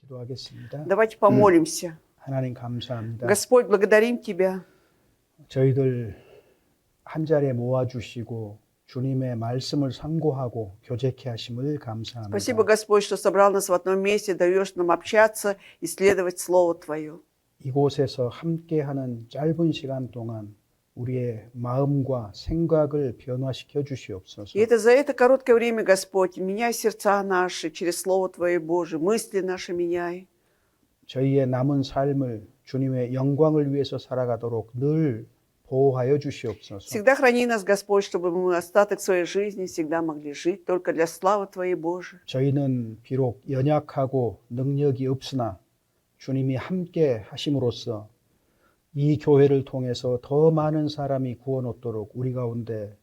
기도하겠습니다. Давайте помолимся. 하나님 감사합니다. Господь, благодарим Тебя. 저희들 한 자리에 모아주시고 주님의 말씀을 상고하고 교제케 하심을 감사합니다. Спасибо, Господь, что собрал нас в одном месте, даешь нам общаться, исследовать Слово Твое. 이곳에서 함께하는 짧은 시간 동안 우리의 마음과 생각을 변화시켜 주시옵소서. И это за это короткое время, Господь, меняй сердца наши через Слово Твое Божие, мысли наши меняй. 저희의 남은 삶을 주님의 영광을 위해서 살아가도록 늘 보호하여 주시옵소서. Всегда храни нас, Господь, чтобы мы остаток своей жизни всегда могли жить только для славы Твоей Божией. 저희는 비록 연약하고 능력이 없으나 주님이 함께 하심으로써 이 교회를 통해서 더 많은 사람이 구원 얻도록 우리 가운데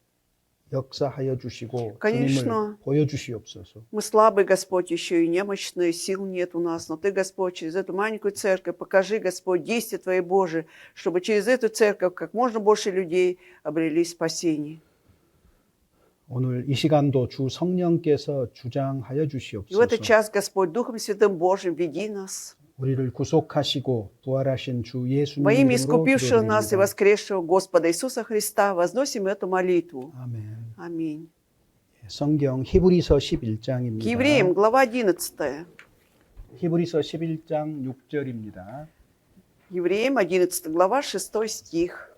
역사하여 주시고 주님을 보여주시옵소서. Мы слабые, Господь, еще и немощные, сил нет у нас, но Ты, Господь, через эту маленькую церковь покажи, Господь, действие Твое Божие, чтобы через эту церковь как можно больше людей обрели спасение. 오늘 이 시간도 주 성령께서 주장하여 И в 주시옵소서. этот час, Господь, Духом Святым Божьим веди нас. 우리를 구속하시고 부활하신 주 예수님 Во имя 이름으로 искупившего нас и 기도드립니다. воскресшего Господа Иисуса Христа возносим эту молитву. 아멘. Аминь. 성경 히브리서 К 11장입니다. евреям, глава 11. 히브리서 11장 6절입니다. Евреям, 11 глава, 6 стих.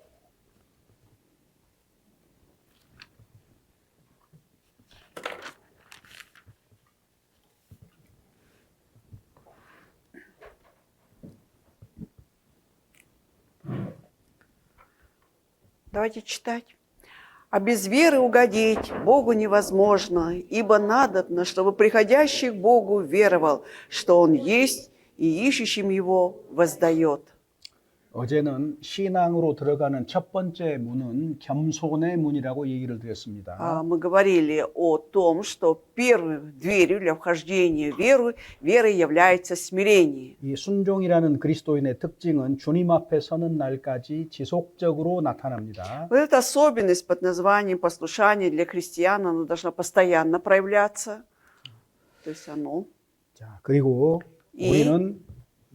Давайте читать. «А без веры угодить Богу невозможно, ибо надобно, чтобы приходящий к Богу веровал, что Он есть, и ищущим Его воздает». 어제는 신앙으로 들어가는 첫 번째 문은 겸손의 문이라고 얘기를 드렸습니다. Мы говорили о том, что первой дверью для вхождения в веру, верой является смирение. 이 순종이라는 그리스도인의 특징은 주님 앞에 서는 날까지 지속적으로 나타납니다. Вот эта особенность под названием послушание для христиан, она должна постоянно проявляться. То есть оно. 자, 그리고 우리는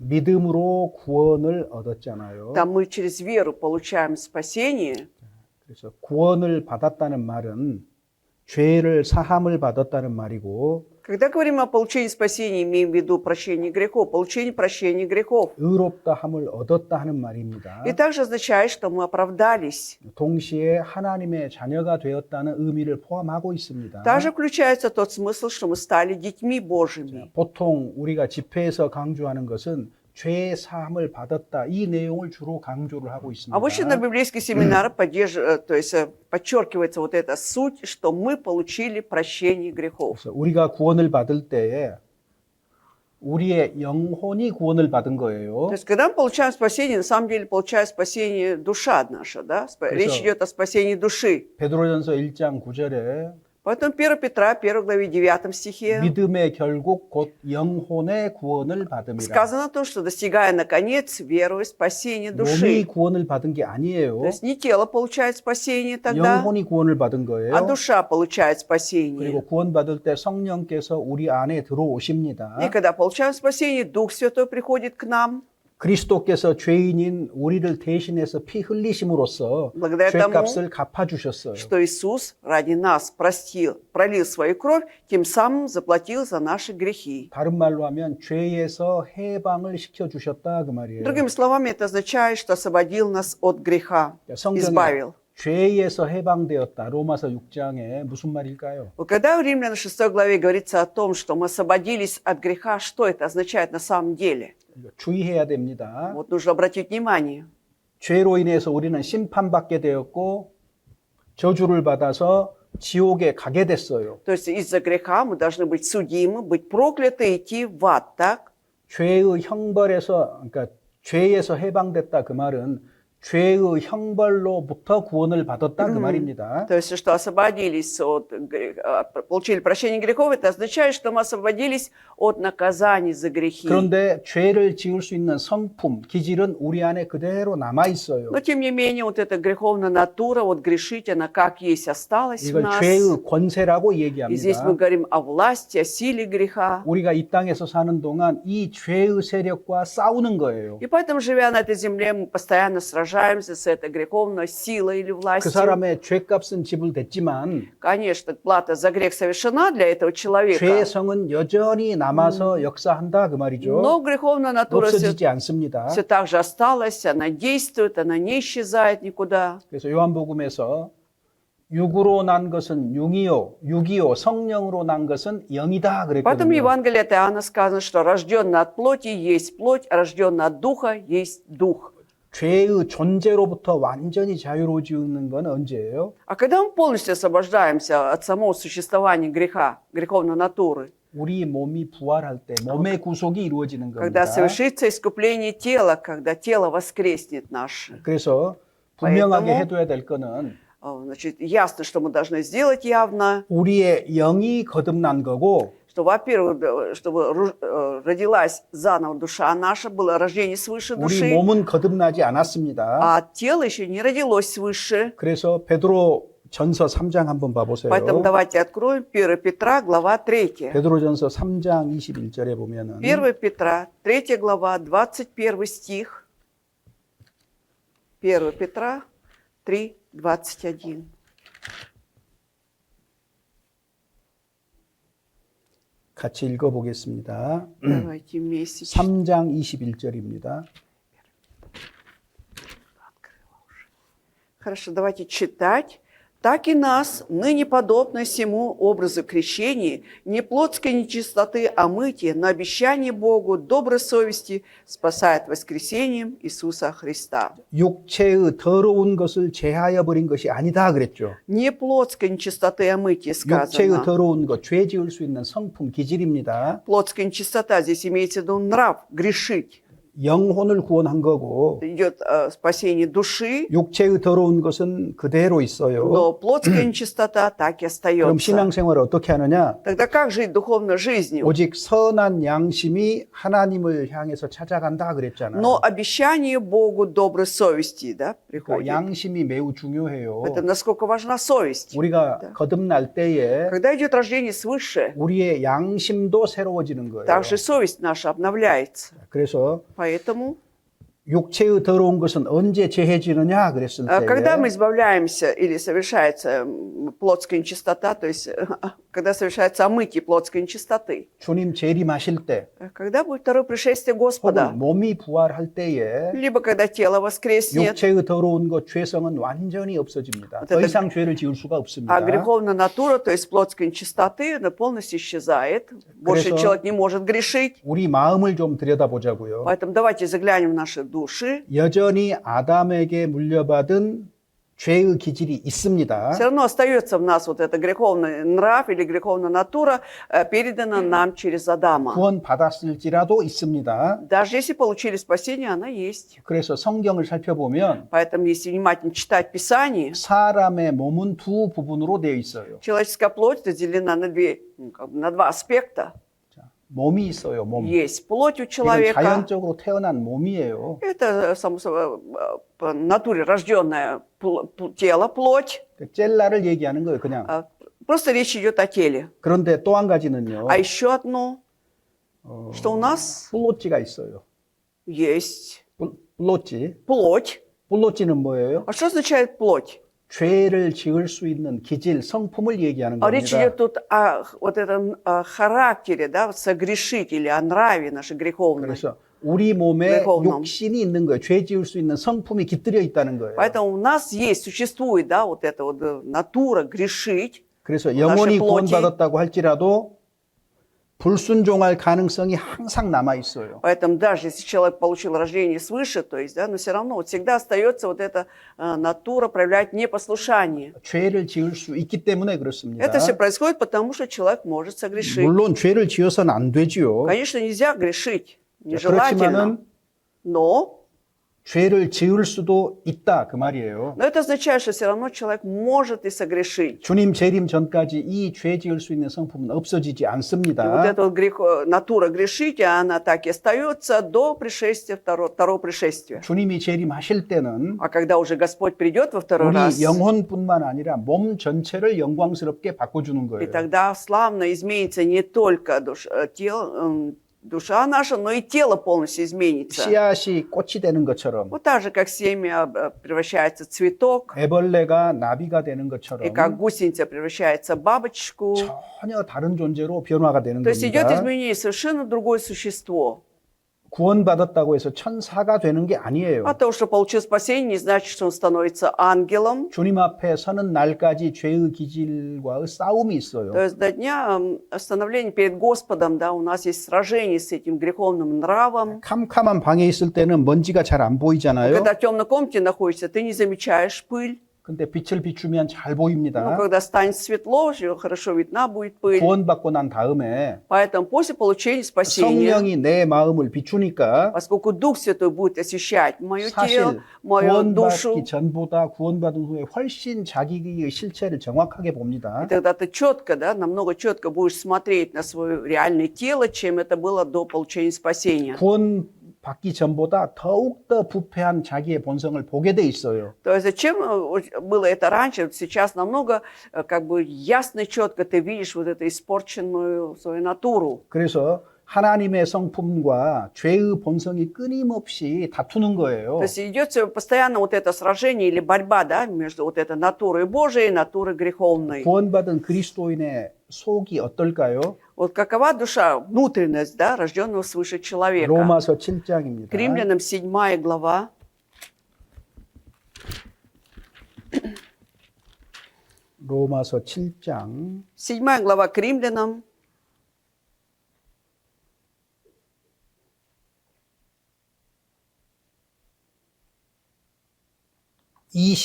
믿음으로 구원을 얻었잖아요. Там мы через веру получаем спасение. 그래서 구원을 받았다는 말은 죄를 사함을 받았다는 말이고 Когда говорим о получении спасения, имеем в виду прощение грехов, получение прощения грехов. 의롭다함을 얻었다 하는 말입니다. И также означает, что мы оправдались. 동시에 하나님의 자녀가 되었다는 의미를 포함하고 있습니다. Также включается тот смысл, что мы стали детьми Божьими. 보통 우리가 집회에서 강조하는 것은 죄 사함을 받았다 이 내용을 주로 강조를 하고 있습니다. Обычно на библейских семинарах подчеркивается вот эта суть, что мы получили прощение грехов. 그래서 우리가 구원을 받을 때에 우리의 영혼이 구원을 받은 거예요. То есть, когда мы получаем спасение, на самом деле получает спасение душа наша, да? Речь идет о спасении души. 베드로전서 1장 9절에 Поэтому 1 Петра, 1 главе 9 стихе 믿음의 결국 곧 영혼의 구원을 받음이라. сказано то, что достигая, наконец, верою спасения 몸이 души. 구원을 받은 게 아니에요. То есть не тело получает спасение тогда, 영혼이 구원을 받은 거예요. а душа получает спасение. 그리고 구원받을 때 성령께서 우리 안에 들어오십니다. И когда получаем спасение, Дух Святой приходит к нам. 그리스도께서 죄인인 우리를 대신해서 피 흘리심으로써 благодаря 죄값을 тому, 갚아주셨어요. что Иисус ради нас пролил свою кровь, тем самым заплатил за наши грехи. 다른 말로 하면 죄에서 해방을 시켜주셨다 그 말이에요. Другими словами, это означает, что освободил нас от греха, 성경에 избавил. 죄에서 해방되었다. 로마서 6장에 무슨 말일까요? Вот когда в Римлянам 6 главе говорится о том, что мы освободились от греха, что это означает на самом деле? 주의해야 됩니다. Вот нужно обратить внимание. 죄로 인해서 우리는 심판받게 되었고 저주를 받아서 지옥에 가게 됐어요. То есть из-за греха мы должны быть судимы, быть прокляты, идти в ад, так? 죄의 형벌에서 그러니까 죄에서 해방됐다 그 말은 죄의 형벌로부터 구원을 받았다 그 말입니다. То есть, что освободились от, получили прощение грехов, это означает, что мы освободились от наказаний за грехи. 그런데 죄를 지을 수 있는 성품, 기질은 우리 안에 그대로 남아 있어요. Но, тем не менее, вот эта греховная натура, вот грешить, она как есть осталась в 이걸 нас. 죄의 권세라고 И здесь 얘기합니다. мы говорим о власти, о силе греха. 우리가 이 땅에서 사는 동안 이 죄의 세력과 싸우는 거예요. И поэтому, живя на этой земле, мы постоянно сражаемся с этой греховной силой или 그 властью. 사람의 죄값은 지불됐지만 Конечно, плата за грех совершена для этого человека. 죄의 성은 여전히 남아서 역사한다 그 말이죠. Но греховная натура 없어지지 않습니다. все так же осталась, она действует, она не исчезает никуда. 그래서 요한복음에서 육으로 난 것은 육이요 성령으로 난 것은 영이다 Поэтому в 그랬거든요. Евангелии от Иоанна сказано, что рожденный от плоти есть плоть, а рожденный от духа есть дух. 죄의 존재로부터 완전히 자유로워지는 건 언제예요? А когда мы полностью освобождаемся от самого существования греха, греховной натуры, 우리 몸이 부활할 때 몸의 구속이 이루어지는 겁니다. когда совершится искупление тела, когда тело воскреснет наше. 그래서 분명하게 поэтому- 해둬야 될 거는 Значит, ясно, что мы должны сделать явно, 우리의 영이 거듭난 거고 что, во-первых, чтобы родилась заново душа наша, было рождение свыше 우리 души, 몸은 거듭나지 않았습니다. а тело еще не родилось свыше. 그래서 베드로 전서 3장 한번 봐보세요. Поэтому давайте откроем 1 Петра, глава 3. 베드로전서 3장 21절에 보면은 1 Петра, 3 глава, 21 стих. 1 Петра 3, 21. 같이 읽어보겠습니다. Давайте вместе. 3장 21절입니다. Хорошо, давайте читать. Так и нас, ныне подобно всему образу крещения, не плотской нечистоты, а мытия, на обещание Богу доброй совести спасает воскресением Иисуса Христа. 육체의 더러운 것을 제하여 버린 것이 아니다 그랬죠. Не плотской нечистоты, а мытия 육체의 сказано. 더러운 것, 죄 지을 수 있는 성품, 기질입니다. Плотская нечистота, здесь имеется в виду нрав, грешить. 영혼을 구원한 거고 Идет спасение души, 육체의 더러운 것은 그대로 있어요. но плотская нечистота так и 그럼 остается. 신앙생활을 어떻게 하느냐? Тогда как жить духовной жизнью? 오직 선한 양심이 하나님을 향해서 찾아간다 그랬잖아요. Но обещание Богу доброй совести, да, 그러니까 приходит. 양심이 매우 중요해요. Это насколько важна совесть. 우리가 거듭날 때에 Когда идет рождение свыше, 우리의 양심도 새로워지는 거예요. также совесть наша обновляется. 그래서 Поэтому, 육체의 더러운 것은 언제 제해지느냐 그랬을 когда мы 때에 избавляемся или совершается плотская нечистота, то есть когда совершается омытие плотской нечистоты, 주님 재림하실 때 когда будет второе пришествие Господа, 혹은 몸이 부활할 때에 либо когда тело воскреснет, 육체의 더러운 것 죄성은 완전히 없어집니다. 더 это- 이상 죄를 지을 수가 없습니다. а греховная натура, то есть плотской нечистоты, она полностью исчезает. Больше 그래서- человек не может грешить. 우리 마음을 좀 들여다보자고요. Поэтому давайте заглянем в наши души. 여전히 아담에게 물려받은 죄의 기질이 있습니다. Все равно остается в нас вот эта греховный нрав или греховная натура, передана нам через Адама. 구원 받았을지라도 있습니다. Даже если получили спасение, она есть. 그래서 성경을 살펴보면 Поэтому, если внимательно читать Писание, 사람의 몸은 두 부분으로 되어 있어요. человеческая плоть разделена на два аспекта. 몸이 있어요. 몸. Есть плоть у 이건 человека. 자연적으로 태어난 몸이에요. Это, само собой, по натуре рожденное тело, плоть. 젤라를 얘기하는 거예요. 그냥. Просто речь идет о теле. 그런데 또 한 가지는요. А еще одно, что у нас 플로찌가 있어요. есть 플로찌. плоть. 플로찌는 뭐예요? А что означает плоть? 죄를 지을 수 있는 기질, 성품을 얘기하는 Речь 겁니다. идет тут о вот этом характере, да, вот согрешить или о нраве нашей греховной. 그래서 우리 몸에 греховном. 육신이 있는 거예요. 죄 지을 수 있는 성품이 깃들여 있다는 거예요. Поэтому у нас есть, существует, да, вот эта вот натура грешить. 그래서 영원히 нашей плоти. 구원받았다고 할지라도 불순종할 가능성이 항상 남아 있어요. Поэтому даже если человек получил рождение свыше, то есть, да, но все равно вот всегда остается вот эта натура проявлять непослушание. 죄를 지을 수 있기 때문에 그렇습니다. Это все происходит потому, что человек может согрешить. 물론 죄를 지어서는 안 되지요. Конечно, нельзя грешить, нежелательно. 그렇지만은 Но 죄를 지을 수도 있다 그 말이에요. Но это означает, что все равно человек может и согрешить. 주님 재림 전까지 이 죄 지을 수 있는 성품은 없어지지 И вот 않습니다. эта вот натура грешить, она так и остается до пришествия, второго пришествия. 주님이 재림하실 때는 А когда уже Господь придет во второй раз, 우리 영혼뿐만 아니라 몸 전체를 영광스럽게 바꿔주는 и 거예요. тогда славно изменится не только душа наша, но и тело полностью изменится. 씨앗이 꽃이 되는 것처럼 Вот так же, как семя превращается в цветок, 애벌레가 나비가 되는 것처럼 и как гусеница превращается в бабочку. 전혀 다른 존재로 변화가 되는 То есть идет 겁니다. изменение, совершенно другое существо. 구원받았다고 해서 천사가 되는 게 아니에요. А то, что получил спасение, не значит, что он становится ангелом. 주님 앞에 서는 날까지 죄의 기질과의 싸움이 있어요. То есть до дня становления перед Господом, да, у нас есть сражение с этим греховным нравом. 캄캄한 방에 있을 때는 먼지가 잘 안 보이잖아요. Когда в темной комнате находишься, ты не замечаешь пыль. 근데 빛을 비추면 잘 Но 보입니다. когда станет светло, хорошо видна будет пыль. 구원받고 난 다음에 Поэтому после получения спасения, 성령이 내 마음을 비추니까 поскольку Дух Святой будет освещать мое 사실 тело, мою душу, 구원받기 전보다 구원받은 후에 훨씬 자기의 실체를 정확하게 봅니다. и тогда ты четко, да, намного четко будешь смотреть на свое реальное тело, чем это было до получения спасения. 구원받기 전보다 더욱더 부패한 자기의 본성을 보게 돼 있어요. То есть зачем было это раньше, вот сейчас намного как бы ясно и четко ты видишь вот эту испорченную свою натуру. 그래서 하나님의 성품과 죄의 본성이 끊임없이 다투는 거예요. То есть идет постоянно вот это сражение или борьба, да, между вот этой натурой Божией и натурой греховной. 구원받은 그리스도인의 속이 어떨까요? Вот какова душа, внутренность, да, рожденного свыше человека. 로마서 7장입니다. К Римлянам 7 глава. 로마서 7장 7 глава к Римлянам.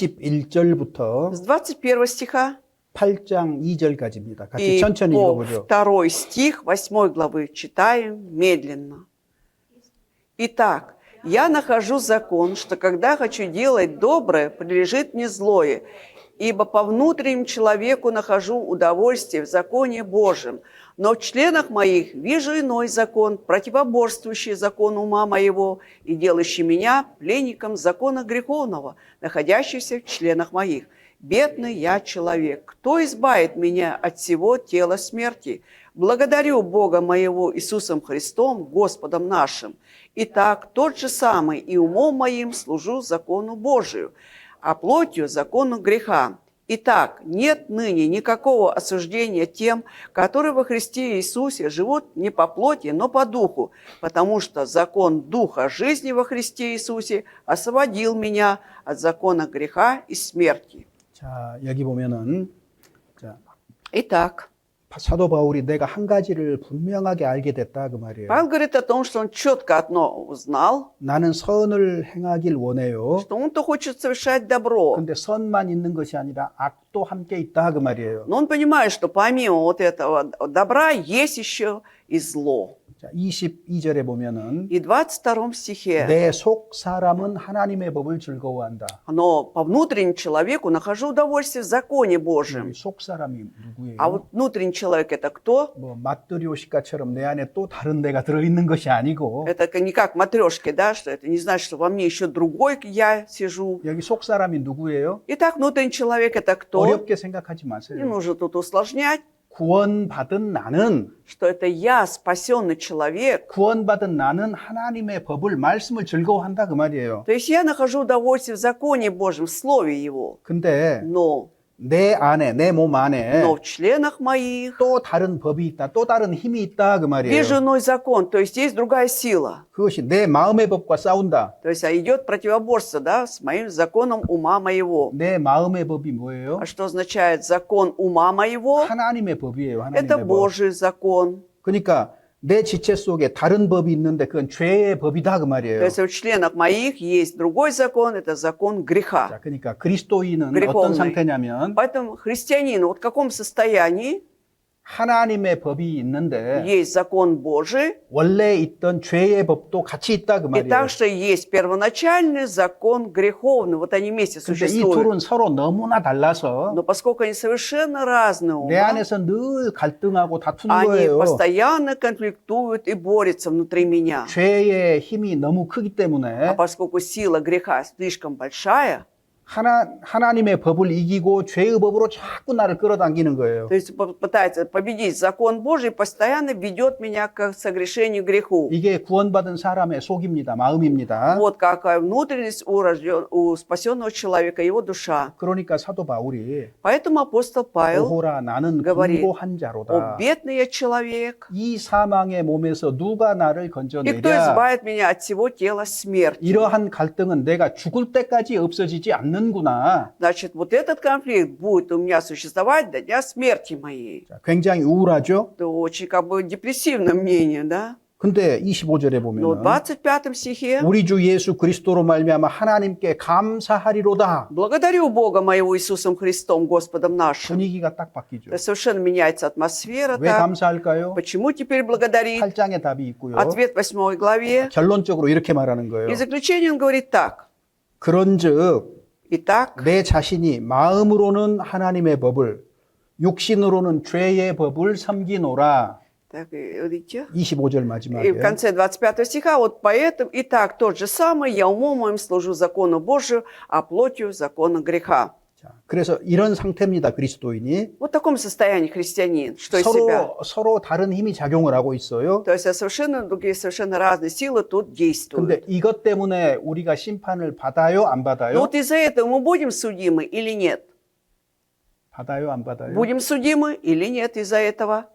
(21절부터) С 21 стиха 8장 2절까지입니다. 같이 и 천천히 по 읽어보죠. 2 стих 8 главы читаем медленно. Итак, я нахожу закон, что когда хочу делать доброе, прилежит мне злое, ибо по внутреннему человеку нахожу удовольствие в законе Божьем, но в членах моих вижу иной закон, противоборствующий закону ума моего и делающий меня пленником закона греховного, находящегося в членах моих. Бедный я человек, кто избавит меня от всего тела смерти? Благодарю Бога моего Иисусом Христом, Господом нашим. Итак, тот же самый и умом моим служу закону Божию, а плотью закону греха. Итак, нет ныне никакого осуждения тем, которые во Христе Иисусе живут не по плоти, но по духу, потому что закон духа жизни во Христе Иисусе освободил меня от закона греха и смерти. 자, 여기 보면은 자, Итак, 사도 바울이 내가 한 가지를 분명하게 알게 됐다 그 말이에요. Павел говорит о том, что он четко одно узнал, 나는 선을 행하길 원해요. что он-то хочет совершать добро. 근데 선만 있는 것이 아니라 악도 함께 있다 그 말이에요. Но он понимает, что помимо вот этого добра есть еще и зло. 자, 22절에 보면은 И в 22 стихе, 내 속 사람은 하나님의 법을 즐거워한다. но по внутреннему человеку нахожу удовольствие в законе Божьем. 속 사람이 누구예요? А вот внутренний человек это кто? 뭐 마트리오시카처럼 내 안에 또 다른 데가 들어 있는 것이 아니고 Это не как матрешки, да, что это не значит, что во мне еще другой я сижу. 여기 속 사람이 누구예요? Итак, внутренний человек это кто? 어렵게 생각하지 Не 마세요. нужно тут усложнять, 구원받은 나는 что это я, спасенный человек. 구원받은 나는 하나님의 법을 말씀을 즐거워한다 그 말이에요. То есть я нахожу удовольствие в законе Божьем, в Слове Его. 근데 Но 내 안에 내 몸 안에 в членах моих 또 다른 법이 있다. 또 다른 힘이 있다 그 말이에요. вижу иной закон, то есть есть другая сила. 그것이 내 마음의 법과 싸운다. То есть идет противоборство, да, с моим законом ума моего. 내 마음의 법이 뭐예요? А что означает закон ума моего? 하나님의 법이에요. Это 하나님의 법. Божий закон. 그러니까 내 지체 속에 다른 법이 있는데 그건 죄의 법이다 그 То 말이에요. есть в членах моих есть другой закон, это закон 자, греха. 그러니까 그리스도인은 그리고 어떤 없네. 상태냐면 Поэтому христианин вот в каком состоянии? 하나님의 법이 있는데 Есть закон Божий, 원래 있던 죄의 법도 같이 있다 그 и 말이에요. также есть первоначальный закон греховный. Вот они вместе 근데 이 существуют. 둘은 서로 너무나 달라서 Но поскольку они совершенно разные 내 ума, 안에서 늘 갈등하고 다투는 они 거예요. постоянно конфликтуют и борются внутри меня. 죄의 힘이 너무 크기 А 때문에 поскольку сила греха слишком большая, 하나님의 법을 이기고 죄의 법으로 자꾸 나를 끌어당기는 거예요. то есть пытается победить закон Божий, постоянно ведет меня к согрешению греху. 이게 구원받은 사람의 속입니다. 마음입니다. Вот какая внутренность у спасенного человека, его душа. 그러니까 사도 바울이 Поэтому апостол Павел 오호라 나는 говорит, 굴고한 о, 자로다. бедный я человек, 이 사망의 몸에서 누가 나를 и кто 건져내랴. избавит меня от всего тела смерти. 이러한 갈등은 내가 죽을 때까지 없어지지 않는구나. Значит, вот этот конфликт будет у меня существовать до дня смерти моей. 자, 굉장히 우울하죠? Это очень как бы депрессивное мнение, да? 근데 25절에 Но в 보면 25 стихе 우리 주 예수 그리스도로 말미암아 하나님께 감사하리로다. «Благодарю Бога моего Иисусом Христом, Господом нашим». 분위기가 딱 바뀌죠. Это совершенно меняется атмосфера. 왜 Так. 감사할까요? Почему теперь благодарить? 8장의 답이 있고요. Ответ в 8 главе. 결론적으로 이렇게 말하는 거예요. И в заключение он говорит так. 그런즉 Итак, 내 자신이 마음으로는 하나님의 법을 육신으로는 죄의 법을 섬기노라. так, видите? 25절 И в 마지막에. конце 25 стиха, вот поэтому, итак, тот же самый, я умом моим служу закону Божию, а плотью закону греха. 자, 그래서 이런 상태입니다. 그리스도인이. Вот в таком состоянии христианин, что из себя. 서로 다른 힘이 작용을 하고 있어요. То есть совершенно другие, совершенно разные силы тут действуют. 근데 이것 때문에 우리가 심판을 받아요, 안 Но 받아요? вот из-за этого мы будем судимы или нет? 받아요, 안 받아요? Будем судимы или нет из-за этого?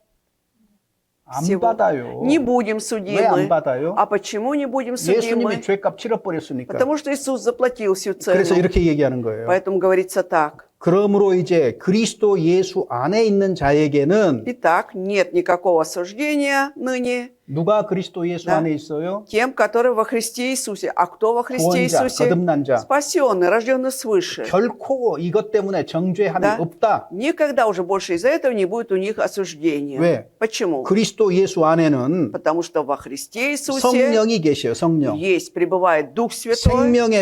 안 всего. 받아요. Не будем 왜 안 судимы. 받아요? А почему не будем 예수님이 судимы? 죄값 치러버렸으니까. Потому что Иисус заплатил всю 그래서 цену. 이렇게 얘기하는 거예요. Поэтому говорится так. 그러므로 이제 그리스도 예수 안에 있는 자에게는 Итак, нет никакого осуждения ныне 누가 그리스도 예수 Да. 안에 있어요? тем, которые во Христе Иисусе. А кто во Христе 구원자, Иисусе? 거듭난 자. Спасенный, рожденный свыше. 결코 이것 때문에 정죄함이 Да. 없다. Никогда уже больше из-за этого не будет у них осуждения. 왜? Почему? 그리스도 예수 안에는 Потому что во Христе Иисусе 성령이 계셔요. 성령. есть, пребывает Дух Святой.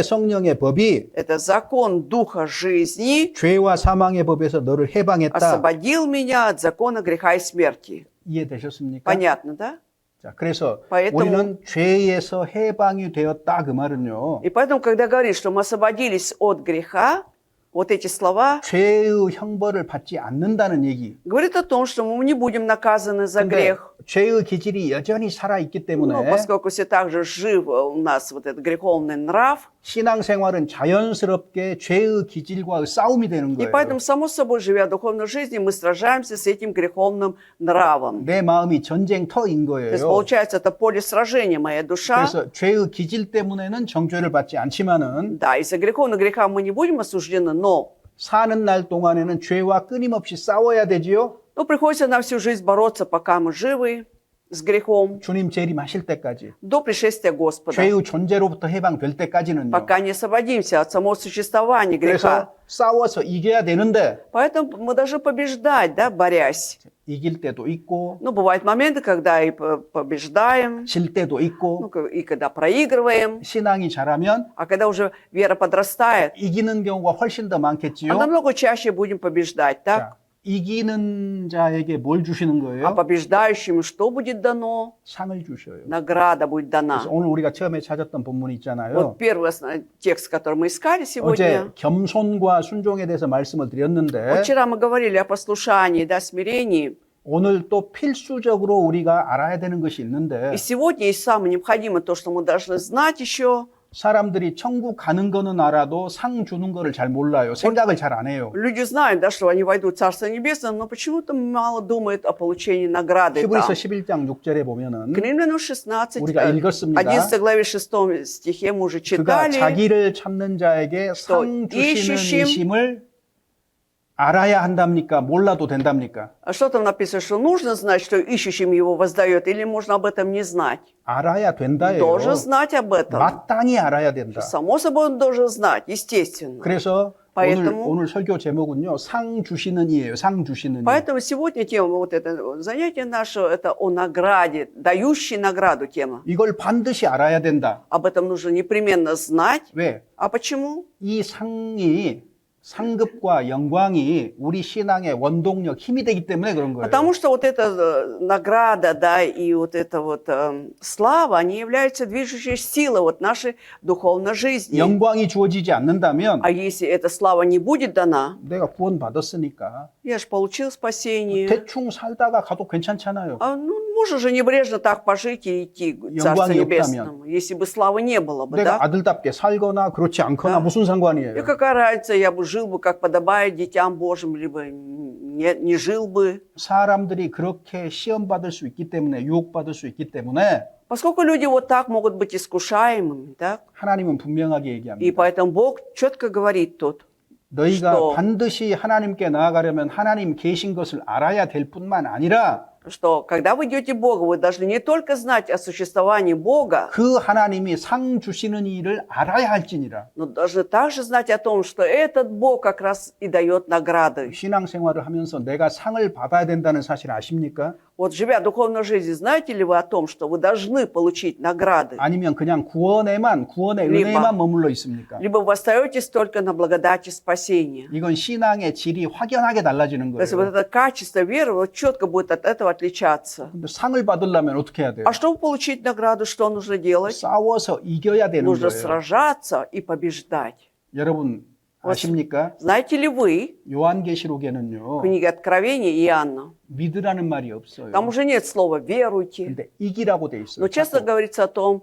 성령의 법이 Это закон Духа жизни. 죄와 사망의 법에서 너를 해방했다. Освободил меня от закона греха и смерти. 이해되셨습니까? Понятно, да? 자, 그래서 Поэтому- 우리는 죄에서 해방이 되었다 그 말은요. И поэтому, когда говорит, что мы освободились от греха, вот эти слова 죄의 형벌을 받지 않는다는 얘기. говорят о том, что мы не будем наказаны за 근데 грех. 죄의 기질이 여전히 살아있기 Но 때문에 поскольку все так же жив у нас вот этот греховный нрав, 신앙생활은 자연스럽게 죄의 기질과의 싸움이 되는 и 거예요. поэтому, само собой, живя духовной жизнью, мы сражаемся с этим греховным нравом. 내 마음이 전쟁터인 То есть, 거예요. получается, это поле сражения, моя душа. 그래서 죄의 기질 때문에는 정죄를 받지 않지만은 Да, из-за греховного греха мы не будем осуждены, но 사는 날 동안에는 죄와 끊임없이 싸워야 되지요. приходится нам всю жизнь бороться, пока мы живы, с грехом, 주님 재림하실 때까지. до пришествия Господа. 죄의 존재로부터 해방될 때까지는요. Пока не освободимся от самого существования 그래서 греха. 싸워서 이겨야 되는데 Поэтому мы должны побеждать, да, борясь. 이길 때도 있고 Ну, бывают моменты, когда и побеждаем, 질 때도 있고 и когда проигрываем. 신앙이 자라면 А когда уже вера подрастает, 이기는 경우가 훨씬 더 많겠지요. намного чаще будем побеждать, так? 자, 이기는 자에게 뭘 주시는 А 거예요? побеждающим что будет дано? 상을 주셔요. Награда будет дана. 그래서 오늘 우리가 처음에 찾았던 본문이 있잖아요. Вот первый текст, который мы искали 어제 сегодня. 겸손과 순종에 대해서 말씀을 드렸는데 Вчера мы говорили о послушании, да, смирении. 오늘 또 필수적으로 우리가 알아야 되는 것이 있는데 И сегодня есть самое необходимое, то, что мы должны знать еще. 사람들이 천국 가는 거는 알아도 상 주는 거를 잘 몰라요. 생각을 잘 안 해요. Люди знают, да, что они войдут в Царство Небесное, но почему-то мало думают о получении награды там. 히브리서 11장 6절에 보면은 К Римлянам 16, 우리가 읽었습니다. 11 главе 6 стихе мы уже 그가 читали, 자기를 찾는 자에게 상 주시는 이시심. 이심을 알아야 한답니까? 몰라도 된답니까? А что там написано, что нужно знать, что ищущим его воздает, или можно об этом не знать? 알아야 된다예요. Должен знать об этом. 마땅히 알아야 된다. Само собой он должен знать, естественно. 그래서 Поэтому, 오늘 설교 제목은요. 상 주시는 이예요. 상 주시는 이. поэтому сегодня тема, вот это занятие наше, это о награде, дающей награду тема. 이걸 반드시 알아야 된다. Об этом нужно непременно знать. 왜? А почему? 이 상급과 영광이 우리 신앙의 원동력, 힘이 되기 때문에 그런 거예요. Потому что вот эта награда, да, и вот эта вот слава, они являются движущей силой вот нашей духовной жизни. 영광이 주어지지 않는다면 А если эта слава не будет дана, 내가 구원 받았으니까 я же получил спасение. 대충 살다가 가도 괜찮잖아요. Можно же небрежно так пожить и идти к Царству 영광이 Небесному, если бы славы не было бы, 내가 да? 아들답게 살거나 그렇지 않거나 무슨 И 상관이에요. какая разница, я бы жил бы, как подобает детям Божьим, либо не жил бы. 사람들이 그렇게 시험 받을 수 있기 때문에 유혹 받을 수 있기 때문에 Поскольку люди вот так могут быть искушаемыми, так? 하나님은 분명하게 И 얘기합니다. поэтому Бог четко говорит тут, 너희가 что- 반드시 하나님께 나아가려면 하나님 계신 것을 알아야 될 뿐만 아니라 что когда вы идете к Богу, вы должны не только знать о существовании Бога, 그 하나님이 상 주시는 일을 알아야 할지니라. но должны также знать о том, что этот Бог как раз и дает награды. 신앙생활을 하면서 내가 상을 받아야 된다는 사실 아십니까? Вот живя духовной жизнью, знаете ли вы о том, что вы должны получить награды? 아니면 그냥 구원의 은혜에만 머물러 있습니까? Либо вы остаетесь только на благодати спасения. 이건 신앙의 질이 확연하게 달라지는 То есть вот 거예요. это качество веры вот четко будет от этого отличаться. 근데 상을 받으려면 어떻게 해야 돼요? А чтобы получить награду, что нужно делать? 싸워서 이겨야 되는 Нужно 거예요. сражаться и побеждать. 여러분 아십니까? Знаете ли вы, 요한계시록에는요. в книге Откровения Иоанна, 믿으라는 말이 없어요. там уже нет слова «веруйте», 근데 이기라고 돼 있어요. но часто 자꾸. говорится о том,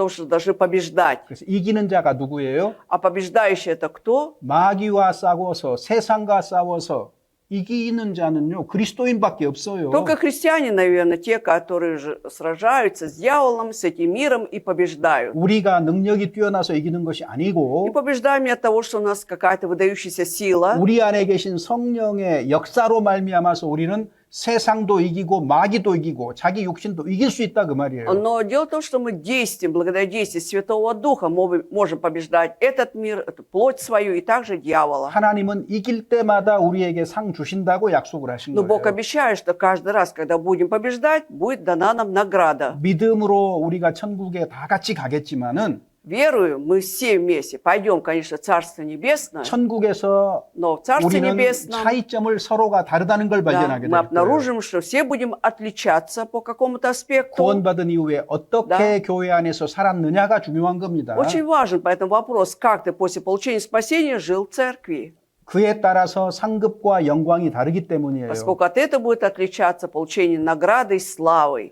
что должны побеждать. 그래서 이기는 자가 누구예요? А побеждающий это кто? 마귀와 싸워서 세상과 싸워서 이기는 자는요 그리스도인밖에 없어요. Только христиане, наверное, те, которые же сражаются с дьяволом, с этим миром и побеждают. 우리가 능력이 뛰어나서 이기는 것이 И 아니고 побеждаем не от того, что у нас какая-то выдающаяся сила, 우리 안에 계신 성령의 역사로 말미암아서 우리는 세상도 이기고 마귀도 이기고 자기 육신도 이길 수 있다 그 말이에요. но дело в том, что мы действуем, благодаря действию Святого Духа можем побеждать этот мир, эту плоть свою и также дьявола. 하나님은 이길 때마다 우리에게 상 주신다고 약속을 하신 Но Бог 거예요. обещает, что каждый раз, когда будем побеждать, будет дана нам награда. 믿음으로 우리가 천국에 다 같이 가겠지만은 Верую, мы все вместе пойдем, конечно, в Царство Небесное, 천국에서 но в Царстве 우리는 Небесном 차이점을 서로가 다르다는 걸 да, 발견하게 мы 될 거예요. обнаружим, что все будем отличаться по какому-то аспекту. 구원받은 이후에 어떻게 교회 안에서 살았느냐가 중요한 겁니다. Очень важен поэтому вопрос, как ты после получения спасения жил в церкви. 그에 따라서 상급과 영광이 다르기 때문이에요. Поскольку от этого будет отличаться получение награды и славы.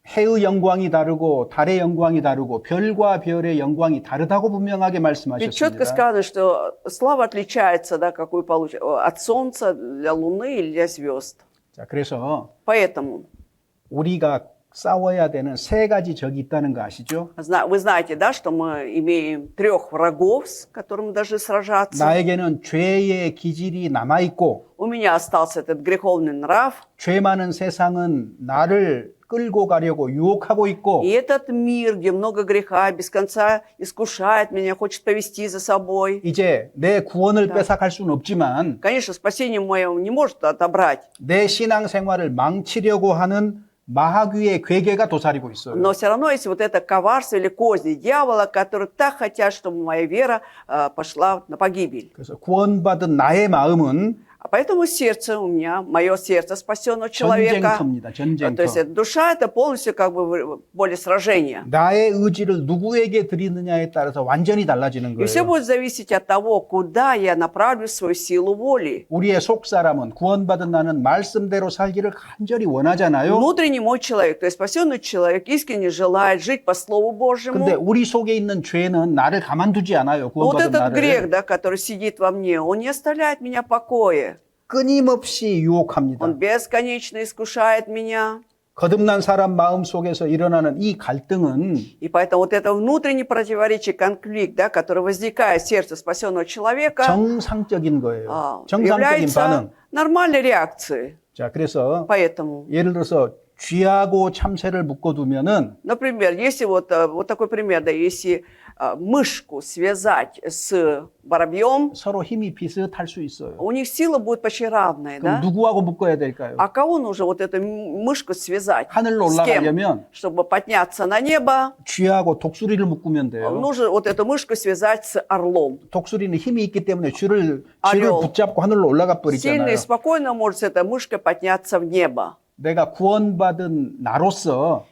해의 영광이 다르고 달의 영광이 다르고 별과 별의 영광이 다르다고 분명하게 Ведь четко 말씀하셨습니다. сказано, что слава отличается, да, какую получишь, от солнца, для луны или для звезд. 자, 그래서 Поэтому 우리가 싸워야 되는 세 가지 적이 있다는 거 아시죠? вы знаете, да, что мы имеем 3 врагов, с которыми мы должны сражаться. 나에게는 죄의 기질이 남아 있고 У меня остался этот греховный нрав, 죄 많은 세상은 나를 끌고 가려고 유혹하고 있고 и этот мир, где много греха, без конца искушает меня, хочет повести за собой. 이제 내 구원을 뺏어갈 수는 없지만 Конечно, спасение мое не может отобрать, 내 신앙생활을 망치려고 하는 마귀의 괴계가 도사리고 있어요. но все равно есть вот это коварство или козни дьявола, которые так хотят, чтобы моя вера пошла на погибель. 그래서 구원받은 나의 마음은 А поэтому сердце у меня, мое сердце спасенного человека, 전쟁터입니다. то 전쟁터. есть душа это полностью как бы поле сражения. 나의 의지를 누구에게 드리느냐에 따라서 완전히 달라지는 И все 거예요. будет зависеть от того, куда я направлю свою силу воли. 우리의 속사람은 구원받은 나는 말씀대로 살기를 간절히 원하잖아요. Внутренний мой человек, то есть спасенный человек, искренне желает жить по Слову Божьему. 근데 우리 속에 있는 죄는 나를 가만두지 않아요. Но вот 구원받은 этот грех, 나를. да, который сидит во мне, он не оставляет меня в покое. 끊임없이 유혹합니다. Он бесконечно искушает меня. 거듭난 사람 마음 속에서 일어나는 이 갈등은 И поэтому вот это внутреннее противоречие, конфликт, да, который возникает в сердце спасенного человека, 정상적인 거예요. 정상적인 является 반응. нормальной реакцией. 자, 그래서 Поэтому, 예를 들어서 쥐하고 참새를 묶어두면은 например, если вот такой пример, да, если мышку связать с воробьем, 서로 힘이 비슷할 수 있어요. у них сила будет почти равная, 그럼 да? 누구하고 묶어야 될까요? А кого нужно вот эту мышку связать? 하늘로 С кем? 올라가려면 Чтобы подняться на небо, 쥐하고 독수리를 묶으면 돼요. нужно вот эту мышку связать с орлом. 독수리는 힘이 있기 때문에 쥐를 орел. 붙잡고 하늘로 올라가 Сильно 버리잖아요. и спокойно может эта мышка подняться в небо. 내가 구원받은 나로서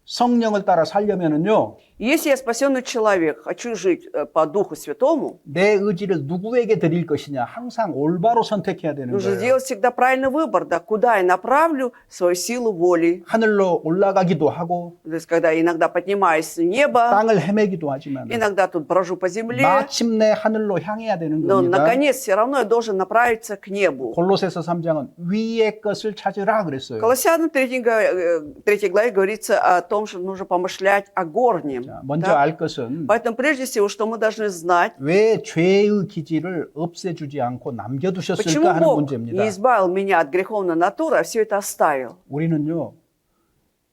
성령을 따라 살려면은요, Если я спасенный человек, хочу жить по Духу Святому, 내 의지를 누구에게 드릴 것이냐 항상 올바로 선택해야 되는 нужно 거예요. сделать всегда правильный выбор, да, куда я направлю свою силу воли. 하늘로 올라가기도 하고 То есть, когда я иногда поднимаюсь в небо, 땅을 헤매기도 하지만 иногда тут брожу по земле, 마침내 하늘로 향해야 되는 но 겁니다. наконец все равно я должен направиться к небу. 골로새서 3장은 위의 것을 찾으라 그랬어요. Колоссянам 3 главе говорится о том, что нужно помышлять о горнем. 자, 먼저 да. 알 것은 Поэтому прежде всего, что мы должны знать, 왜 죄의 기질을 없애주지 않고 почему 남겨두셨을까 하는 Бог 문제입니다. не избавил меня от греховной натуры, а все это оставил. 우리는요,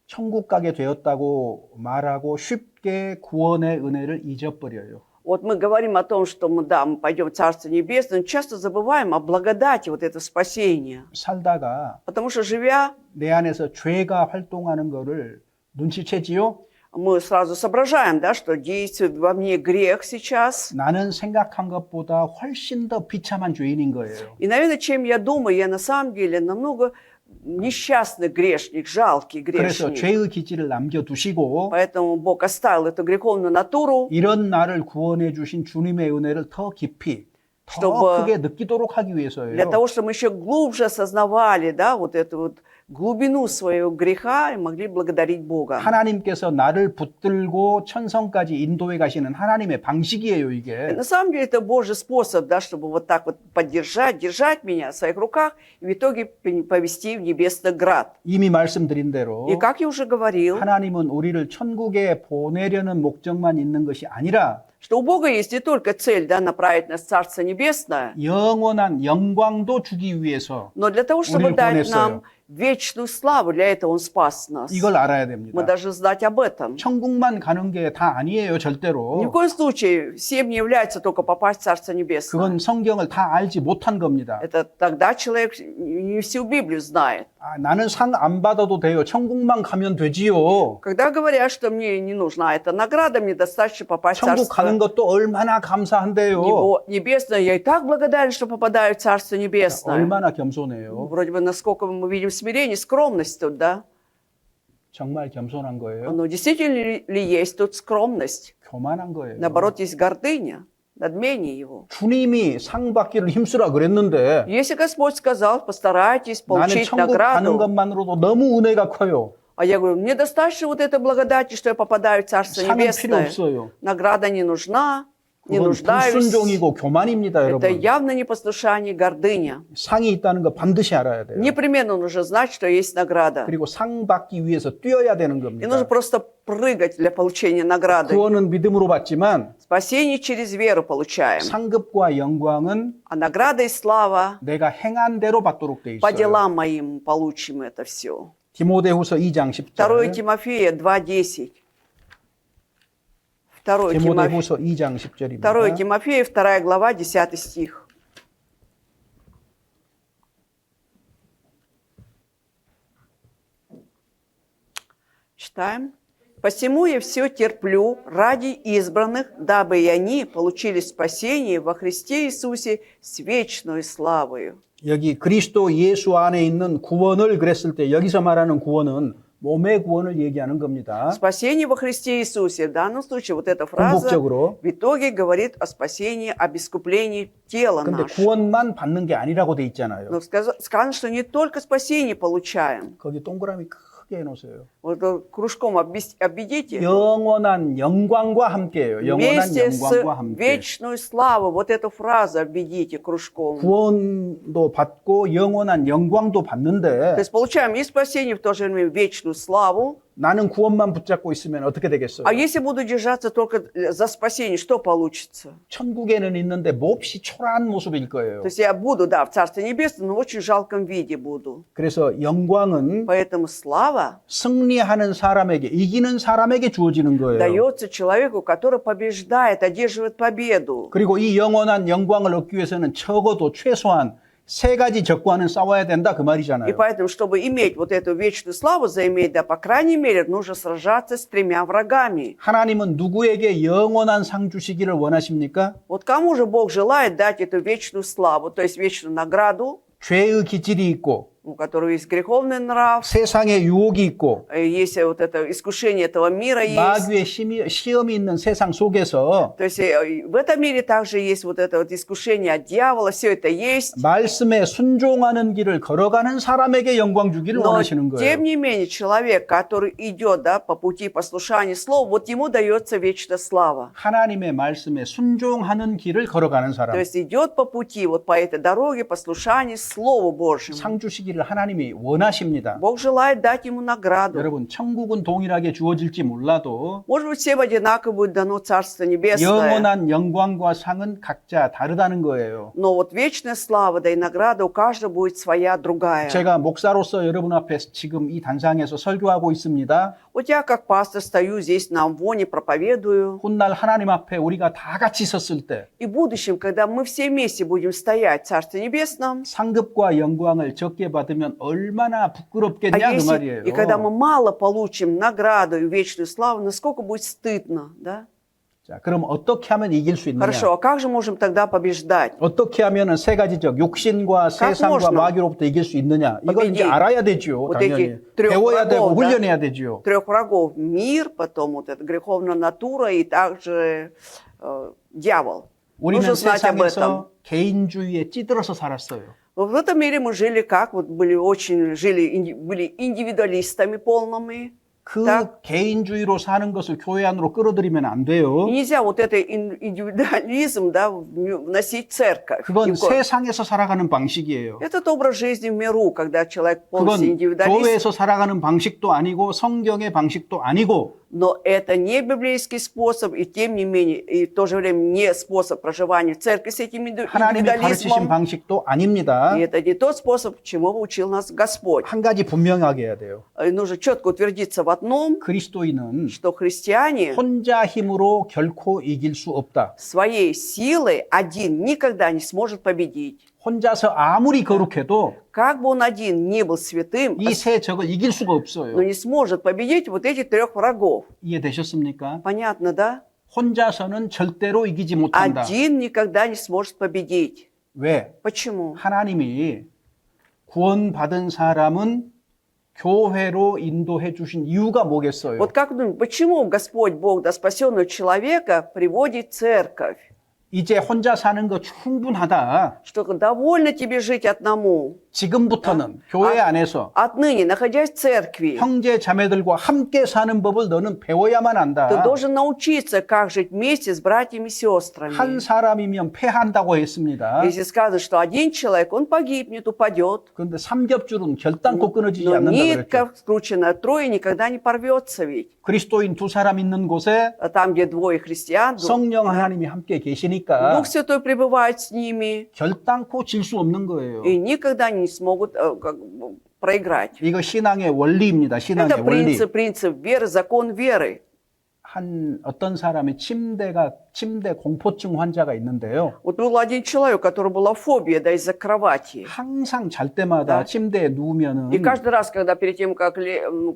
천국 가게 되었다고 말하고 쉽게 구원의 은혜를 잊어버려요. Вот мы говорим о том, что мы пойдем в Царство Небесное, но часто забываем о благодати вот это спасения. 살다가 Потому что, живя, 내 안에서 죄가 활동하는 거를 눈치채지요? мы сразу соображаем, да, что действует во мне грех сейчас. 나는 생각한 것보다 훨씬 더 비참한 죄인인 거예요. И, наверное, чем я думаю, я на самом деле намного несчастный грешник, жалкий 그래서 грешник. 죄의 기질을 남겨두시고 Поэтому Бог оставил эту греховную натуру, 이런 나를 구원해 주신 주님의 은혜를 더 깊이, 더 чтобы- 크게 느끼도록 하기 для 위해서예요. того, чтобы мы еще глубже осознавали, да, вот эту вот глубину своего греха и могли благодарить Бога. 하나님께서 나를 붙들고 천성까지 인도해 가시는 하나님의 방식이에요, 이게. На самом деле это Божий способ, да, чтобы вот так вот поддержать, держать меня в своих руках и в итоге повести в небесный град. 이미 말씀드린 대로 И как я уже говорил, 하나님은 우리를 천국에 보내려는 목적만 있는 것이 아니라 что у Бога есть не только цель, да, направить нас в Царство Небесное, 영원한 영광도 주기 위해서 но для того, чтобы 우리를 дать 보냈어요. нам вечную славу, для этого Он спас нас. 이걸 알아야 Мы 됩니다. должны знать об этом. 천국만 가는 게 다 아니에요, Ни в 절대로. коем случае всем не является только попасть в Царство Небесное. 그건 성경을 다 알지 못한 겁니다. Это тогда человек не всю Библию знает. 아, 나는 상 안 받아도 돼요. 천국만 가면 되지요. Когда говорят, что мне не нужна эта награда, мне достаточно попасть в 천국 Царство 가는 것도 얼마나 감사한데요. Небесное. Я и так благодарен, что попадаю в Царство Небесное. 얼마나 겸손해요. Вроде бы, насколько мы видим смирение, скромность тут, да? 정말 겸손한 거예요. Но действительно ли есть тут скромность? 교만한 거예요. Наоборот, есть гордыня, надмение его. 주님이 상 받기를 힘쓰라 그랬는데 Если Господь сказал, постарайтесь 나는 получить 천국 가는 награду, 것만으로도 너무 은혜가 커요. а я говорю, мне достаточно вот этой благодати, что я попадаю в Царство 상은 필요 Небесное. 없어요. Награда не нужна, не 그건 нуждаюсь. 불순종이고 교만입니다, Это 여러분. явно непослушание, гордыня. 상이 있다는 거 반드시 알아야 돼요. Непременно нужно знать, что есть награда. 그리고 상 받기 위해서 뛰어야 되는 И 겁니다. нужно просто прыгать для получения награды. 구원은 믿음으로 받지만 Спасение через веру получаем. 상급과 영광은 А награда и слава 내가 행한 대로 받도록 돼 по 있어요. делам моим получим это все. 디모데후서 2장 2 10절. Тимофея 2:10. 2 디모데후서 2장 10절입니다. Тимофея, 2 глава, 10 стих. Читаем. «Посему я все терплю ради избранных, дабы и они получили спасение во Христе Иисусе с вечной славою». 여기 그리스도 예수 안에 있는 구원을 그랬을 때 여기서 말하는 구원은 몸의 구원을 얘기하는 겁니다. Спасение во Христе Иисусе. В данном случае вот эта фраза 궁극적으로. в итоге говорит о спасении, об искуплении тела 근데 нашего. 구원만 받는 게 아니라고 돼 있잖아요. Но сказано, что не только спасение получаем. 거기 동그라미 크게 해놓으세요. Вот кружком обведите. 영원한 영광과 함께예요. 영원한 Вместе с 영광과 함께. вечную славу. Вот эту фразу обведите кружком. 구원도 받고 영원한 영광도 То 받는데 есть получаем и спасение, в то же время вечную славу. 나는 구원만 붙잡고 있으면 어떻게 되겠어요? А если буду держаться только за спасение, что получится? 천국에는 있는데 몹시 초라한 모습일 거예요. То есть я буду, да, в Царстве Небесном, но в очень жалком виде буду. 그래서 영광은 Поэтому слава 승리하는 사람에게, 이기는 사람에게 주어지는 거예요. дается человеку, который побеждает, одерживает победу. 그리고 이 영원한 영광을 얻기 위해서는 적어도 최소한 3가지 적과는 싸워야 된다 그 И 말이잖아요. поэтому, чтобы иметь вот эту вечную славу, заиметь, да, по крайней мере, нужно сражаться с 3 врагами. 하나님은 누구에게 영원한 상 주시기를 원하십니까? Вот кому же Бог желает дать эту вечную славу, то есть вечную награду, 죄의 기질이 있고 у которого есть греховный нрав, 세상의 유혹이 있고 есть вот это искушение этого мира есть. 마귀의 시험이 있는 세상 속에서 То есть в этом мире также есть вот это вот искушение от дьявола, все это есть. 말씀에 순종하는 길을 걸어가는 사람에게 영광 주기를 Но, 원하시는 거예요. тем не менее, человек, который идет, да, по пути послушания слова, вот ему дается вечная слава. 하나님의 말씀에 순종하는 길을 걸어가는 То 사람. есть идет по пути, вот по этой дороге послушания Слову Божьему. 상 주시기를 하나님이 원하십니다. Бог желает дать ему награду. 여러분, 천국은 동일하게 주어질지 몰라도 Может быть, всем одинаково будет дано Царство Небесное. 영원한 영광과 상은 각자 다르다는 거예요. Но вот вечная слава, да и награда у каждого будет своя, другая. 제가 목사로서 여러분 앞에 지금 이 단상에서 설교하고 있습니다. Вот я как пастор стою здесь на Амвоне, проповедую. 훗날 하나님 앞에 우리가 다 같이 섰을 때 И в будущем, когда мы все вместе будем стоять в Царстве Небесном, 상급과 영광을 적게 받으면 얼마나 부끄럽겠냐 그 말이에요. и когда мы мало получим награду и вечную славу, насколько будет стыдно, да? 자, 그럼 어떻게 하면 이길 수 있느냐? Хорошо, а как же можем тогда побеждать? 어떻게 하면은 3가지적 욕신과 세상과 можно 마귀로부터 이길 수 있느냐? 이건 이제 победить 알아야 되죠. вот 당연히. этих 3 배워야 되고 врагов, да? 훈련해야 되죠. 3 врагов. Мир, потом вот эта греховная натура и также дьявол. 우리는 Нужно знать об этом. 세상에서 개인주의에 찌들어서 살았어요. Вот в этом мире мы жили как? Вот были были индивидуалистами полными. 그 Так. 개인주의로 사는 것을 교회 안으로 끌어들이면 안 돼요. И нельзя вот этот индивидуализм, да, вносить в церковь. 그건 Ни в коем- 세상에서 살아가는 방식이에요. Этот образ жизни в миру, когда человек 그건 полностью индивидуалист. 교회에서 살아가는 방식도 아니고 성경의 방식도 아니고 Но это не библейский способ, и тем не менее, и в то же время не способ проживания в церкви с этим 하나님이 가르치신 индивидуализмом. 방식도 아닙니다. И это не тот способ, чему учил нас Господь. 한 가지 분명하게 해야 돼요. И нужно четко утвердиться в одном, 그리스도인은 что христиане 혼자 힘으로 결코 이길 수 없다. своей силой один никогда не сможет победить. 혼자서 아무리 거룩해도 Как бы он один не был святым, 이 세 적을 이길 수가 но 없어요. не сможет победить вот этих 3 врагов. 이해되셨습니까? Понятно, да? 혼자서는 절대로 이기지 못한다. Один никогда не сможет победить. 왜? Почему? 하나님이 구원받은 사람은 교회로 인도해 주신 이유가 뭐겠어요? Вот как думаете, почему Господь Бог до спасенного человека приводит церковь? 이제 혼자 사는 거 충분하다. Что довольно тебе жить одному. 지금부터는 교회 안에서 Отныне, находясь в церкви, 형제 자매들과 함께 사는 법을 너는 배워야만 ты 한다. должен научиться, как жить вместе с братьями и сестрами. 한 사람이면 패한다고 했습니다. Если сказано, что один человек, он погибнет, упадет. 그런데 삼겹줄은 결단코 끊어지지 Но 않는다 нитка, 그랬죠. скрученная трое, никогда не порвется ведь. 그리스도인 2사람 있는 곳에 А там, где двое христиан, 성령 하나님이 함께 계시니까 Дух Святой пребывает с ними, 결단코 질 수 없는 거예요. и никогда не смогут как бы, проиграть. 이거 신앙의 원리입니다. 신앙의 Это 원리. принцип веры, закон веры. 한 어떤 사람이 침대 공포증 환자가 있는데요. Вот был один человек, у которого была фобия, да, из-за кровати. 항상 잘 때마다 Да. 침대에 누우면은 И каждый раз, когда перед тем, как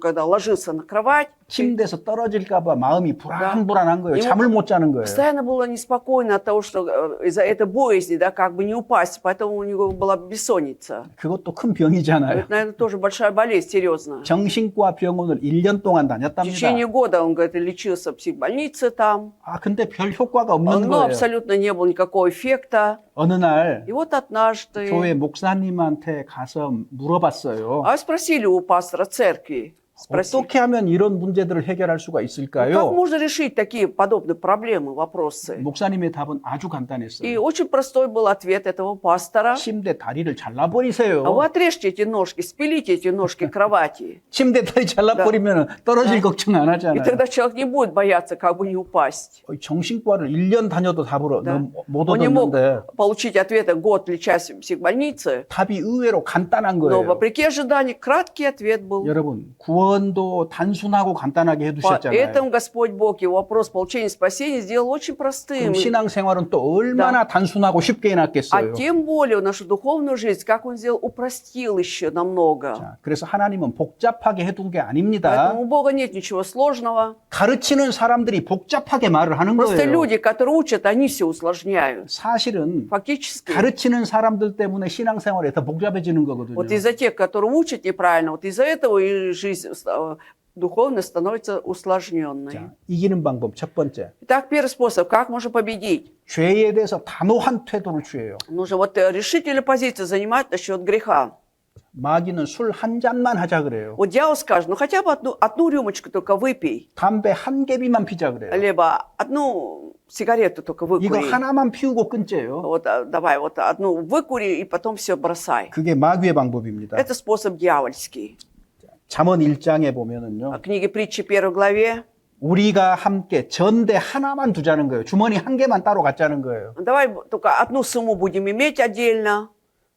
когда ложился на кровать, 침대에서 떨어질까 봐 마음이 불안불안한 거예요. 잠을 못 자는 거예요. постоянно было неспокойно от того, что из-за этой боязни, да, как бы не упасть, поэтому у него была бессонница. 그것도 큰 병이잖아요. Это, наверное, тоже большая болезнь, серьезная. 정신과 병원을 1년 동안 В 다녔답니다. течение года он, говорит, лечился в психбольнице там, 아, 근데 별 효과가 없는 но 거예요. абсолютно не было никакого эффекта. 어느 날 И вот однажды 교회 목사님한테 가서 물어봤어요. спросили у пастора церкви, Спроси. 어떻게 하면 이런 문제들을 해결할 수가 Как 있을까요? можно решить такие подобные проблемы, вопросы? 목사님의 답은 아주 И 간단했어요. очень простой был ответ этого пастора. 침대 다리를 잘라버리세요. Вы отрежьте эти ножки, спилите эти ножки кровати. 침대 다리 잘라버리면 떨어질 걱정 안 И 하잖아요. тогда человек не будет бояться, как бы не упасть. 정신과를 1년 다녀도 답을 Да. 못 Он не мог 얻었는데 получить ответы год лечась в психбольнице, 답이 의외로 간단한 но 거예요. вопреки ожиданиям краткий ответ был. 여러분, 구원도 단순하고 간단하게 해두셨잖아요. Поэтому Господь Бог его вопрос получения спасения сделал очень простым. 그럼 신앙생활은 또 얼마나 단순하고 쉽게 А 해놨겠어요. тем более нашу духовную жизнь, как Он сделал, упростил еще намного. 자, 그래서 하나님은 복잡하게 해둔 게 아닙니다. Поэтому у Бога нет ничего сложного. 가르치는 사람들이 복잡하게 말을 하는 Просто 거예요. люди, которые учат, они все усложняют. 사실은 Фактически, 가르치는 사람들 때문에 신앙생활이 더 복잡해지는 거거든요. вот из-за тех, которые учат неправильно, вот из-за этого и жизнь духовно становится усложненной. 자, 이기는 방법 첫 번째. Итак, первый способ, как можно победить? 죄에 대해서 단호한 태도를 취해요. Нужно вот решительную позицию занимать насчет греха. 마귀는 술 한 잔만 하자 그래요. Вот дьявол скажет, ну хотя бы одну рюмочку только выпей, 담배 한 개비만 피자 그래요. либо одну сигарету только 이거 выкури. 하나만 피우고 끊재요. Вот давай вот одну выкури и потом все бросай. 그게 마귀의 방법입니다. Это способ дьявольский. 잠언 1장에 보면은요. В книге притчи 1 главе 우리가 함께 전대 하나만 두자는 거예요. 주머니 한 개만 따로 갖자는 거예요. давай только одну сумму будем иметь отдельно.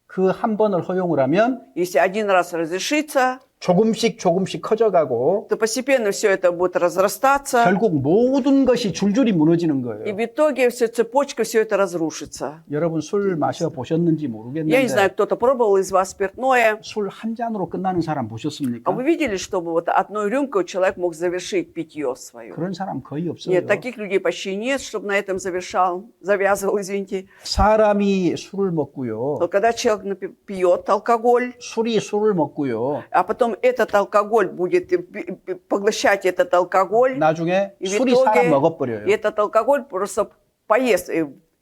그 한 번을 허용을 하면 Если один раз разрешится, 조금씩 커져가고 то постепенно все это будет разрастаться. 결국 모든 것이 줄줄이 무너지는 И 거예요. в итоге вся цепочка, все это разрушится. 여러분 술 마셔 보셨는지 Я не знаю, 모르겠는데 кто-то пробовал из вас спиртное. 술 한 잔으로 끝나는 사람 А 보셨습니까? вы видели, чтобы вот одной рюмкой человек мог завершить питье свое? 그런 사람 거의 없어요. Нет, таких людей почти нет, чтобы на этом завязывал, извините. 사람이 술을 먹고요. Но когда человек пьет алкоголь, 술이 술을 먹고요. а потом этот алкоголь будет поглощать этот алкоголь, 나중에 и в 술이 사람 итоге 먹어버려요. этот алкоголь просто поест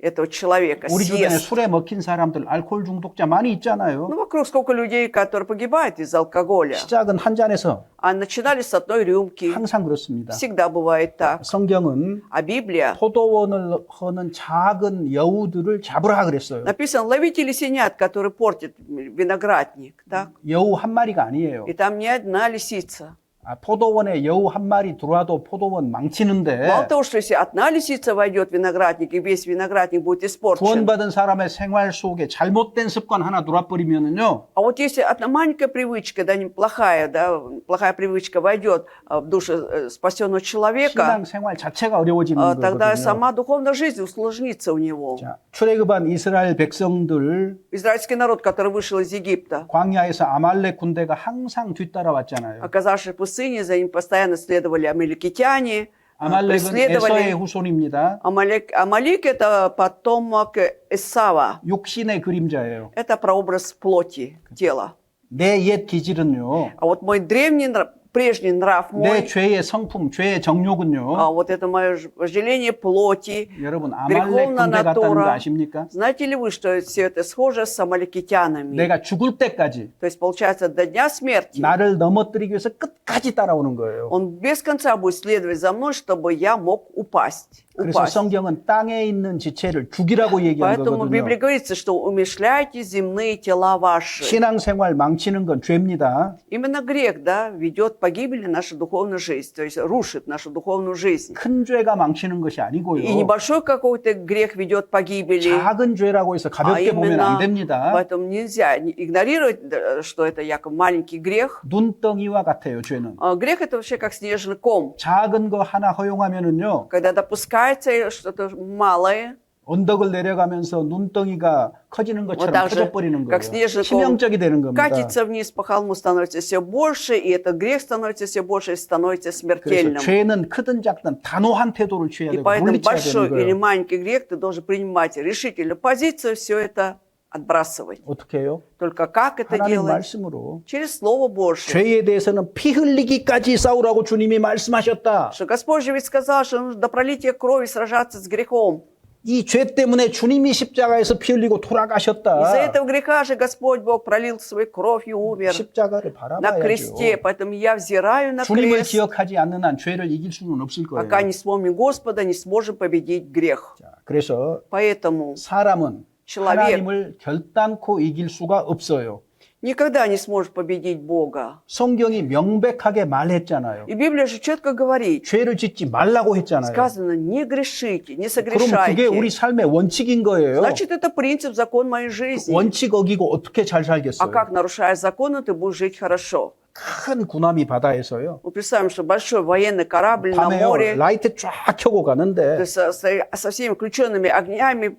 этого человека, 우리 주변에 съест. 술에 먹힌 사람들 알코올 중독자 많이 있잖아요. Ну, вокруг сколько людей, которые погибают из алкоголя. 시작은 한 잔에서 А начинали с одной рюмки. 항상 그렇습니다. Всегда бывает так. 성경은 А Библия 포도원을 허는 작은 여우들을 잡으라 그랬어요. написано, ловите лисенят, которые портят виноградник. Так? 여우 한 마리가 아니에요. И там не одна лисица. 포도원에 여우 한 마리 들어와도 포도원 망치는데 Мало того, что если одна лисица войдет в виноградник, и весь виноградник будет испорчен. 구원받은 사람의 생활 속에 잘못된 습관 하나 들어와버리면은요. А вот если одна маленькая привычка, да, неплохая, да, плохая привычка войдет в душу спасенного человека, 신앙 생활 자체가 어려워지는 тогда 거거든요. сама духовная жизнь усложнится у него. 자, 출애굽한 이스라엘 백성들 Израильский народ, который вышел из Египта, 광야에서 아말렉 군대가 항상 뒤따라왔잖아요. оказавшись в пустыне, за ним постоянно следовали амаликитяне, 아말렉은 에서의 преследовали. 후손입니다. Амалик – это потомок Исава. 육신의 그림자예요. Это прообраз плоти, тела. 내 옛 기질은요. А вот мой древний, прежний нрав 내 мой, 죄의 성품, 죄의 정욕은요. вот это мое вожделение плоти, 여러분 아말렉 греховная 군대 같다는 거 натура. 아십니까? Знаете ли вы, что все это схоже с амаликитянами? 내가 죽을 때까지 То есть, получается, до дня смерти 나를 넘어뜨리기 위해서 끝까지 따라오는 거예요. он без конца будет следовать за мной, чтобы я мог упасть. 그래서 성경은 땅에 있는 지체를 죽이라고 얘기한 Поэтому в Библии 거거든요. говорится, что умерщвляйте земные тела ваши. 신앙생활 망치는 건 죄입니다. Именно грех, да, ведет к погибели нашу духовную жизнь, то есть рушит нашу духовную жизнь. 큰 죄가 망치는 것이 И 아니고요. небольшой какой-то грех ведет к погибели. 작은 죄라고 해서 А 가볍게 보면 안 именно, 됩니다. поэтому нельзя игнорировать, что это якобы маленький грех. 눈덩이와 같아요, 죄는. Грех – это вообще как снежный ком. 작은 거 하나 허용하면은요. Когда допускается что-то малое, 언덕을 내려가면서 눈덩이가 커지는 вот 것처럼 так же, 커져버리는 как 거예요. снежный ком 치명적이 되는 겁니다. катится вниз по холму, становится все больше, и этот грех становится все больше, и становится 그래서 смертельным. 죄는 크든 작든 단호한 태도를 취해야 И 되고 поэтому 물리쳐야 большой 되는 или 거예요. маленький грех ты должен принимать решительную позицию, все это отбрасывать. 어떻게 해요? Только как это 하나님 делать? 말씀으로. Через Слово Божье. 죄에 대해서는 피 흘리기까지 싸우라고 주님이 말씀하셨다. Что Господь же ведь сказал, что нужно до пролития крови сражаться с грехом. 이 죄 때문에 주님이 십자가에서 피 흘리고 Из-за 돌아가셨다. этого греха же Господь Бог пролил свою кровь и умер 십자가를 на 바라봐야죠. кресте. Поэтому я взираю на 주님을 крест. 기억하지 않는 한 죄를 이길 수는 없을 거예요. Пока не вспомним Господа, не сможем победить грех. 자, 그래서 Поэтому 사람은 человек 하나님을 결단코 이길 수가 없어요. никогда не сможет победить Бога. 성경이 명백하게 말했잖아요. И Библия же четко говорит, 죄를 짓지 말라고 했잖아요. сказано, не грешите, не 그럼 그게 우리 согрешайте. 삶의 원칙인 거예요. Значит, это принцип, закон моей жизни. 원칙 어기고 어떻게 잘 А 살겠어요? как, нарушая законы, ты будешь жить хорошо? 큰 구나미 바다에서요. Вот представим, что большой военный корабль на 밤에요. море, 라이트 쫙 켜고 가는데 ты со всеми включенными огнями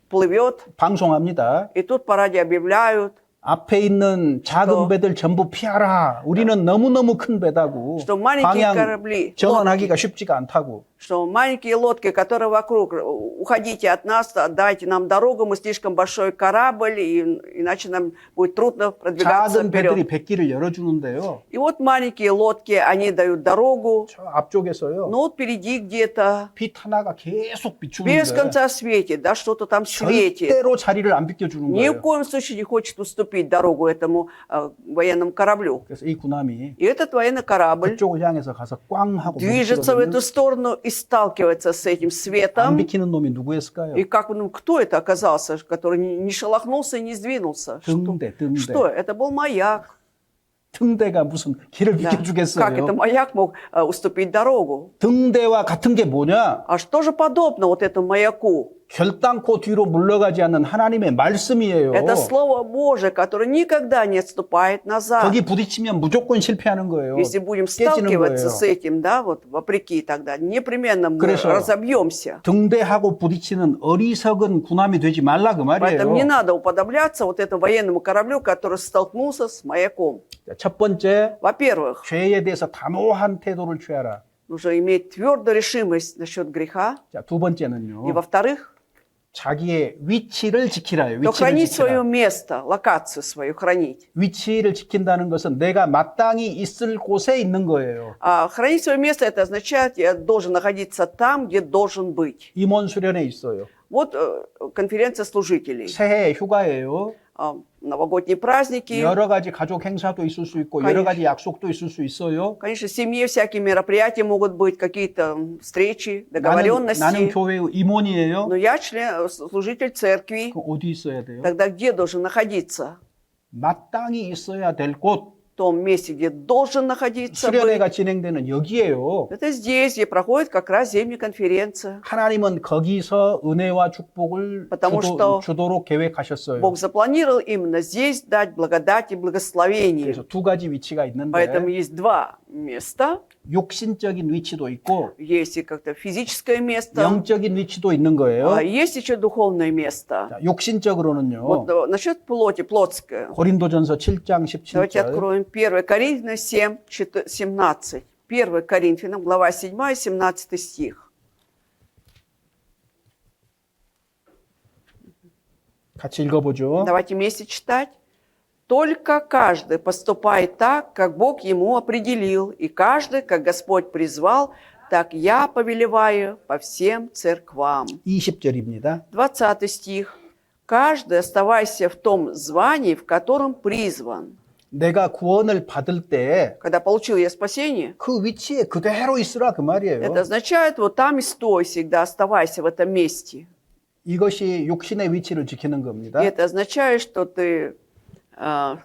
плывет, 방송합니다. и тут по радио объявляют, 앞에 있는 작은 또- 배들 전부 피하라. 우리는 너무너무 큰 배다고 что маленькие 방향 корабли, 전환하기가 쉽지가 않다고. что маленькие лодки, которые вокруг, уходите от нас, дайте нам дорогу, мы слишком большой корабль, и, иначе нам будет трудно продвигаться 작은 배들이 вперед. 백기를 열어주는데요. И вот маленькие лодки, они дают дорогу, 저 앞쪽에서요. но вот впереди где-то 빛 하나가 계속 без 비추는데 конца светит, да, что-то там светит. 절대로 자리를 안 비켜주는 Ни в 거예요. коем случае не хочет уступить дорогу этому военному кораблю. 그래서 이 구남이 И этот военный корабль 그쪽을 향해서 가서 꽝 하고 движется в 멈추거든요. эту сторону и сталкивается с этим 안 светом. 비키는 놈이 누구였을까요? И как, ну, кто это оказался, который не шелохнулся и не сдвинулся? 등대, 등대. Что? Это был маяк. 등대가 무슨 길을 Да. 비켜주겠어요? Как это маяк мог уступить дорогу? 등대와 같은 게 뭐냐? А что же подобно вот этому маяку? 결단코 뒤로 물러가지 않는 하나님의 말씀이에요. Это Слово Божие, которое никогда не отступает назад. 거기 부딪히면 무조건 실패하는 거예요. Если будем 깨지는 сталкиваться 거예요. с этим, да, вот вопреки тогда, непременно мы 그래서 разобьемся. 등대하고 부딪히는 어리석은 구남이 되지 말라 그 Поэтому не 말이에요. надо уподобляться вот этому военному кораблю, который столкнулся с маяком. 자, 첫 번째, Во-первых, 죄에 대해서 단호한 태도를 취하라. нужно иметь твердую решимость насчет греха. 자, 두 번째는요. И во-вторых, 자기의 위치를 지키라요. то 위치를 хранить свое 지키라. место, локацию свою хранить. 위치를 지킨다는 것은 내가 마땅히 있을 곳에 있는 거예요. А хранить свое место, это означает, я должен находиться там, где должен быть. 임원 수련회 있어요. Вот конференция служителей, 새해 휴가예요. новогодние праздники. 여러 가지 가족 행사도 있을 수 있고 여러 가지 약속도 있을 수 있어요. Конечно, в семье всякие мероприятия могут быть, какие-то встречи, 나는 договоренности. 교회의 임원이에요. Но я служитель церкви. 그럼 어디 있어야 돼요? Тогда где должен находиться? 마땅히 있어야 될 곳. В том месте, где должен находиться быть. 수련회가 진행되는 여기에요. Это здесь, где проходит как раз зимняя конференция. 하나님은 거기서 은혜와 축복을 Потому что 주도록 계획하셨어요. Бог запланировал именно здесь дать благодать и благословение. 그래서 두 가지 위치가 있는데 Поэтому есть два места. 육신적인 위치도 있고 Есть и как-то физическое место, 영적인 위치도 있는 거예요. а есть еще духовное место. 자, 육신적으로는요. Вот насчет плоти, плотское. 고린도전서 7장 Давайте 17절. откроем 1 Коринфянам 7, 17. 1 Коринфянам, глава 7, 17 стих. 같이 읽어보죠. Давайте вместе читать. Только каждый поступает так, как Бог ему определил, и каждый, как Господь призвал, так я повелеваю по всем церквам. 20절입니다. 20 стих. Каждый оставайся в том звании, в котором призван. 내가 구원을 받을 때 그 Когда получил я спасение, 위치에 그대로 있으라 그 말이에요. это означает, вот там и стой всегда, оставайся в этом месте. 이것이 육신의 위치를 지키는 겁니다. И это означает, что ты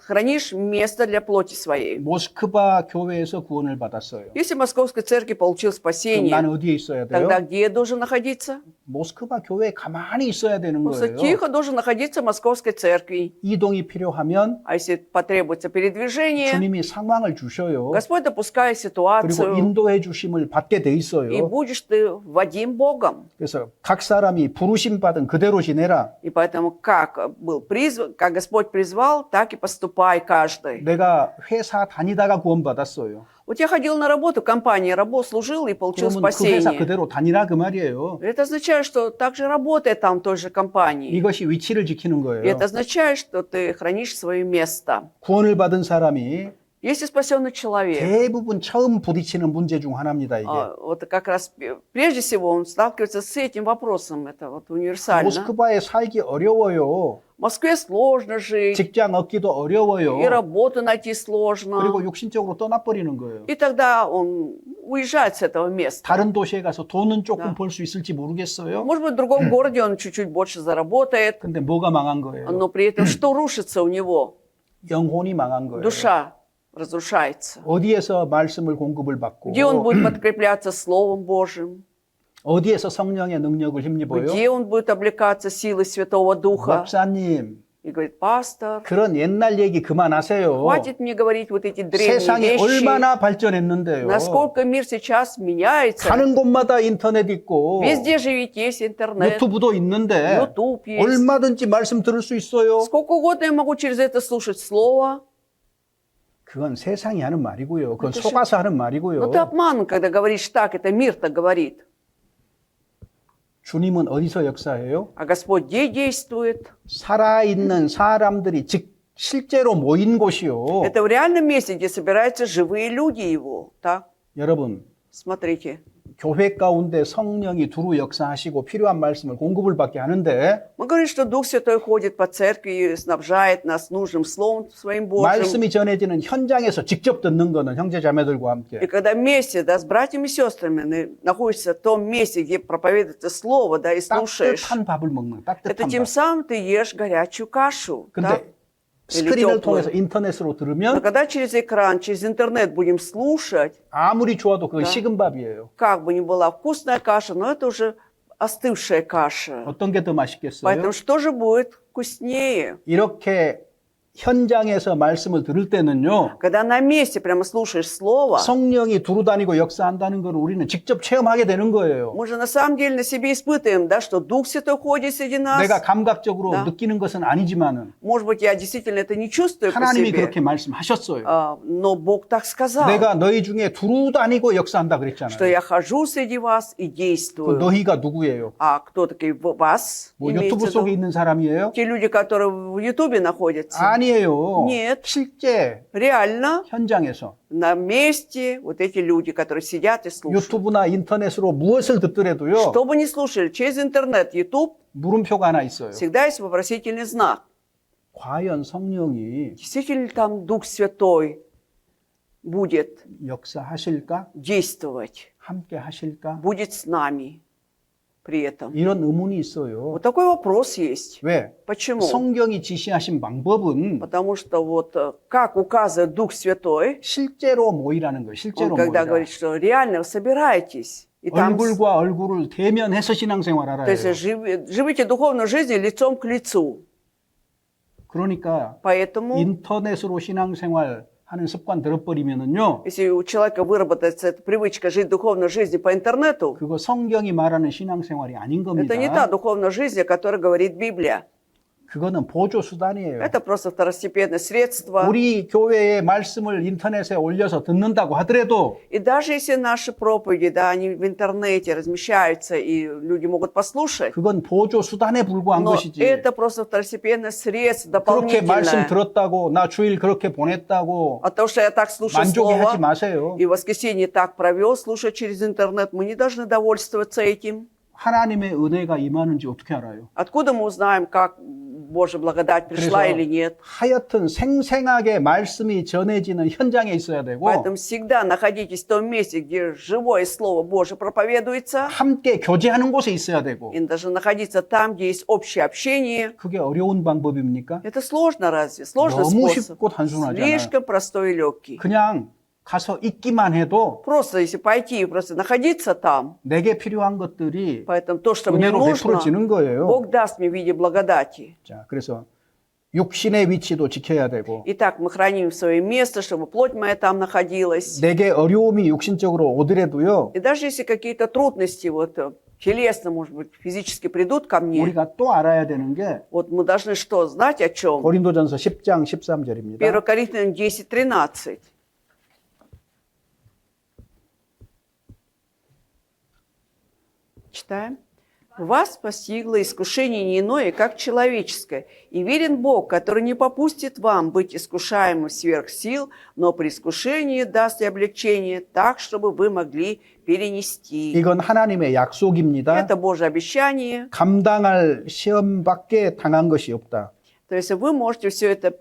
хранишь место для плоти своей. 모스크바 교회에서 구원을 받았어요. Если в Московской церкви получил 그럼 спасение, 나는 어디에 있어야 돼요? тогда где я должен находиться? 모스크바 교회에 가만히 있어야 되는 Просто 거예요. тихо должен находиться в Московской церкви. 이동이 필요하면 А если потребуется передвижение, 주님이 상황을 주셔요. Господь допускает 그리고 ситуацию, 인도해 주심을 받게 돼 и 있어요. будешь ты вводим Богом. 그래서 각 사람이 부르심 받은 그대로 지내라. И поэтому как был призван, как Господь призвал, так и поступай каждый. 내가 회사 다니다가 구원받았어요. Вот я ходил на работу, компания служил и получил 그러면 그 회사 спасение. 그대로 다니라 그 말이에요. Это означает, что также работая там в той же компании. 이것이 위치를 지키는 И 거예요. это означает, что ты хранишь свое место. 구원을 받은 사람이 Если спасенный человек, 대부분 처음 부딪히는 문제 중 하나입니다, 이게. вот как раз прежде всего он сталкивается с этим вопросом, это вот универсально. 모스크바에 살기 어려워요. В Москве сложно жить, 직장 얻기도 어려워요. и работу найти 그리고 сложно. 육신적으로 떠나버리는 거예요. И тогда он уезжает с этого места. 다른 도시에 가서 돈은 조금 벌 수 있을지 모르겠어요. Может быть, в другом городе он чуть-чуть больше заработает, 근데 뭐가 망한 거예요? но при этом что рушится у него? 영혼이 망한 거예요. Душа разрушается. 어디에서 말씀을 공급을 받고 Где он будет подкрепляться Словом Божьим? 어디에서 성령의 능력을 힘입어요? Где он будет облекаться силой Святого Духа? 목사님, И говорит, пастор, 그런 옛날 얘기 그만하세요. хватит мне говорить вот эти древние 세상이 вещи. 얼마나 발전했는데요. Насколько мир сейчас меняется. 가는 곳마다 인터넷 있고 Везде же ведь есть интернет, 유튜브도 있는데 YouTube есть. 얼마든지 말씀 들을 수 있어요. Сколько угодно я могу через это слушать Слово. 그건 세상이 하는 말이고요. 그건 Это 속아서 하는 Но 말이고요. ты обманут, когда говоришь так, это мир так говорит. 주님은 어디서 역사해요? А Господь где действует? 살아있는 사람들이 실제로 모인 곳이요. Это в реальном месте, где собираются живые люди Его. Так? 여러분, Смотрите. 교회 가운데 성령이 두루 역사하시고 필요한 말씀을 공급을 받게 하는데 Мы говорим, что Дух Святой ходит по церкви и снабжает нас нужным Словом Своим Божьим. 말씀이 전해지는 현장에서 직접 듣는 거는 형제 자매들과 И 함께 когда вместе, да, с братьями и сестрами находишься в том месте, где проповедуется Слово, да, и слушаешь, 따뜻한 밥을 먹는 это 따뜻한 тем 밥. самым ты ешь горячую кашу. Да? 근데 스크린을 통해서 인터넷으로 Но 들으면 когда через экран, через интернет будем слушать, 아무리 좋아도 그건 Да. 식은 밥이에요. как бы ни была вкусная каша, но это уже остывшая каша. 어떤 게 더 맛있겠어요? Поэтому что же будет вкуснее? 이렇게 현장에서 말씀을 들을 때는요. Когда на месте прямо слушаешь Слово, 성령이 두루다니고 역사한다는 걸 우리는 직접 체험하게 되는 거예요. мы же на самом деле на себе испытываем, да, что Дух Святой ходит среди нас. 내가 감각적으로 Да. 느끼는 것은 아니지만은 Может быть, я действительно это не чувствую по 하나님이 себе, 그렇게 말씀하셨어요. но Бог так сказал, 내가 너희 중에 두루다니고 역사한다 что 그랬잖아요. я хожу среди вас и 그 действую. 너희가 누구예요? А кто такие вас? 뭐 имеется 유튜브 в 속에 виду? 있는 사람이에요? Те люди, которые в Ютубе находятся. 아니에요. Нет. 실제 Реально 현장에서 на месте вот эти люди, которые сидят и слушают. 유튜브나 인터넷으로 무엇을 듣더라도요. Что бы ни слушали, через интернет, YouTube, 물음표가 하나 있어요. всегда есть вопросительный знак. 과연 성령이 Действительно ли там Дух Святой будет 역사하실까? действовать, 함께 하실까? будет с нами при этом? 이런 의문이 있어요. Вот такой вопрос есть. 왜? Почему? 성경이 지시하신 방법은 Потому что вот как указывает Дух Святой, 실제로 모이라는 거예요. 실제로 он когда 모이라. говорит, что реально вы собираетесь, и там, 얼굴과 얼굴을 대면해서 신앙생활 то есть 하라요. живите духовную жизнь лицом к лицу. 그러니까 Поэтому, 인터넷으로 신앙생활 하는 습관 들어버리면은요. если у человека выработается эта привычка жить духовной жизнью по интернету, 그거 성경이 말하는 신앙생활이 아닌 겁니다. это не та духовная жизнь, о которой говорит Библия. 그거는 보조 수단이에요. Это просто второстепенное средство. 우리 교회의 말씀을 인터넷에 올려서 듣는다고 하더라도 И даже если наши проповеди, да, они в интернете размещаются, и люди могут послушать, 그건 보조 수단에 불과한 но 것이지. это просто второстепенное средство, 그렇게 말씀 дополнительное. 들었다고 나 주일 그렇게 보냈다고 От того, что я так слушаю 만족해하지 слово, 마세요. и в воскресенье так провел, слушая через интернет, мы не должны довольствоваться этим. 하나님의 은혜가 임하는지 어떻게 알아요? Откуда мы узнаем, как Божья благодать пришла или нет? 하여튼 생생하게 말씀이 전해지는 현장에 있어야 되고 Поэтому всегда находитесь в том месте, где живое Слово Божье проповедуется, 함께 교제하는 곳에 있어야 되고 и должны находиться там, где есть общее общение. 그게 어려운 방법입니까? Это сложно разве? Сложный 너무 способ. 쉽고 단순하잖아요. Слишком простой и легкий. 그냥 가서 있기만 해도 Просто если пойти и просто находиться там, 내게 필요한 것들이 поэтому то, что мне 은혜로 нужно, 베풀어지는 거예요. Бог даст мне в виде благодати. 자, 그래서 육신의 위치도 지켜야 되고 Итак, мы храним свое место, чтобы плоть моя там находилась. 내게 어려움이 육신적으로 오더라도요. И даже если какие-то трудности вот телесно, может быть, физически придут ко мне, 우리가 또 알아야 되는 게 вот мы должны что, знать о чем? 고린도전서 10장 13절입니다. 1 Коринфянам 10:13. Читаем. Вас постигло искушение не иное, как человеческое. И верен Бог, который не попустит вам быть искушаемым сверх сил, но при искушении даст и облегчение так, чтобы вы могли перенести. 이건 하나님의 약속입니다. Это Божье обещание. 감당할 시험밖에 당한 것이 없다. То есть вы можете все это,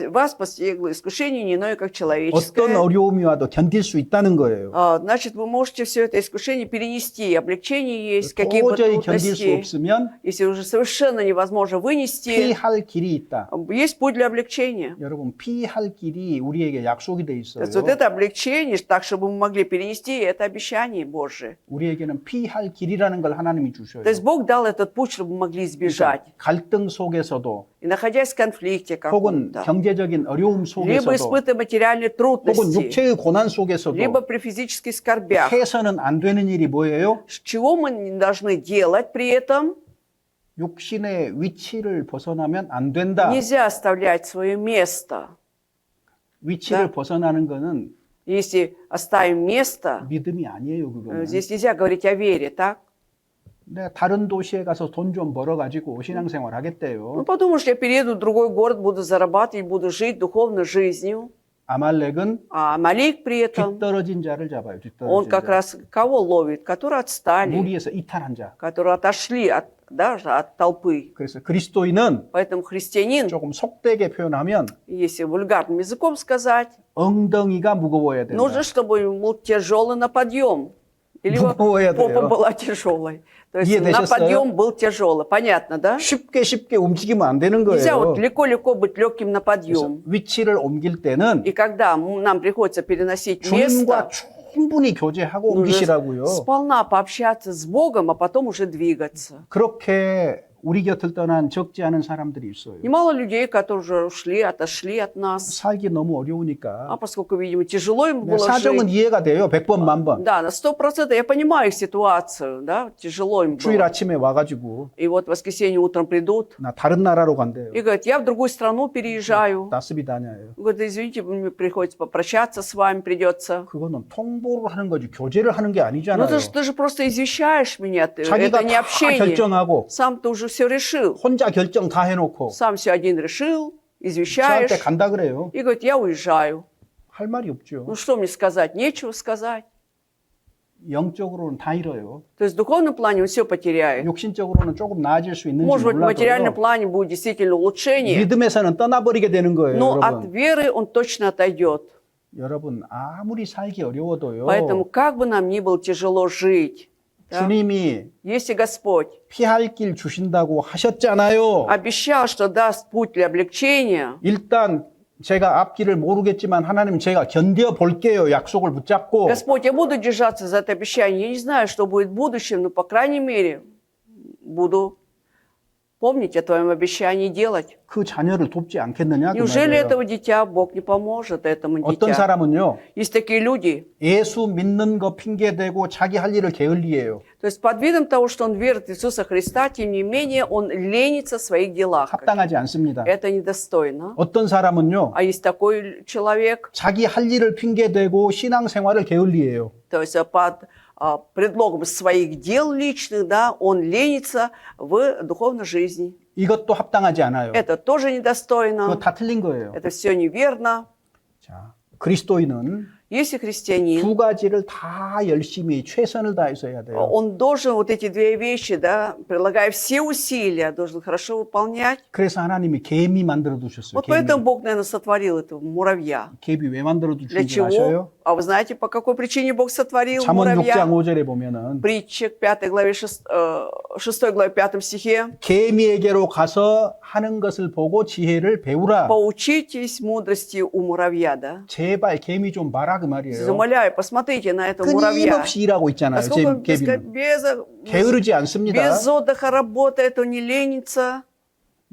вас постигло искушение не иное, как 어떤 человеческое. 어려움이 와도 견딜 수 있다는 거예요. Значит, вы можете все это искушение перенести. Облегчение есть, какие бы 도저히 견딜 수 трудности. 없으면 Если уже совершенно невозможно вынести, 피할 길이 있다. есть путь для облегчения. 여러분, 피할 길이 우리에게 약속이 돼 То 있어요. есть вот это облегчение, так, чтобы мы могли перенести, это обещание Божие. 우리에게는 피할 길이라는 걸 하나님이 주셔요. То есть Бог дал этот путь, чтобы мы могли избежать. 갈등 속에서도 И находясь в конфликте 혹은 каком-то, 경제적인 어려움 либо 속에서도 испытывая материальные 혹은 трудности, 육체의 고난 속에서도 либо при физических скорбях, 해서는 안 되는 일이 뭐예요? чего мы не должны делать при этом? 육신의 위치를 벗어나면 안 된다. Нельзя оставлять свое место. 위치를 Да. 벗어나는 거는 Если оставим место, 믿음이 아니에요, 그거는. здесь нельзя говорить о вере, так? 내가 다른 도시에 가서 돈 좀 벌어가지고 신앙생활 Ну, 하겠대요. подумаешь, я перееду в другой город, буду зарабатывать, буду жить духовной жизнью. 아말렉은 А Малик при этом, 뒤떨어진 자를 잡아요. он 뒤떨어진 как 자. раз кого ловит? Которые отстали, 무리에서 이탈한 자. которые отошли даже от толпы. 그래서 그리스도인은 Поэтому христианин, 조금 속되게 표현하면 если вульгарным языком сказать, 엉덩이가 무거워야 된다. нужно, чтобы он был тяжелый на подъем. Или 무거워야 попа 돼요. была тяжелой. То есть на 이해되셨어요? подъем был тяжелый. Понятно, да? 쉽게 움직이면 안 되는 Нельзя 거예요. вот легко-легко быть легким на 그래서 подъем. 위치를 옮길 때는 И когда нам приходится переносить 주님과 место, 충분히 교제하고 нужно 옮기시라고요. сполна пообщаться с Богом, а потом уже двигаться. 그렇게 우리 곁을 떠난 적지 않은 사람들이 있어요. Немало людей, которые уже ушли, отошли от нас. 살기 너무 어려우니까. А поскольку, видимо, тяжело им 네, было 사정은 жить. 이해가 돼요. 100번, 만번. Да, на 100% я понимаю их ситуацию, да, тяжело им 주일 было. 아침에 와가지고 И вот в воскресенье утром придут 나 다른 나라로 간대요. и говорят, я в другую страну переезжаю. 나스비다냐예요. Говорят, извините, мне приходится попрощаться с вами, придется. 그거는 통보를 하는 거지 교제를 하는 게 Ну 아니잖아요. ты же просто извещаешь меня, это 자기가 не 다 общение. 결정하고 Сам ты уже все решил. 혼자 결정 다 해놓고 Сам все один решил, 저한테 извещаешь. 간다 그래요. И говорит, я уезжаю. 할 말이 없죠. Ну что мне сказать? Нечего сказать. 영적으로는 다 잃어요. То есть в духовном плане он все потеряет. 육신적으로는 조금 на아질 수 있는지 Может быть, в материальном 몰라도 плане будет действительно улучшение, 믿음에서는 떠나버리게 되는 거예요. но от 여러분. веры он точно отойдет. 여러분 아무리 살기 어려워도요. Поэтому, как бы нам ни было тяжело жить, да, 주님이 если Господь 피할 길 주신다고 하셨잖아요. обещал, что даст путь для облегчения, 일단 제가 앞길을 모르겠지만 하나님 제가 견뎌 볼게요. 약속을 붙잡고 Господь, я буду держаться за это обещание. Я не знаю, что будет в будущем, но, по крайней мере, буду помнить о Твоем обещании делать. 그 자녀를 돕지 않겠느냐 그 Неужели 말이에요. этого дитя Бог не поможет этому 어떤 дитя? 사람은요. Есть такие люди, 예수 믿는 거 핑계대고 자기 할 일을 게을리해요. то есть под видом того, что он верит в Иисуса Христа, тем не менее он ленится в своих делах. 합당하지 않습니다. Это недостойно. 어떤 사람은요. А есть такой человек, 자기 할 일을 핑계대고 신앙생활을 게을리해요. то есть под предлогом своих дел личных, да, он ленится в духовной жизни. 이것도 합당하지 않아요. Это тоже 그거 недостойно. 다 틀린 거예요. Это все неверно. 자, 그리스도인은 Если христианин, 두 가지를 다 열심히 최선을 다해서 해야 돼요. он должен вот эти две вещи, да, прилагая все усилия, должен хорошо выполнять. 그래서 하나님이 개미 만들어 두셨어요. Вот 개미. поэтому Бог, наверное, сотворил этого муравья. 개미 왜 만들어 Для 두신지 아셔요? чего? А вы знаете, по какой причине Бог сотворил 잠언 6장 муравья? 5절에 보면은 Притча к 5 главе 6 главе 5 стихе. 개미에게로 가서 하는 것을 보고 지혜를 배우라. Поучитесь мудрости у муравья, да? 제발 개미 좀 봐라 그 말이에요. Умоляю, посмотрите на этого муравья. 끊임없이 일하고 있잖아요. Насколько он 개미는. без 게으르지 않습니다. без отдыха работает, он не ленится.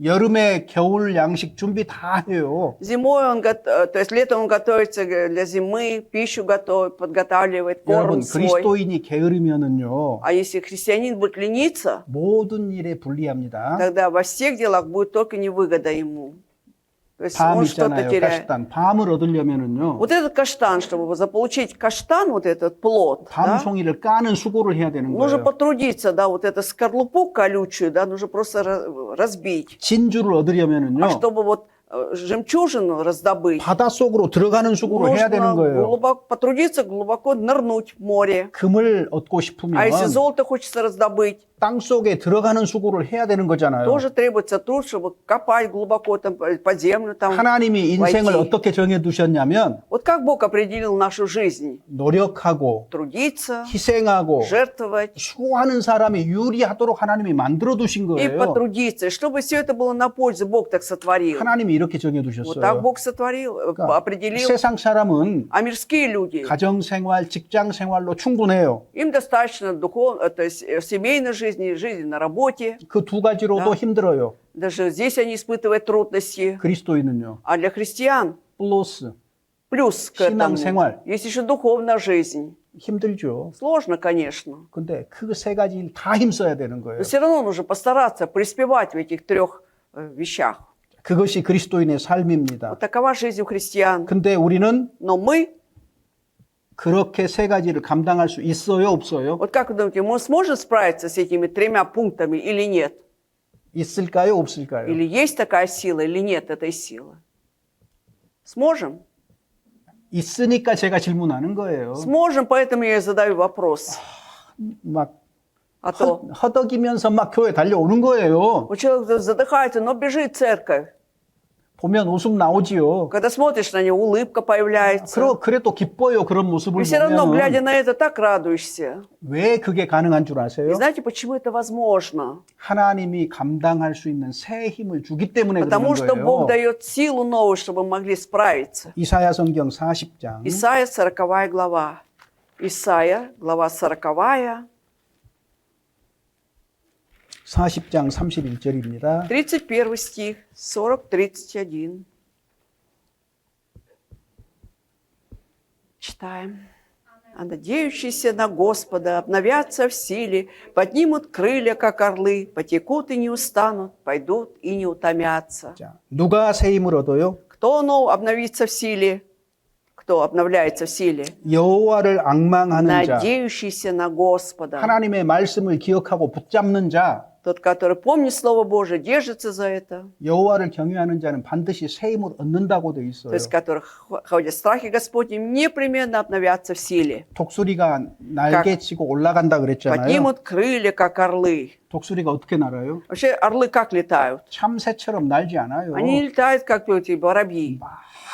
여름에 겨울 양식 준비 다 해요. Зимой он, то есть летом он готовится для зимы, пищу готовит, подготавливает, корм 여러분 свой. 그리스도인이 게으르면은요 А если христианин будет лениться, 모든 일에 불리합니다. тогда во всех делах будет только невыгода ему. То есть 밤 он что-то 있잖아요. теряет. 가시단. 밤을 얻으려면은요. Вот этот каштан, чтобы заполучить каштан, вот этот плод, да, 밤송이를 까는 수고를 해야 되는 нужно 거예요. потрудиться, да, вот эту скорлупу колючую, да, нужно просто разбить. 진주를 얻으려면은요. А чтобы вот жемчужину раздобыть, 바닷속으로 들어가는 수고를 해야 되는 нужно 거예요. глубоко, потрудиться, глубоко нырнуть в море. 금을 얻고 А 싶으면 если золото хочется раздобыть, 땅 속에 들어가는 수고를 해야 되는 거잖아요. тоже требуется труд, чтобы копать глубоко там, под землю. Там. 하나님이 인생을 войти. 어떻게 정해 두셨냐면 Вот как Бог определил нашу жизнь? 노력하고 Трудиться, 희생하고 жертвовать 수고하는 사람이 유리하도록 하나님이 만들어 두신 и 거예요. потрудиться. И чтобы все это было на пользу, Бог так сотворил. 하나님이 이렇게 정해 Вот так 두셨어요. Бог сотворил, определил. 세상 사람은 А мирские люди, 가정 생활, 직장 생활로 충분해요. им достаточно то есть семейной жизни, жизни на работе. 그 두 가지로도 Да. 힘들어요. Даже здесь они испытывают трудности. 그리스도인은요. А для христиан 플러스 плюс к этому 신앙생활. есть еще духовная жизнь. 힘들죠. Сложно, конечно. 근데 그 세 가지 다 힘써야 되는 거예요. Но все равно нужно постараться преуспевать в этих трех вещах. 그것이 그리스도인의 삶입니다. Вот такова жизнь у христиан. 근데 우리는 Но мы, 그렇게 세 가지를 감당할 수 있어요, 없어요? вот как вы думаете, мы сможем справиться с этими тремя пунктами или нет? 있을까요, 없을까요? Или есть такая сила, или нет этой силы? Сможем? 있으니까 제가 질문하는 거예요. Сможем, поэтому я и задаю вопрос. 막 А то 허덕이면서 막 교회 달려오는 거예요. вот человек задыхается, но бежит в церковь. 보면 웃음 나오지요. Когда смотришь на него, улыбка появляется. 그래도 기뻐요, 그런 모습을 И все равно, глядя 보면. на это, так радуешься. 왜 그게 가능한 줄 И 아세요? знаете, почему это возможно? 하나님이 감당할 수 있는 새 힘을 주기 때문에 그러는 Потому что 거예요. Бог дает силу новую, чтобы мы могли справиться. 이사야 성경 40장 Исайя, 40 глава. Исайя, глава 40, 40장 31절입니다. 31 стих, 40-31. Читаем. «А надеющиеся на Господа обновятся в силе, поднимут крылья, как орлы, потекут и не устанут, пойдут и не утомятся». 자, 누가 새 힘을 얻어요? Кто обновится в силе? Кто обновляется в силе? 여호와를 앙망하는 자, Надеющийся на Господа. 하나님의 말씀을 기억하고 붙잡는 자, Тот, который помнит Слово Божие, держится за это. 여호와를 경외하는 자는 반드시 새 힘을 얻는다고 돼 То 있어요. есть, которые ходят в страхе Господнем, непременно обновятся в силе. 독수리가 날개치고 올라간다 그랬잖아요. Поднимут крылья, как орлы. 독수리가 어떻게 날아요? Вообще, орлы как летают? 참새처럼 날지 않아요. Они летают, как эти воробьи.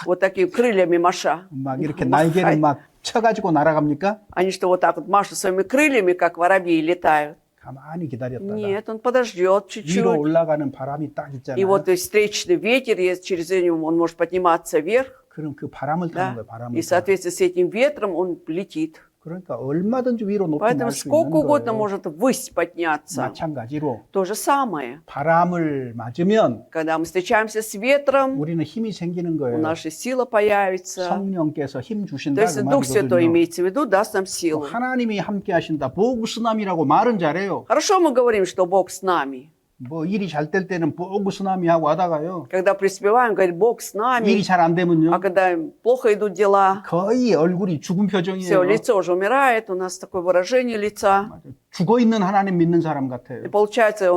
Вот такими крыльями маша. 막 이렇게 날개를 막 쳐가지고 날아갑니까? Они что, вот так вот машут своими крыльями, как воробьи, и летают? 가만히 기다렸다가 Нет, он подождет 위로 чуть-чуть. 올라가는 바람이 딱 И 있잖아요. вот встречный ветер, и через него он может подниматься вверх. 그럼 그 바람을 타는 Да? 거예요. 바람을 И в 타는. соответствии с этим ветром он летит. 그러니까 얼마든지 위로 높이 Поэтому 날 수 있는 сколько угодно 거예요. может ввысь подняться. 마찬가지로 То же самое. 바람을 맞으면 Когда мы встречаемся с ветром, 우리는 힘이 생기는 у 거예요. нашей сила появится. 성령께서 힘 То 주신다 есть 그 Дух Святой 말이거든요. имеется в виду, даст нам 또 силу. 하나님이 함께 하신다. 보구스남이라고 말은 잘해요. Хорошо мы говорим, что Бог с нами. 뭐 일이 잘 될 때는 보구스남이 하고 하다가요. Когда преуспеваем, говорит, Бог с 일이 нами. 잘 안 되면요. А когда плохо идут дела, 거의 얼굴이 죽은 все, 표정이에요. лицо уже умирает, у нас такое выражение лица. 죽어 있는 하나님 믿는 사람 И 같아요. получается,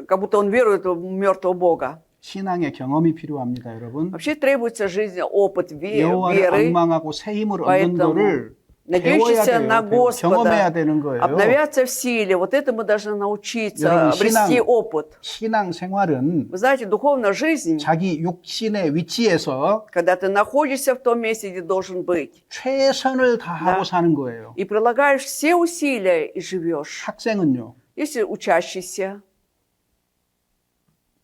как будто он верует в мертвого Бога. 신앙의 경험이 필요합니다, 여러분. Вообще требуется жизнь, опыт 여호와를 веры. 앙망하고 새 힘을 얻는 Поэтому 거를 배워야 надеющийся 돼요. на 경험해야 Господа, 되는 거예요. обновятся в силе. Вот это мы должны научиться, 여러분, обрести опыт. 신앙 생활은 Вы знаете, духовная жизнь, 자기 육신의 위치에서 когда ты находишься в том месте, где должен быть, 최선을 다하고 Да. 사는 거예요. и прилагаешь все усилия и живешь. 학생은요, Если учащийся,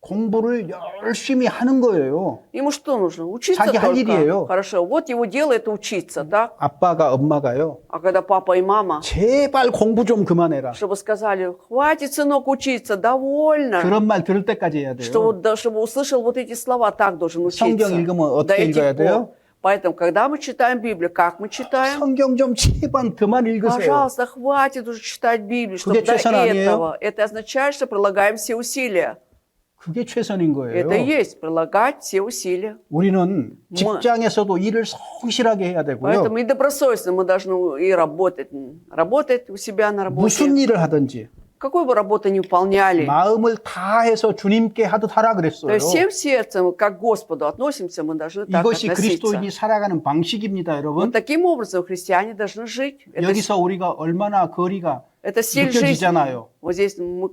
공부를 열심히 하는 거예요. ему что нужно? Учиться 자기 할 일이에요. только. Хорошо, вот его дело это учиться, так? 아빠가 엄마가요, А когда папа и мама, 제발 공부 좀 그만해라. чтобы сказали, хватит, сынок, учиться, довольно. 그런 말 들을 때까지 해야 Что 돼요. вот, да, чтобы услышал вот эти слова, так должен учиться. 성경 읽으면 До 어떻게 этих 읽어야 돼요? пор. Поэтому, когда мы читаем Библию, как мы читаем? 성경 좀 제발 그만 읽으세요. Пожалуйста, хватит уже читать Библию, чтобы 그게 до 최선 아니에요? этого. Это означает, что прилагаем все усилия. 그게 최선인 거예요. Это и есть прилагать все усилия. 우리는 직장에서도 일을 성실하게 해야 되고요. Поэтому и добросовестно мы должны и работать у себя на 무슨 работе. 일을 하든지 Какую бы работу ни выполняли, 마음을 다해서 주님께 하듯 하라 то 그랬어요. есть всем сердцем, как к Господу относимся, мы должны так 이것이 относиться. 그리스도인이 살아가는 방식입니다, 여러분. Вот таким образом христиане должны жить. 여기서 우리가 얼마나 거리가 Это стиль жизни. 느껴지잖아요. Вот здесь мы,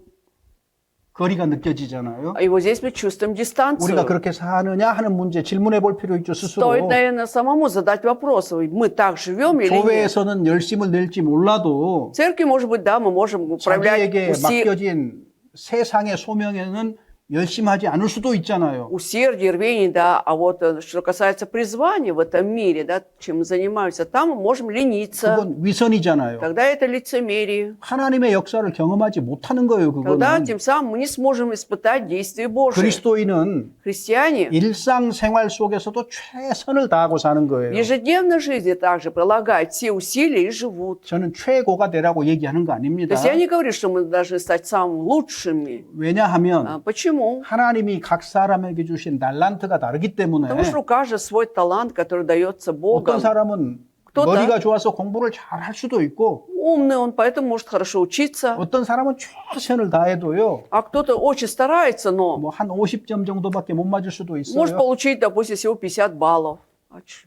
거리가 느껴지잖아요. и вот здесь мы чувствуем дистанцию. 우리가 그렇게 사느냐 하는 문제 질문해 볼 필요 있죠, 스스로. Стоит, наверное, самому задать вопрос, мы так живем или нет. 교회에서는 열심을 낼지 몰라도 В церкви, может быть, да, мы можем управлять 자기에게 맡겨진 세상의 소명에는 열심하지 않을 수도 있잖아요. усердие, рвение, да, а вот что касается призвания в этом мире, да, чем мы занимаемся, там мы можем лениться. 그건 위선이잖아요. Тогда это лицемерие. 하나님의 역사를 경험하지 못하는 거예요, Тогда 그거는. тем самым мы не сможем испытать действие Божие. 그리스도인은 Христиане 일상생활 속에서도 최선을 다하고 사는 в 거예요. ежедневной жизни также прилагают все усилия и живут. 저는 최고가 되라고 얘기하는 거 То 아닙니다. есть я не говорю, что мы должны стать самыми лучшими. 왜냐하면 Почему? 하나님이 각 사람에게 주신 달란트가 다르기 때문에 Потому что у каждого свой талант, который дается Богом. 어떤 사람은 кто-то 머리가 좋아서 공부를 잘 할 수도 있고 Умный он, поэтому может хорошо учиться. 어떤 사람은 최선을 다해도요. А кто-то очень старается, но 뭐 한 50점 정도밖에 못 맞을 수도 может 있어요. получить, допустим, всего 50 баллов.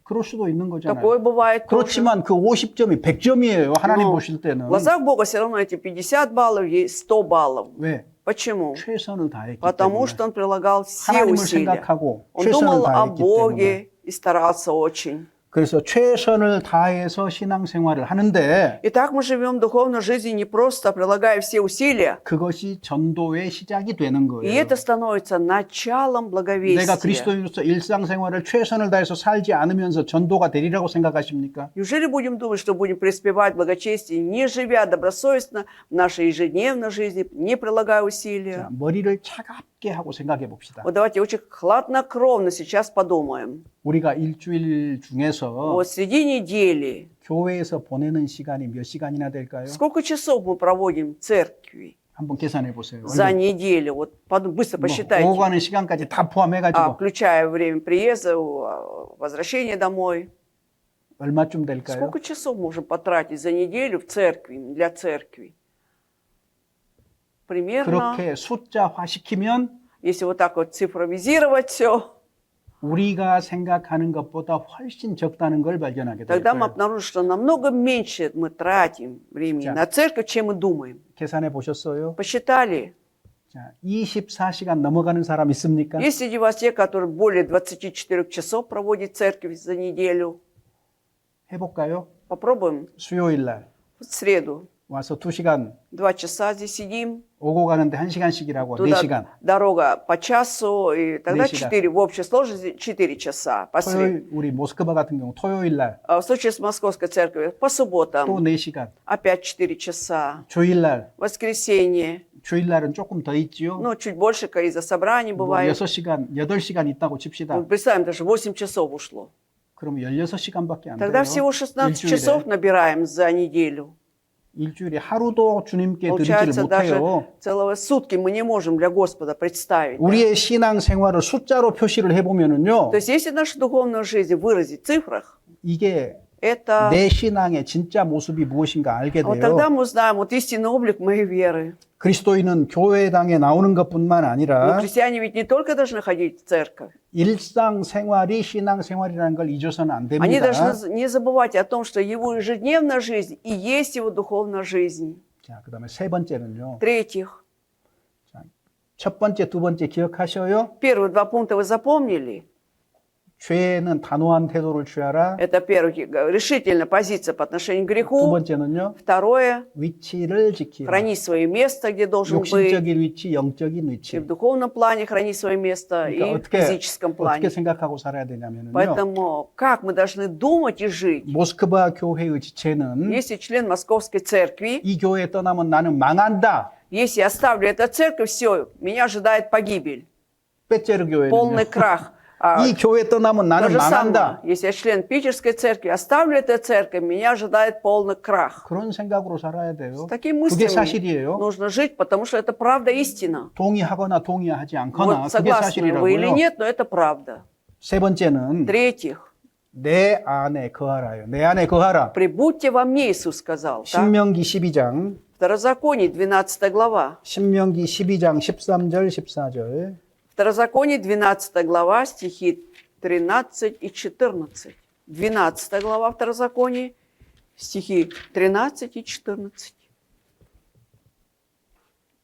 그럴 수도 있는 거잖아요. Такое бывает тоже. 그렇지만 그 50점이 100점이에요. 하나님 Но 보실 때는. в глазах Бога все равно эти 50 баллов есть 100 баллов. 왜? Почему? 최선을 다했기 Потому 때문에. что он прилагал все 하나님을 усилия. 생각하고 Он 최선을 думал о 다했기 때문에. Боге и старался очень. 그래서 최선을 다해서 신앙생활을 하는데 И так мы живем духовной жизнью не просто прилагая все усилия. 그것이 전도의 시작이 되는 И 거예요. это становится началом 내가 благовестия. 그리스도인으로서 일상생활을 최선을 다해서 살지 않으면서 전도가 되리라고 생각하십니까? Неужели будем думать, что будем преуспевать в благочестии, не живя добросовестно в нашей ежедневной жизни, не прилагая усилия? 자, 머리를 차갑게 하고 생각해 봅시다. Вот давайте очень хладнокровно сейчас подумаем. 우리가 일주일 중에서 Вот среди недели, 교회에서 보내는 시간이 몇 시간이나 될까요? сколько часов мы проводим в церкви 한번 계산해 보세요. за неделю? Вот быстро 뭐, посчитайте, 오고 가는 시간까지 다 포함해가지고 включая время приезда, возвращения домой. 얼마쯤 될까요? Сколько часов можем потратить за неделю в церкви, для церкви? Примерно, 그렇게 숫자화 시키면 если вот так вот цифровизировать все, 우리가 생각하는 것보다 훨씬 적다는 걸 발견하게 될 тогда мы 거예요. обнаружим, что намного меньше мы тратим времени 자. на церковь, чем мы думаем. 계산해 보셨어요? Посчитали? 자, 24시간 넘어가는 사람 있습니까? Есть среди вас те, которые более 24 часов проводят в церкви за неделю? 해볼까요? Попробуем 수요일 날 в среду. 와서 2시간 2 часа здесь сидим. 오고 가는데 1시간씩이라고 Туда 4시간. дорога по часу, и тогда 4 4, в общей сложности 4 часа по среду. 토요일 우리 모스크바 같은 경우 토요일 날 또 А в случае с Московской церковью по субботам 4시간. опять 4 часа. 주일 날 Воскресенье, 주일 날은 조금 더 있지요. ну, чуть больше из-за собраний 뭐 бывает. 6시간, 8시간 있다고 칩시다. Вот представим, даже 8 часов ушло. 그럼 16시간밖에 안 돼요. Тогда всего 16 일주일에. часов набираем за неделю. 일주일에 하루도 주님께 드리지를 Получается, даже 못해요. целого сутки мы не можем для Господа представить. да. 우리의 신앙 생활을 숫자로 표시를 해보면은요, То есть, если нашу духовную жизнь выразить в цифрах, 이게 это... 내 신앙의 진짜 모습이 무엇인가 알게 Вот тогда 돼요. мы узнаем вот истинный облик моей веры. 그리스도인은 교회당에 나오는 것뿐만 Но 아니라 христиане ведь не только должны ходить в церковь. 일상 생활이 신앙 생활이라는 걸 잊어서는 안 Они 됩니다. должны не забывать о том, что его ежедневная жизнь и есть его духовная жизнь. 자, 그다음에 세 번째는요. В-третьих, 첫 번째, 두 번째 기억하셔요. первые 2 пункта вы запомнили? 죄에는 단호한 태도를 취하라. Это первый, решительная позиция по отношению к 두 греху. 번째는요. Второе, 위치를 지키라. храни свое место, где должен быть. 육신적인 위치, 영적인 И 위치. в духовном плане храни свое место, и 그러니까 в физическом 어떻게 плане. 생각하고 살아야 되냐면요. Поэтому как мы должны думать и жить? 모스크바 교회의 지체는 Если член Московской церкви, 이 교회 떠나면 나는 망한다. если я оставлю эту церковь, все, меня ожидает погибель, 빼째르 교회는요. полный крах. 이 교회 떠나면 То 나는 же самое, 망한다. если я член Питерской церкви, оставлю эту церковь, меня ожидает полный крах. 그런 생각으로 살아야 돼요. С такими 그게 мыслями 사실이에요. нужно жить, потому что это правда истина. 동의하거나 동의하지 않거나 Вот 그게 согласны вы или 사실이라고요. нет, но это правда. 세 번째는 В-третьих, 내 안에 거하라요. 내 안에 거하라. прибудьте во мне, Иисус сказал. Так? 신명기 12장 Второзаконие, 12 глава. 신명기 12장 13절 14절 Второзаконие, 12 глава, стихи 13 и 14. 12 глава Второзакония, стихи 13 и 14.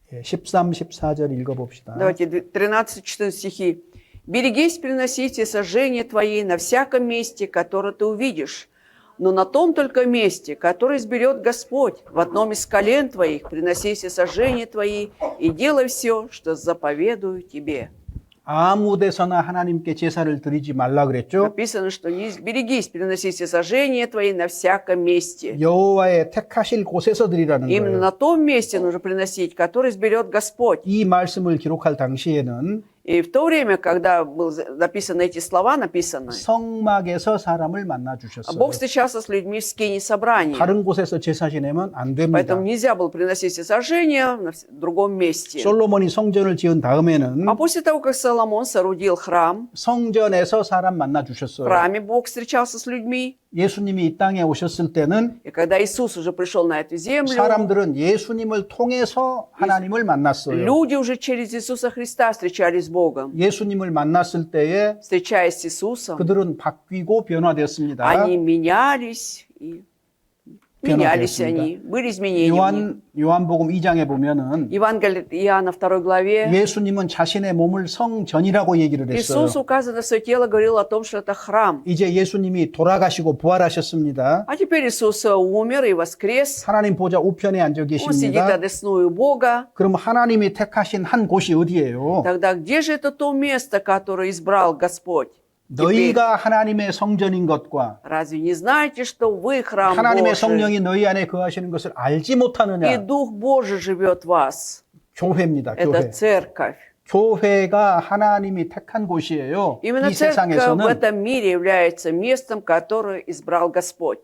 13, 14절 읽어봅시다. Давайте 13-14 стихи. «Берегись приносить сожжения твои на всяком месте, которое ты увидишь, но на том только месте, которое изберет Господь, в одном из колен твоих приноси сожжения твои и делай все, что заповедую тебе». 아무 데서나 하나님께 제사를 드리지 말라 그랬죠. Написано, что не берегись приносить сожжения твои на всяком месте. 여호와의 택하실 곳에서 드리라는 Именно 거예요. на том месте нужно приносить, которое изберет Господь. 이 말씀을 기록할 당시에는 И в то время, когда были написаны эти слова, написаны, 성막에서 사람을 만나 주셨어요. Бог встречался с людьми в скине собрания. 다른 곳에서 제사 지내면 안 됩니다. Поэтому нельзя было приносить сожжения в другом месте. 솔로몬이 성전을 지은 다음에는 А после того, как Соломон соорудил храм, 성전에서 사람 만나 в 주셨어요. храме Бог встречался с людьми. 예수님이 이 땅에 오셨을 때는 И когда Иисус уже пришел на эту землю, 사람들은 예수님을 통해서 하나님을 만났어요. люди уже через Иисуса Христа встречались с Богом. 예수님을 만났을 때에 Встречаясь с Иисусом, 그들은 바뀌고 변화되었습니다. они менялись, и менялись они, были изменения. у них. 요한복음 2장에 보면은 Евангелие от Иоанна 2 главе 예수님은 자신의 몸을 성전이라고 얘기를 했어요. Иисус, указывая свое тело, говорил о том, что это храм. 이제 예수님이 돌아가시고 부활하셨습니다. А теперь Иисус умер и воскрес. 하나님 보좌 우편에 앉아 Он сидит 계십니다. одесную Бога. 그럼 하나님이 택하신 한 곳이 어디예요? Тогда где же это то место, которое избрал Господь? Теперь, 너희가 하나님의 성전인 것과 разве не знаете, что вы храм 하나님의 Божий, 성령이 너희 안에 거하시는 것을 알지 и 못하느냐? Дух Божий живет в вас? 교회입니다. Это 교회. церковь. 교회가 하나님이 택한 곳이에요. Именно 이 церковь в 세상에서는. этом мире является местом, которое избрал Господь.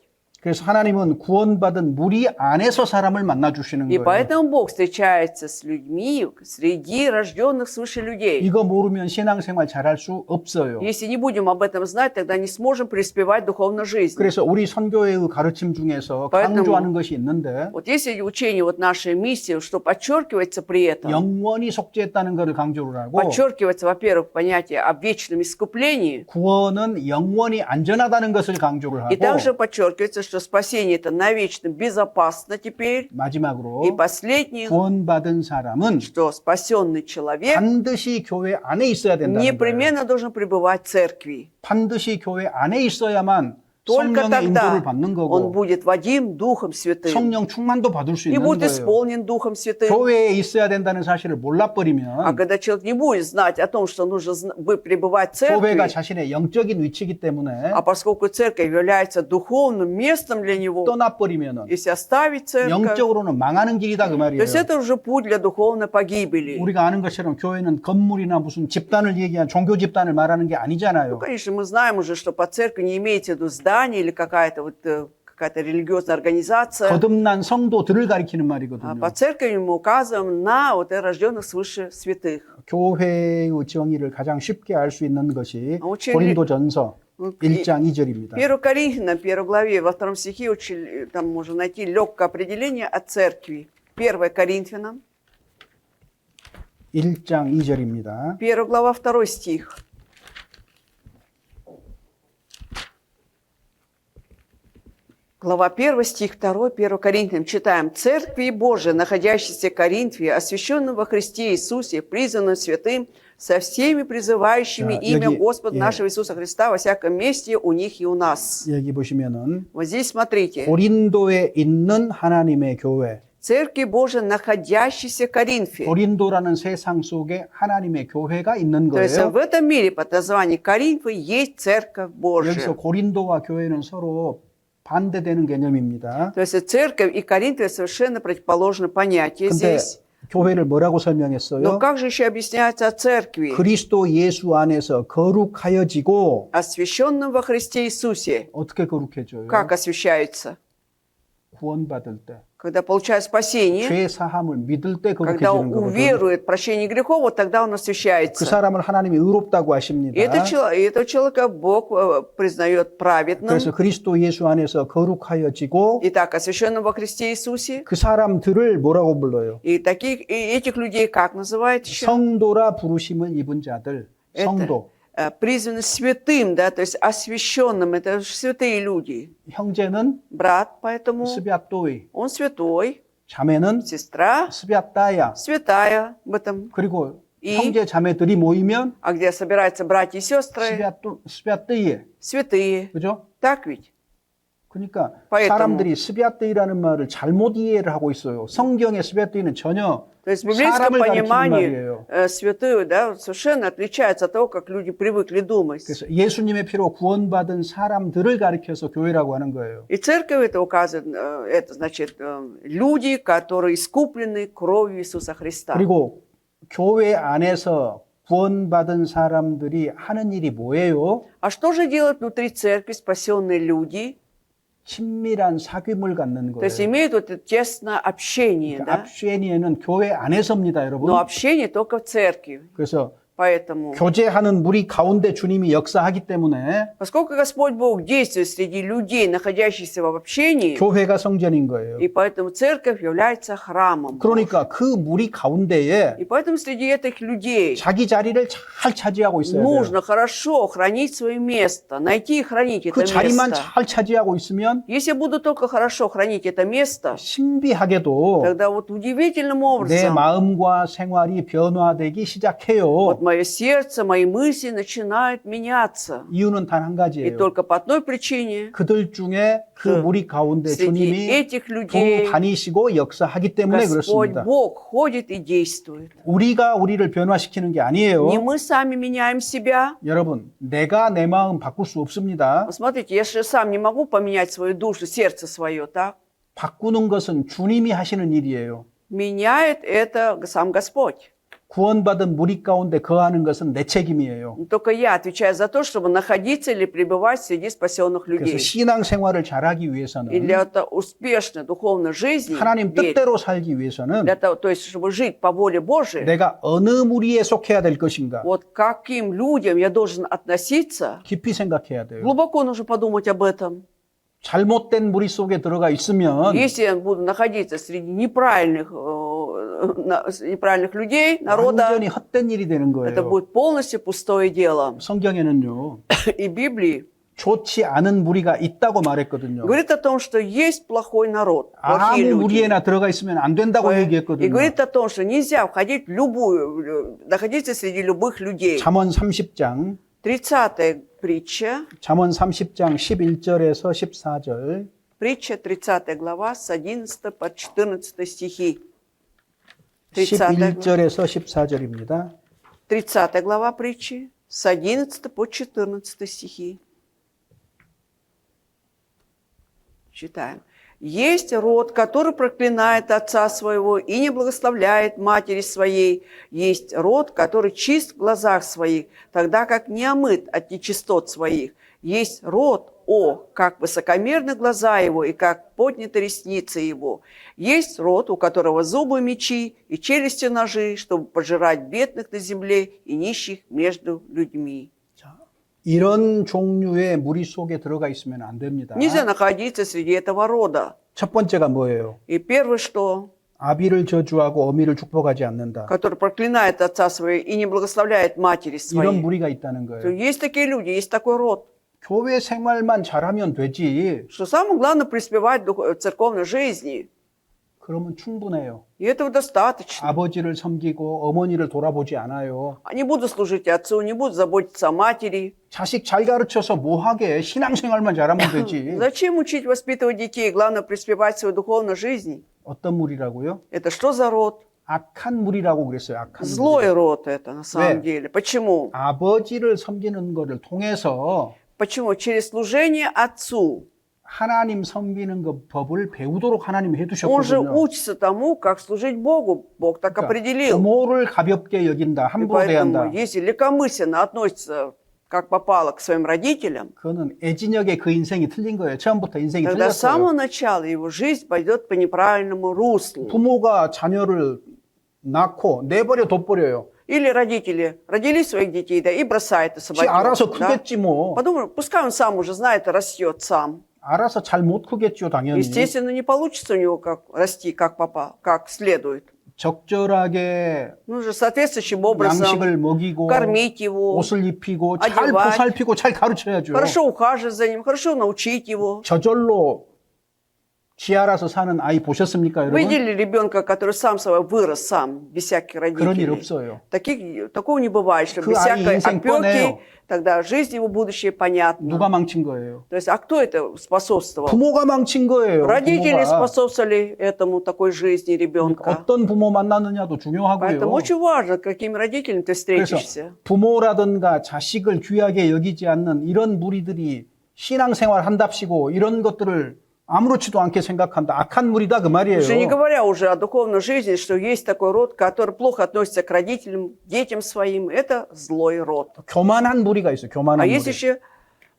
그래서 하나님은 구원받은 무리 안에서 사람을 만나 주시는 И 거예요. поэтому Бог встречается с людьми среди рожденных свыше людей. 이거 모르면 신앙생활 잘할 수 없어요. Если не будем об этом знать, тогда не сможем преуспевать духовной жизни. 그래서 우리 선교회의 가르침 중에서 поэтому- 강조하는 것이 있는데 Вот если учение вот нашей миссии, что подчеркивается при этом, 영원히 속죄했다는 것을 강조를 하고 подчеркивается, во-первых, понятие о вечном искуплении, 구원은 영원히 안전하다는 것을 강조를 и 하고 также подчеркивается, что спасение это навечно безопасно теперь, 마지막으로 и последнее, 구원받은 사람은 что спасенный человек 반드시 교회 안에 있어야 된다는 거예요. непременно должен пребывать в церкви. 반드시 교회 안에 있어야만 Только 성령의 тогда 인도를 받는 он 거고 будет водим Духом Святым 성령 충만도 받을 수 и 있는 будет 거예요. исполнен Духом Святым. 교회에 있어야 된다는 사실을 А 몰라버리면 когда человек не будет знать о том, что нужно пребывать в церкви, 교회가 자신의 영적인 위치이기 때문에 а поскольку церковь является духовным местом для него, 떠나버리면 если оставить церковь, 영적으로는 망하는 길이다 그 то 말이에요. есть это уже путь для духовной погибели. 우리가 아는 것처럼 교회는 건물이나 무슨 집단을 얘기한 종교 집단을 말하는 게 Ну, 아니잖아요. конечно, мы знаем уже, что под церковь не имеете в виду здание или какая-то религиозная организация. 거듭난 성도들을 가리키는 А 말이거든요. под церковью мы указываем на вот рожденных свыше святых. 교회의 정의를 가장 쉽게 알 수 있는 것이 очень 고린도전서 и- 1장 2절입니다. 1 Коринфянам, 1 главе, во 2 стихе очень, там можно найти легкое определение о церкви. 1 Коринфянам, 1장 2절입니다. 1 глава, 2 стих. Глава 1, стих 2, 1 Коринфянам. Читаем. «Церкви Божия, находящейся в Коринфе, освященным во Христе Иисусе, призванным святым, со всеми призывающими Да, имя 여기, Господа 예. нашего Иисуса Христа во всяком месте, у них и у нас». 여기 보시면은 Вот здесь смотрите. 고린도에 있는 하나님의 교회. Церкви Божия, находящейся в Коринфе. 고린도라는 세상 속에 하나님의 교회가 있는 То есть 거예요. в этом мире под названием Коринфа есть Церковь Божия. 여기서 고린도와 교회는 서로 반대되는 개념입니다. То есть церковь и Коринф совершенно противоположные понятия 근데 здесь. 교회를 뭐라고 Но 설명했어요? как же еще объясняется о церкви, 그리스도 예수 안에서 거룩하여지고 освященном во Христе Иисусе? 어떻게 거룩해져요? Как освящаются? 구원받을 때, Когда получает спасение, 죄 사함을 믿을 때 когда 거룩해지는 거거든요. уверует прощение грехов, вот тогда он 그 освящается. 사람을 하나님이 의롭다고 하십니다. И этого человека Бог признает праведным. 그래서 그리스도 예수 안에서 거룩하여지고 Итак, освященным во Христе Иисусе. 그 사람들을 뭐라고 불러요? И этих людей как называют еще? 성도라 부르심을 입은 자들. 성도. Призваны святым, да, то есть освященным. Это же святые люди. 형제는 Брат, поэтому 스비아또이. он святой. 자매는 Сестра 스비아따야. святая в этом. 그리고 이? 형제 자매들이 모이면 А где собираются братья и сестры? 스비아뜨이. Святые. 그죠? Так ведь? 그러니까 поэтому- 사람들이 스비아뜨이라는 말을 잘못 이해를 하고 있어요. 성경의 스비아뜨이는 전혀 То есть в библейском 사람을 가리키는 понимании 말이에요. святые, да, совершенно отличается от того, как люди привыкли думать. 그래서 예수님의 피로 구원받은 사람들을 가리켜서 교회라고 하는 거예요. И церковь это указывает, это значит люди, которые искуплены кровью Иисуса Христа. 그리고 교회 안에서 구원받은 사람들이 하는 일이 뭐예요? А что же делают внутри церкви спасенные люди? 친밀한 사귐을 갖는 То есть 거예요. имеют вот это тесное общение, да? 압쉐니에는 교회 안에서입니다, 여러분. Но общение только в церкви. 그래서 Поэтому, 교제하는 무리 가운데 주님이 역사하기 때문에 поскольку Господь Бог действует среди людей, находящихся в общении, 교회가 성전인 거예요. и поэтому церковь является храмом. 그러니까 그 무리 가운데에 И поэтому среди этих людей 자기 자리를 잘 차지하고 있어야 돼요. нужно хорошо хранить свое место, найти и хранить это 그 자리만 место. 잘 차지하고 있으면 Если я буду только хорошо хранить это место, 신비하게도 тогда вот удивительным 내 образом 마음과 생활이 변화되기 시작해요. вот мое сердце, мои мысли начинают меняться. 이유는 단 한 И 가지예요. только по одной причине 그들 중에 그 그 무리 가운데 среди 주님이 этих людей 다니시고 역사하기 때문에 Господь 그렇습니다. Бог ходит и действует. 우리가 우리를 변화시키는 게 아니에요. Не мы сами меняем себя. 여러분, 내가 내 마음 바꿀 수 없습니다. Вот смотрите, я же сам не могу поменять свою душу, сердце свое, так? 바꾸는 것은 주님이 하시는 일이에요. Меняет это сам Господь. 구원받은 무리 가운데 거하는 것은 내 책임이에요. Только я отвечаю за то, чтобы находиться или пребывать среди спасенных 그래서 людей. 신앙생활을 잘하기 И 위해서는 для успешной духовной жизни, 하나님 뜻대로 살기 위해서는 для того, то есть, чтобы жить по воле Божией, 내가 어느 무리에 속해야 될 것인가 вот к каким людям я должен относиться, 깊이 생각해야 돼요. глубоко нужно подумать об этом. 잘못된 무리 속에 들어가 있으면 Если я буду находиться среди неправильных людей, народа, 완전히 헛된 일이 되는 это 거예요. будет полностью пустое дело. 성경에는요. И Библии 좋지 않은 무리가 있다고 말했거든요. говорит о том, что есть плохой народ, плохие 아무 люди. 무리에나 들어가 있으면 안 된다고 И 얘기했거든요. говорит о том, что нельзя входить в любую, находиться среди любых людей. 잠언 30장 30-я притча, 잠언 30장 11절에서 14절 притча 30 глава с 11 по 14 стихи. 30 11절에서 14절입니다. 30 глава притчи с 11 по 14 стихи. Читаем. Есть род, который проклинает отца своего и не благословляет матери своей. Есть род, который чист в глазах своих, тогда как не омыт от нечистот своих. Есть род, как высокомерны глаза его и как подняты ресницы его. Есть род, у которого зубы мечи и челюсти ножи, чтобы пожирать бедных на земле и нищих между людьми. 이런 종류의 무리 속에 들어가 있으면 안 됩니다. Нельзя находиться среди этого рода. 첫 번째가 뭐예요? И первое, что, 아비를 저주하고 어미를 축복하지 않는다. который проклинает отца своего и не благословляет матери 이런 своей. 무리가 있다는 То 거예요. есть такие люди, есть такой род. 교회 생활만 잘하면 되지. Что самое главное преуспевать в церковной жизни. 그러면 충분해요. И этого достаточно. 아버지를 섬기고 어머니를 돌아보지 않아요. Не буду служить отцу, не буду заботиться о матери. 자식 잘 가르쳐서 뭐하게 신앙생활만 잘하면 되지. Зачем учить, воспитывать детей? Главное преуспевать в своей духовной жизни. 어떤 무리라고요? Это что за род? 악한 무리라고 그랬어요. 악한 무리. Злой род это на самом 왜? деле. Почему? 아버지를 섬기는 것을 통해서 Почему? Через служение отцу. 하나님 섬기는 그 법을 배우도록 하나님이 Он же 해두셨거든요. учится тому, как служить Богу. Бог так 그러니까 определил. 부모를 가볍게 여긴다, И 함부로 поэтому, 대한다. если легкомысленно относится, как попало, к своим родителям, 그거는 애진혁의 그 인생이 틀린 거예요. 처음부터 인생이 тогда с самого 틀렸어요. начала его жизнь пойдет по неправильному руслу. 부모가 자녀를 낳고 내버려 둬버려요. Или родители родили своих детей, да, и бросают и 지 알아서 собачок. Да? 크겠지 뭐. Подумай, пускай он сам уже знает и растет сам. 알아서 잘 못 크겠죠, 당연히. Естественно, не получится у него как расти как как следует. 적절하게 Нужно соответствующим образом 양식을 먹이고 кормить его, 옷을 입히고 잘 одевать. 보살피고 잘 가르쳐야죠. хорошо ухаживать за ним, хорошо научить его. 저절로 지 알아서 사는 아이 보셨습니까, Вы 여러분? видели ребенка, который сам собой вырос сам, без всяких 그런 일 родителей? 없어요. Такого не бывает, что 그 без 아이 всякой 인생 뻔해요. опеки, тогда жизнь его будущее понятна. 누가 망친 거예요? То есть, а кто это способствовал? 부모가 망친 거예요. Родители 부모가. способствовали этому, такой жизни ребенка. 어떤 부모 만났느냐도 중요하고요. Поэтому очень важно, какими родителями ты 그래서 встретишься. 부모라든가 자식을 귀하게 여기지 않는 이런 무리들이 신앙생활 한답시고 이런 것들을 아무렇지도 않게 생각한다. 악한 무리다 그 말이에요. Уже не говоря уже о духовной жизни, что есть такой род, который плохо относится к родителям, детям своим. Это злой род. 교만한 무리가 있어요. А 교만한 есть 무리. еще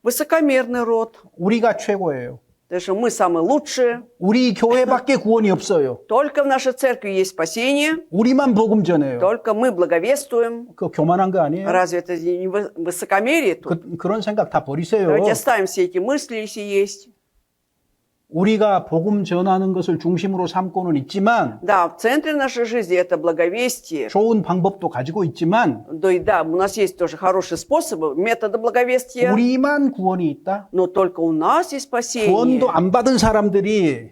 высокомерный род. 우리가 최고예요. Потому что мы самые лучшие. 우리 교회밖에 구원이 없어요. Только в нашей церкви есть спасение. 우리만 복음 전해요. Только мы благовествуем. 그 교만한 거 아니에요? Разве это не высокомерие тут? 그런 생각 다 버리세요. Давайте оставим все эти мысли, если есть. 우리가 복음 전하는 것을 중심으로 삼고는 있지만 Да, в центре нашей жизни это благовестие. 좋은 방법도 가지고 있지만 Да, и да, у нас есть тоже хорошие способы, методы благовестия. 우리만 구원이 있다. Но только у нас есть спасение. 구원도 안 받은 사람들이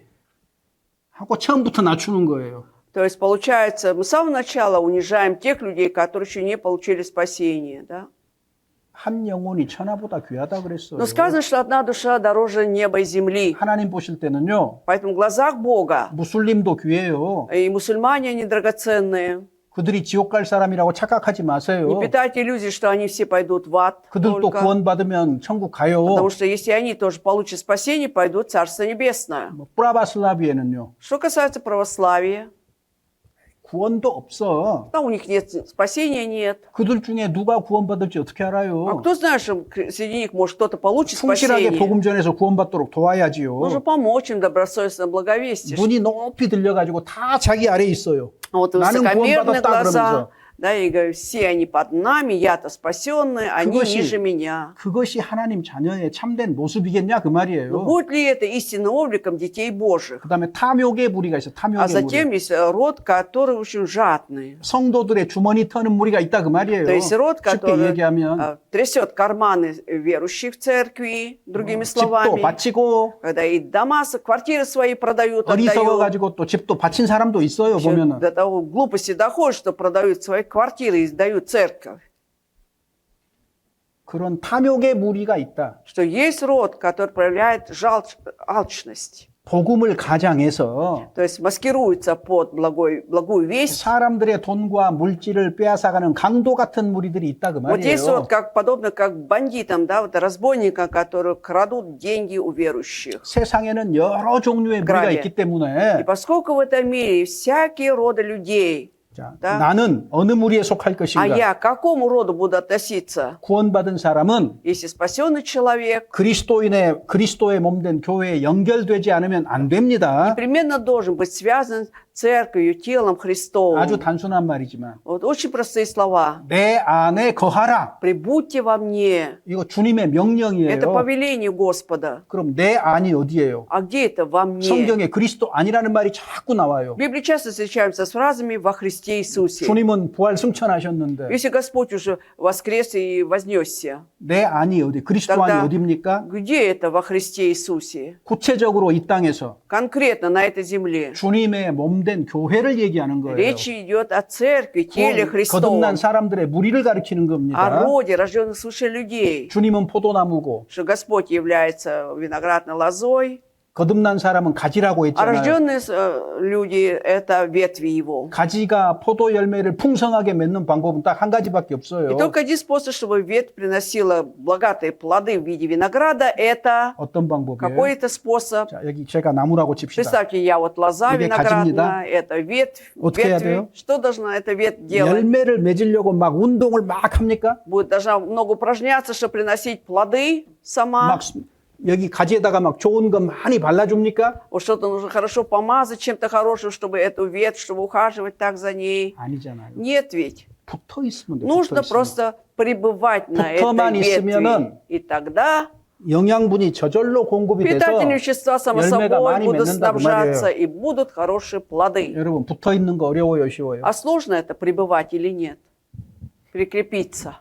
하고 처음부터 낮추는 거예요. То есть, получается, мы с самого начала унижаем тех людей, которые еще не получили спасение. Да? 한 영혼이 천하보다 귀하다 그랬어요. Но сказано, что одна душа дороже неба и земли. 하나님 보실 때는요. Поэтому в глазах Бога 무슬림도 귀해요. и мусульмане, они драгоценные. 그들이 지옥 갈 사람이라고 착각하지 마세요. Не питайте иллюзий, что они все пойдут в ад. 그들도 только. 구원받으면 천국 가요. Потому что если они тоже получат спасение, пойдут в Царство Небесное. 브라바슬라비에는요. Что касается православия, 구원도 없어. там у них нет спасения, нет. 그들 중에 누가 구원받을지 어떻게 А 알아요? кто знает, что среди них, может, кто-то получит 충실하게 спасение? 복음 전해서 구원받도록 도와야지요. Нужно помочь им добросовестно благовестие. 눈이 높이 들려가지고 다 자기 아래에 있어요. А вот 나는 высокомерные 구원받았다 глаза, 그러면서. да, и говорят, все они под нами, я-то спасенный, они 그것이- ниже меня. 그것이 하나님 자녀의 참된 모습이겠냐 그 Но 말이에요. будет ли это истинным обликом детей Божьих? 그 다음에 탐욕의 무리가 있어. А 탐욕의 затем 무리. есть род, который очень жадный. 성도들의 주머니 터는 무리가 있다 그 말이에요. То есть род, 쉽게 который 얘기하면 трясет карманы верующих в церкви, другими 집도 словами. 바치고 Когда и дома, квартиры свои продают, 어리석어 отдают. 가지고 또 집도 바친 사람도 있어요. Еще 보면은. до того глупости доходит, что продают свои квартиры и сдают церковь. 그런 탐욕의 무리가 있다. Что есть род, который проявляет алчность. 복음을 가장해서 То есть маскируется под благую весть. 사람들의 돈과 물질을 빼앗아가는 강도 같은 무리들이 있다 그 Вот есть 말이에요. род, подобно как бандитам, да, вот разбойникам, которые крадут деньги у верующих. 세상에는 여러 종류의 무리가 그러게. 있기 И 때문에 поскольку в этом мире всякие роды людей, 자, Да. 나는 어느 무리에 속할 а 것인가? я к какому роду буду относиться? 구원받은 사람은 Если спасенный человек, 그리스도의 몸된 교회에 연결되지 않으면 안 됩니다. непременно должен быть связан с церковью, телом Христовым. 아주 단순한 말이지만 Вот очень простые слова. 내 안에 거하라. Прибудьте во мне. 이거 주님의 명령이에요. Это повеление Господа. 그럼 내 안이 어디예요? А где это во мне? 성경에 그리스도 아니라는 말이 자꾸 나와요. В Библии часто встречаемся с фразами «во Христе Иисусе». 주님은 부활 승천하셨는데 Если Господь уже воскрес и вознесся, 내 안이 어디? 그리스도 안이 тогда 어디입니까? где это во Христе Иисусе? 구체적으로 이 땅에서 Конкретно на этой земле. 주님의 몸된 교회를 얘기하는 거예요. Речь идет о церкви, теле 거듭난 Христовом, 사람들의 무리를 가리키는 о 겁니다. роде рожденных свыше людей. 주님은 포도나무고 Что Господь является виноградной лозой, 거듭난 사람은 가지라고 А 했잖아요. рожденные люди – это ветви его. 가지가 포도 열매를 풍성하게 맺는 방법은 딱 한 가지밖에 И 없어요. только один способ, чтобы ветвь приносила богатые плоды в виде винограда, это 어떤 방법이에요? какой-то способ. 자, 여기 제가 나무라고 칩시다. Представьте, я вот лоза 이게 виноградная, это ветвь. 어떻게 해야 돼요? Что должна эта ветвь делать? 열매를 맺으려고 막 운동을 막 합니까? Должна много упражняться, чтобы приносить плоды сама. 막 여기 가지에다가 막 좋은 거 많이 발라줍니까? Вот что-то нужно хорошо помазать чем-то хорошим, чтобы эту ветвь, чтобы ухаживать так за ней. 아니잖아요. Нет ведь. 붙어 있으면 돼요. Нужно 붙어 있으면. просто пребывать на 붙어만 этой ветви. 있으면은 И тогда 영양분이 저절로 공급이 돼서 питательные вещества, само 열매가 собой, 많이 будут 맺는다 그 снабжаться 말이에요. и будут хорошие плоды. 여러분 붙어 있는 거 어려워요, 쉬워요? А сложно это пребывать или нет? Прикрепиться.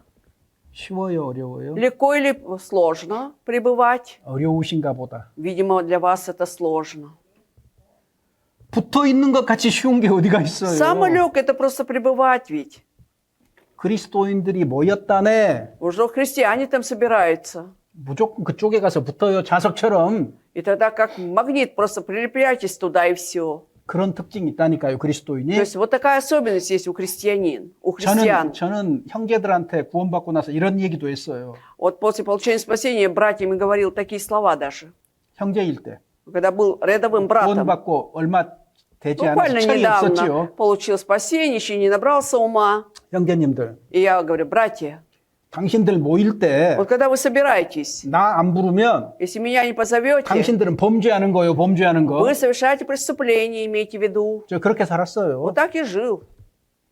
쉬워요, 어려워요? Легко или сложно пребывать? 어려우신가 보다. Видимо, для вас это сложно. 붙어 있는 것 같이 쉬운 게 어디가 있어요? Самое легкое – это просто пребывать ведь. 그리스도인들이 모였다네. Уже христиане там собираются. 무조건 그쪽에 가서 붙어요, 자석처럼. И тогда как магнит, просто прилепляйтесь туда и все. 그런 특징이 있다니까요, То 그리스도인이. есть вот такая особенность есть у христиан. 저는 형제들한테 구원받고 나서 이런 얘기도 했어요. Вот после получения спасения братьям и говорил такие слова даже. 형제일 때. Когда был рядовым братом. 구원받고 얼마 되지 않아서 Буквально 철이 недавно 없었지요. получил спасение, еще не набрался ума. 형제님들, И я говорю, братья, 당신들 모일 때 вот когда вы собираетесь, 나 안 부르면 если меня не позовете, 당신들은 범죄하는 거예요, 범죄하는 거. вы совершаете преступление, имейте в виду. 저 그렇게 살았어요. Вот так и жил.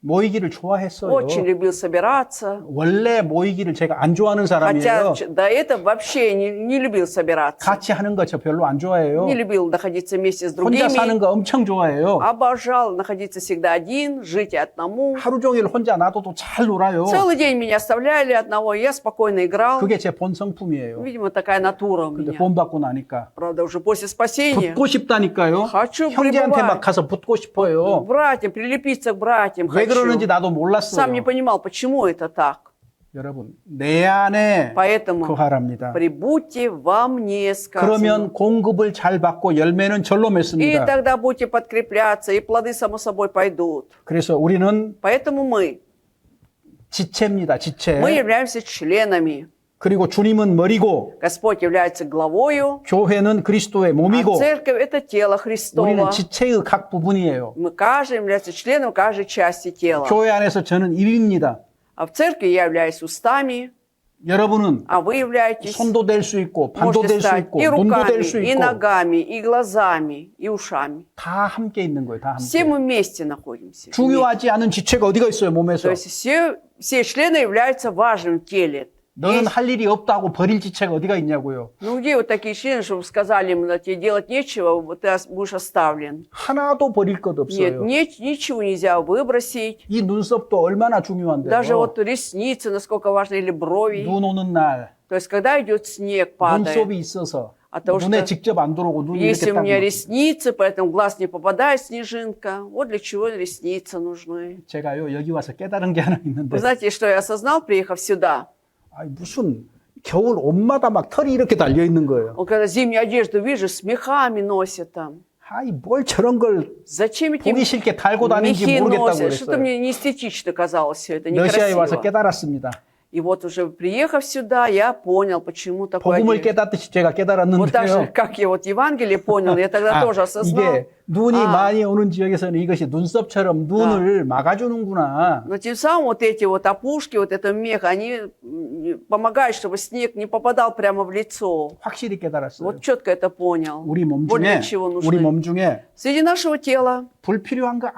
모이기를 좋아했어요. Очень любил собираться. 원래 모이기를 제가 안 좋아하는 사람이에요. Хотя до этого вообще не любил собираться. 같이 하는 거 저 별로 안 좋아해요. Не любил находиться вместе с 혼자 사는 другими. 거 엄청 좋아해요. Обожал находиться всегда один, жить одному. 하루 종일 혼자 놔둬도 잘 놀아요. Целый день меня оставляли одного, и я спокойно играл. 그게 제 본 성품이에요. Видимо, такая натура у 근데 меня. 구원받고 나니까 Правда, уже после спасения. 붙고 싶다니까요. Хочу 형제한테 막 пребывать. 가서 붙고 싶어요. Братьям, прилепиться к братьям 왜 그러는지 хочу. 나도 몰랐어요. Сам не понимал, почему это так. 여러분, 내 안에 Поэтому 거하랍니다. прибудьте во мне, сказано. 그러면 공급을 잘 받고 열매는 절로 И 맺습니다. тогда будете подкрепляться, и плоды, само собой, пойдут. 그래서 우리는 Поэтому мы 지체입니다. 지체. являемся членами. 그리고 주님은 머리고 Господь является главою, 교회는 그리스도의 а 몸이고 церковь – это тело 우리는 Христово. 지체의 각 부분이에요. Мы каждый является членом каждой части тела. 교회 안에서 저는 입입니다. А в церкви я являюсь устами, 여러분은 а вы являетесь, 손도 될 수 있고 발도 можете 될 수 стать 있고 и 눈도 될 수 руками, и 있고 ногами, и глазами, и ушами. 다 함께 있는 거예요. 다 Все 함께. мы вместе находимся. 중요하지 않은 지체가 어디가 있어요, То 몸에서. есть все члены являются важным в теле. 너는 Есть- 할 일이 없다고 버릴 지체가 어디가 있냐고요. Ну где вот такие члены, чтобы сказали им, тебе делать нечего, вот ты будешь оставлен? 하나도 버릴 것 Нет, 없어요. ничего нельзя выбросить. 이 눈썹도 얼마나 중요한데요. Даже вот ресницы, насколько важны, или брови. 눈 오는 날 То есть, когда идет снег, падает. 눈썹이 있어서 от того, 눈에 что 직접 안 들어오고 눈이 если 이렇게 у 딱 меня ресницы, поэтому в глаз не попадает снежинка. Вот для чего ресницы нужны. 제가요 여기 와서 깨달은 게 하나 있는데 Вы знаете, что я осознал, приехав сюда? 아니, 무슨 겨울 옷마다 막 털이 이렇게 달려 있는 거예요. Вот когда зимнюю одежду вижу, с мехами носят там. 아이 뭘 저런 걸 Зачем эти 보기 싫게 달고 다니는지 мехи 모르겠다고 носят? Что-то 그랬어요. мне неэстетично казалось все это, 러시아에 와서 некрасиво. 깨달았습니다. И вот уже приехав сюда, я понял, почему такое. 복음을 깨닫듯이 제가 Вот так же, 깨달았는데요. как я вот Евангелие понял, я тогда тоже осознал. 이게 눈이 아. 많이 오는 지역에서는 이것이 눈썹처럼 눈을 막아주는구나. Но тем самым вот эти вот опушки, вот это мех, они помогают, чтобы снег не попадал прямо в лицо. 확실히 깨달았어요. Вот четко это понял. 우리 몸 Вот 중에 для чего 우리 нужны. 몸 중에 Среди нашего тела 불필요한 거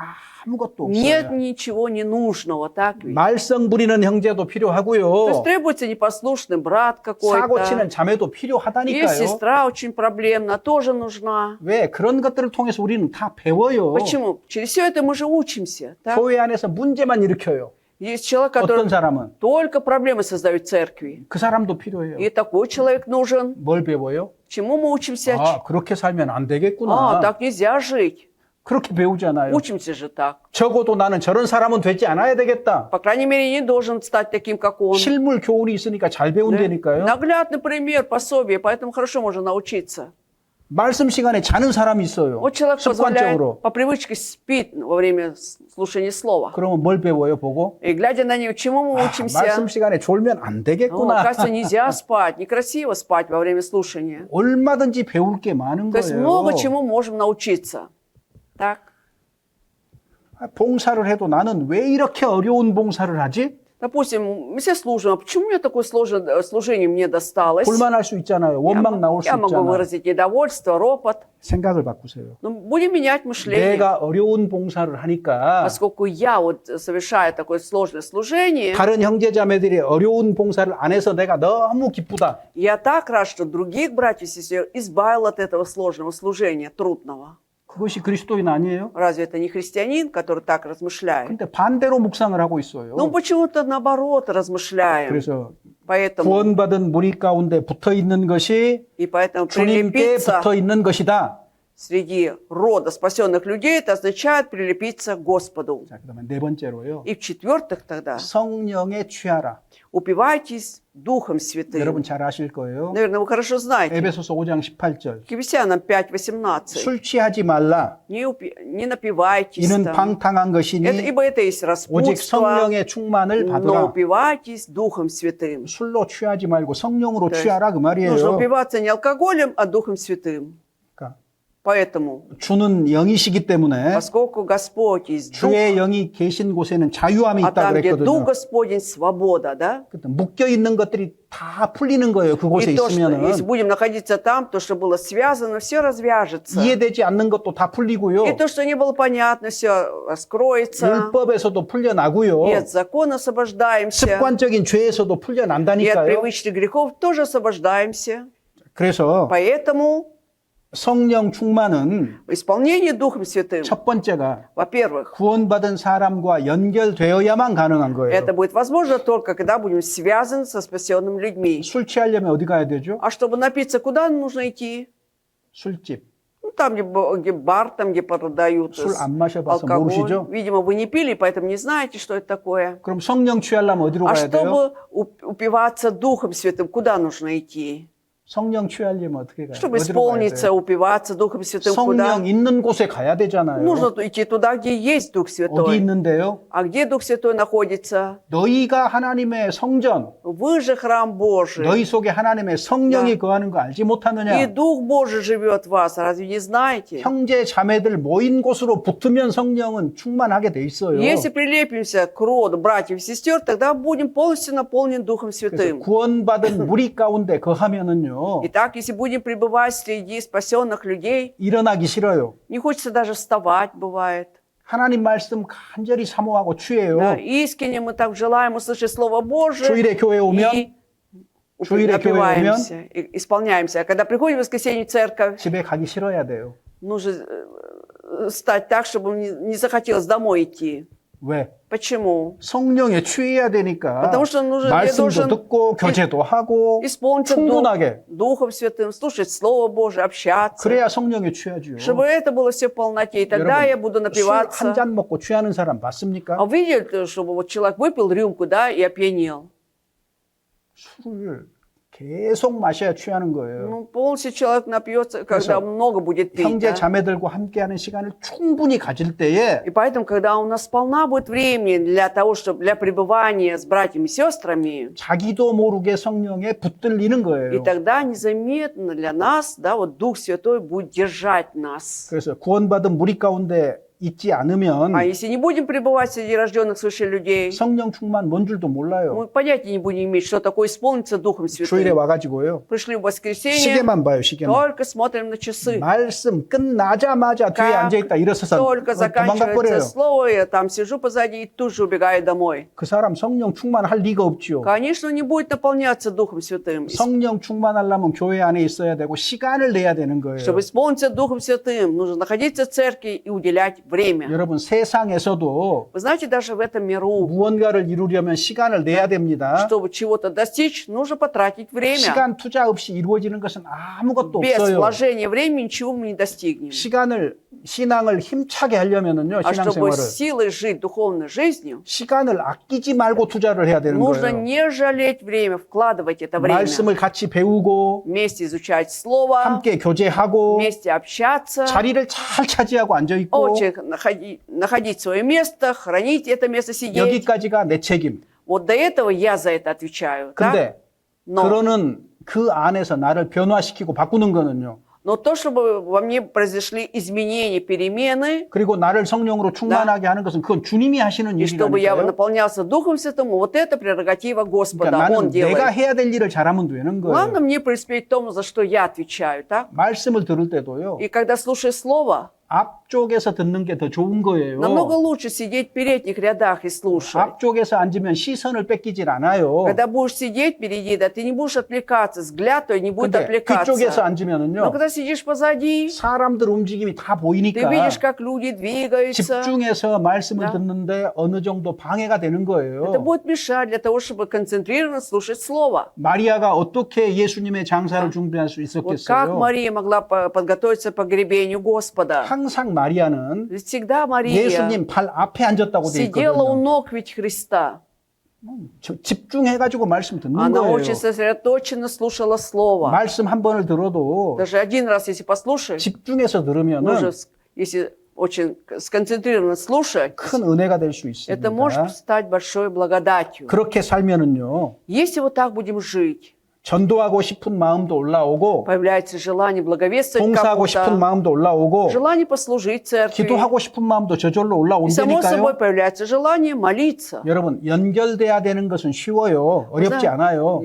아무것도 нет 없어요. ничего ненужного, так ведь? 말썽 부리는 형제도 То есть 필요하고요. требуется непослушный брат 사고 치는 какой-то. 자매도 И 필요하다니까요. сестра очень проблемна, тоже нужна. 왜? 그런 것들을 통해서 우리는 다 배워요. Почему? Через все это мы же учимся. Так? 교회 안에서 문제만 일으켜요. Есть человек, 어떤 который 사람은 только проблемы создает в церкви. 그 사람도 필요해요. И такой человек нужен. 뭘 배워요? Чему мы учимся? 아, 그렇게 살면 안 되겠구나. Так нельзя жить. 그렇게 배우잖아요. Учимся же так. 적어도 나는 저런 사람은 되지 않아야 되겠다. По крайней мере, не должен стать таким, как он. 실물 교훈이 있으니까 잘 배운다니까요. Наглядный пример, пособие, поэтому хорошо можно научиться. 말씀 시간에 자는 사람이 있어요. Вот человек позволяет, 습관적으로. по привычке спит во время слушания слова. 그러면 뭘 배워요, 보고? И глядя на него, чему мы учимся? 말씀 시간에 졸면 안 Ну, 되겠구나. оказывается, нельзя спать, некрасиво спать во время слушания. 얼마든지 배울 게 많은 То есть много 거예요. чему можем научиться. Так? 봉사를 해도 나는 왜 이렇게 어려운 봉사를 하지? Допустим, мы все служим, а почему мне такое сложное служение мне досталось? 불만할 수 있잖아요. 원망 나올 수 Я могу 있잖아요. выразить недовольство, ропот. 생각을 바꾸세요. Но будем менять мышление. 내가 어려운 봉사를 하니까 Поскольку я вот совершаю такое сложное служение, 다른 형제자매들이 어려운 봉사를 안 해서 내가 너무 기쁘다. я так рад, что других братьев и сестер избавил от этого сложного служения, трудного. 그것이 그리스도인 아니에요? Разве это не христианин, который так размышляет? 근데 반대로 묵상을 하고 있어요. Но почему-то наоборот размышляем. 그래서 Поэтому, 구원받은 무리 가운데 붙어 있는 것이 и поэтому 주님께 прилепиться 붙어 있는 것이다. среди рода спасенных людей, это означает прилепиться к Господу. 자, 그러면 네 번째로요. И в-четвертых тогда, 성령에 취하라. упивайтесь Духом 여러분 Святым. 잘 아실 거예요. Наверное, вы хорошо знаете. 에베소서 5장 18절. Ефесянам 5:18. 술 취하지 말라. Не напивайтесь 이는 там. 방탕한 것이니 Ибо это есть 오직 распутство, 성령의 충만을 но 받으라. упивайтесь Духом Святым. 술로 취하지 말고 성령으로 То есть 취하라 그 нужно 말이에요. упиваться не алкоголем, а Духом Святым. 그러니까 Поэтому, 주는 영이시기 때문에 поскольку Господь есть Дух, 주의 영이 계신 곳에는 자유함이 а 있다 там, где Дух 그랬거든요. Господень, свобода, да? 묶여 있는 것들이 다 풀리는 거예요. 그곳에 И то, что, 있으면은 если будем находиться там, то, что было связано, все развяжется. 이해되지 않는 것도 다 풀리고요. И то, что не было понятно, все раскроется. 율법에서도 풀려나고요. И от закона освобождаемся. 습관적인 죄에서도 И от 풀려난다니까요. привычных грехов тоже освобождаемся. 그래서 Поэтому 성령 충만은 исполнение Духом Святым, 첫 번째가 во-первых, 구원받은 사람과 연결되어야만 가능한 거예요. это будет возможно только, когда будем связаны со спасенными людьми. 술 취하려면 어디 가야 되죠? А чтобы напиться, куда нужно идти? 술집. Ну, там, где бар, там, где продают 술 안 마셔봐서 алкоголь. 모르시죠? Видимо, вы не пили, поэтому не знаете, что это такое. 그럼 성령 취하려면 어디로 А 가야 돼요? чтобы упиваться Духом Святым, куда нужно идти? 성령 취하려면 어떻게 가요? Чтобы 어디로 가야 исполниться, 돼요? упиваться Духом Святым, куда? 성령 있는 곳에 가야 되잖아요. Нужно идти туда, где есть Дух 어디 Святой. 있는데요? А где Дух Святой находится? 너희가 하나님의 성전, Вы же храм Божий. 너희 속에 하나님의 성령이 거하는 거 알지 И 못하느냐? Дух Божий живет в вас. Разве не знаете? 형제 자매들 모인 곳으로 붙으면 성령은 충만하게 돼 있어요. Если прилепимся к роду братьев и сестер, тогда будем полностью наполнены Духом 그래서 Святым. 구원받은 무리 가운데 거하면은요 Итак, если будем пребывать среди спасенных людей, 일어나기 싫어요. не хочется даже вставать, бывает. 하나님 말씀 간절히 사모하고 취해요. Да, искренне мы так желаем услышать Слово Божие 주일에 교회 오면 и 주일에 교회 напиваемся, и исполняемся. А когда приходим в воскресенье в церковь, 집에 가기 싫어야 돼요. нужно стать так, чтобы не захотелось домой идти. 왜? Почему? 성령에 취해야 되니까 Потому что нужно, я 말씀도 должен 듣고 교제도 하고 исполниться 충분하게 Духом Святым, слушать Слово Божие, общаться. 그래야 성령에 취하죠. Чтобы это было все в полноте. И тогда я буду 술 напиваться. 한 잔 먹고 취하는 사람 봤습니까? А видели, чтобы вот человек выпил рюмку, да, и опьянел? 술을 계속 마셔야 취하는 거예요. Ну, полностью человек напьется, когда 그래서 много будет пить. 형제 Да? 자매들과 함께하는 시간을 충분히 가질 때에 И поэтому, когда у нас полна будет времени для того, чтобы для пребывания с братьями и сестрами, 자기도 모르게 성령에 붙들리는 и 거예요. тогда незаметно для нас, да, вот Дух Святой будет держать нас. 그래서 구원받은 무리 가운데 있지 않으면 А если не будем пребывать среди рожденных свыше людей, 성령 충만 뭔 줄도 몰라요. мы понятия не будем иметь, что такое исполниться Духом 주일에 Святым. 와가지고요. Пришли в воскресенье, 시계만 봐요, 시계만. только смотрим на часы. 말씀 끝나자마자 뒤에 Как 앉아있다 일어서서 только 도망가 заканчивается 버려요. слово, я там сижу позади и тут же убегаю домой. 그 사람 성령 충만할 리가 없죠. Конечно, не будет наполняться Духом Святым. 성령 충만하려면 교회 안에 있어야 되고 시간을 내야 되는 거예요. Чтобы исполниться Духом Святым, нужно находиться в церкви и уделять время. 여러분 세상에서도 Вы знаете, даже в этом миру, 무언가를 이루려면 시간을 내야 됩니다. чтобы чего-то достичь, нужно потратить время. 시간 투자 없이 이루어지는 것은 아무것도 Без 없어요. вложения времени ничего мы не достигнем. 신앙을 힘차게 하려면은요, А чтобы 신앙생활을 силой жить духовной жизнью, 시간을 아끼지 말고 투자를 해야 되는 нужно 거예요. не жалеть время, вкладывать это время. 말씀을 같이 배우고 Вместе изучать Слово, 함께 교제하고 вместе общаться, 자리를 잘 차지하고 앉아 있고 очень находить свое место, хранить это место, сидеть. 여기까지가 내 책임. Вот до этого я за это отвечаю. Так? 근데 Но 그러는 그 안에서 나를 변화시키고 바꾸는 거는요. Но то, чтобы во мне произошли изменения, перемены, 그리고 나를 성령으로 충만하게 하는 것은 그건 주님이 하시는 и чтобы я 일이라니까요. наполнялся Духом Святым, вот это прерогатива Господа, 그러니까 Он 나는 내가 делает. 해야 될 일을 잘하면 되는 Главное 거예요. мне преуспеть в том, за что я отвечаю, так? 말씀을 들을 때도요. И когда слушаешь Слово, 앞쪽에서 듣는 게 더 좋은 거예요. намного лучше сидеть в передних рядах и слушать. 앞쪽에서 앉으면 시선을 뺏기질 않아요. Когда будешь сидеть впереди, да, ты не будешь отвлекаться, взгляд твой не будет 근데 뒤쪽에서 отвлекаться. Но 앉으면은요. когда сидишь позади, 사람들 움직임이 다 ты 보이니까 видишь, как люди двигаются. 집중해서 말씀을 Да. 듣는데 어느 정도 방해가 되는 Это 거예요. будет мешать для того, чтобы концентрированно слушать Слово. 마리아가 어떻게 예수님의 장사를 준비할 수 Вот как 있었겠어요? Мария могла подготовиться к погребению Господа? 항상 마리아는 Ведь всегда Мария 예수님 발 앞에 앉았다고 돼 сидела у 있거든요. ног ведь Христа. 집중해가지고 말씀 듣는 Она 거예요. очень сосредоточенно слушала Слово. 말씀 한 번을 들어도 Даже один раз, если послушаешь, 집중해서 нужно, 들으면은 если очень сконцентрированно слушать, 큰 은혜가 될 수 있습니다. это может стать большой благодатью. 그렇게 살면은요. Если вот так будем жить, 전도하고 싶은 마음도 올라오고 появляется желание благовествовать 봉사하고 싶은 кому-то, 마음도 올라오고 желание послужить церкви, 기도하고 싶은 마음도 저절로 и само собой 올라온다니까요. появляется желание молиться. 여러분 연결돼야 되는 것은 쉬워요. 어렵지 않아요.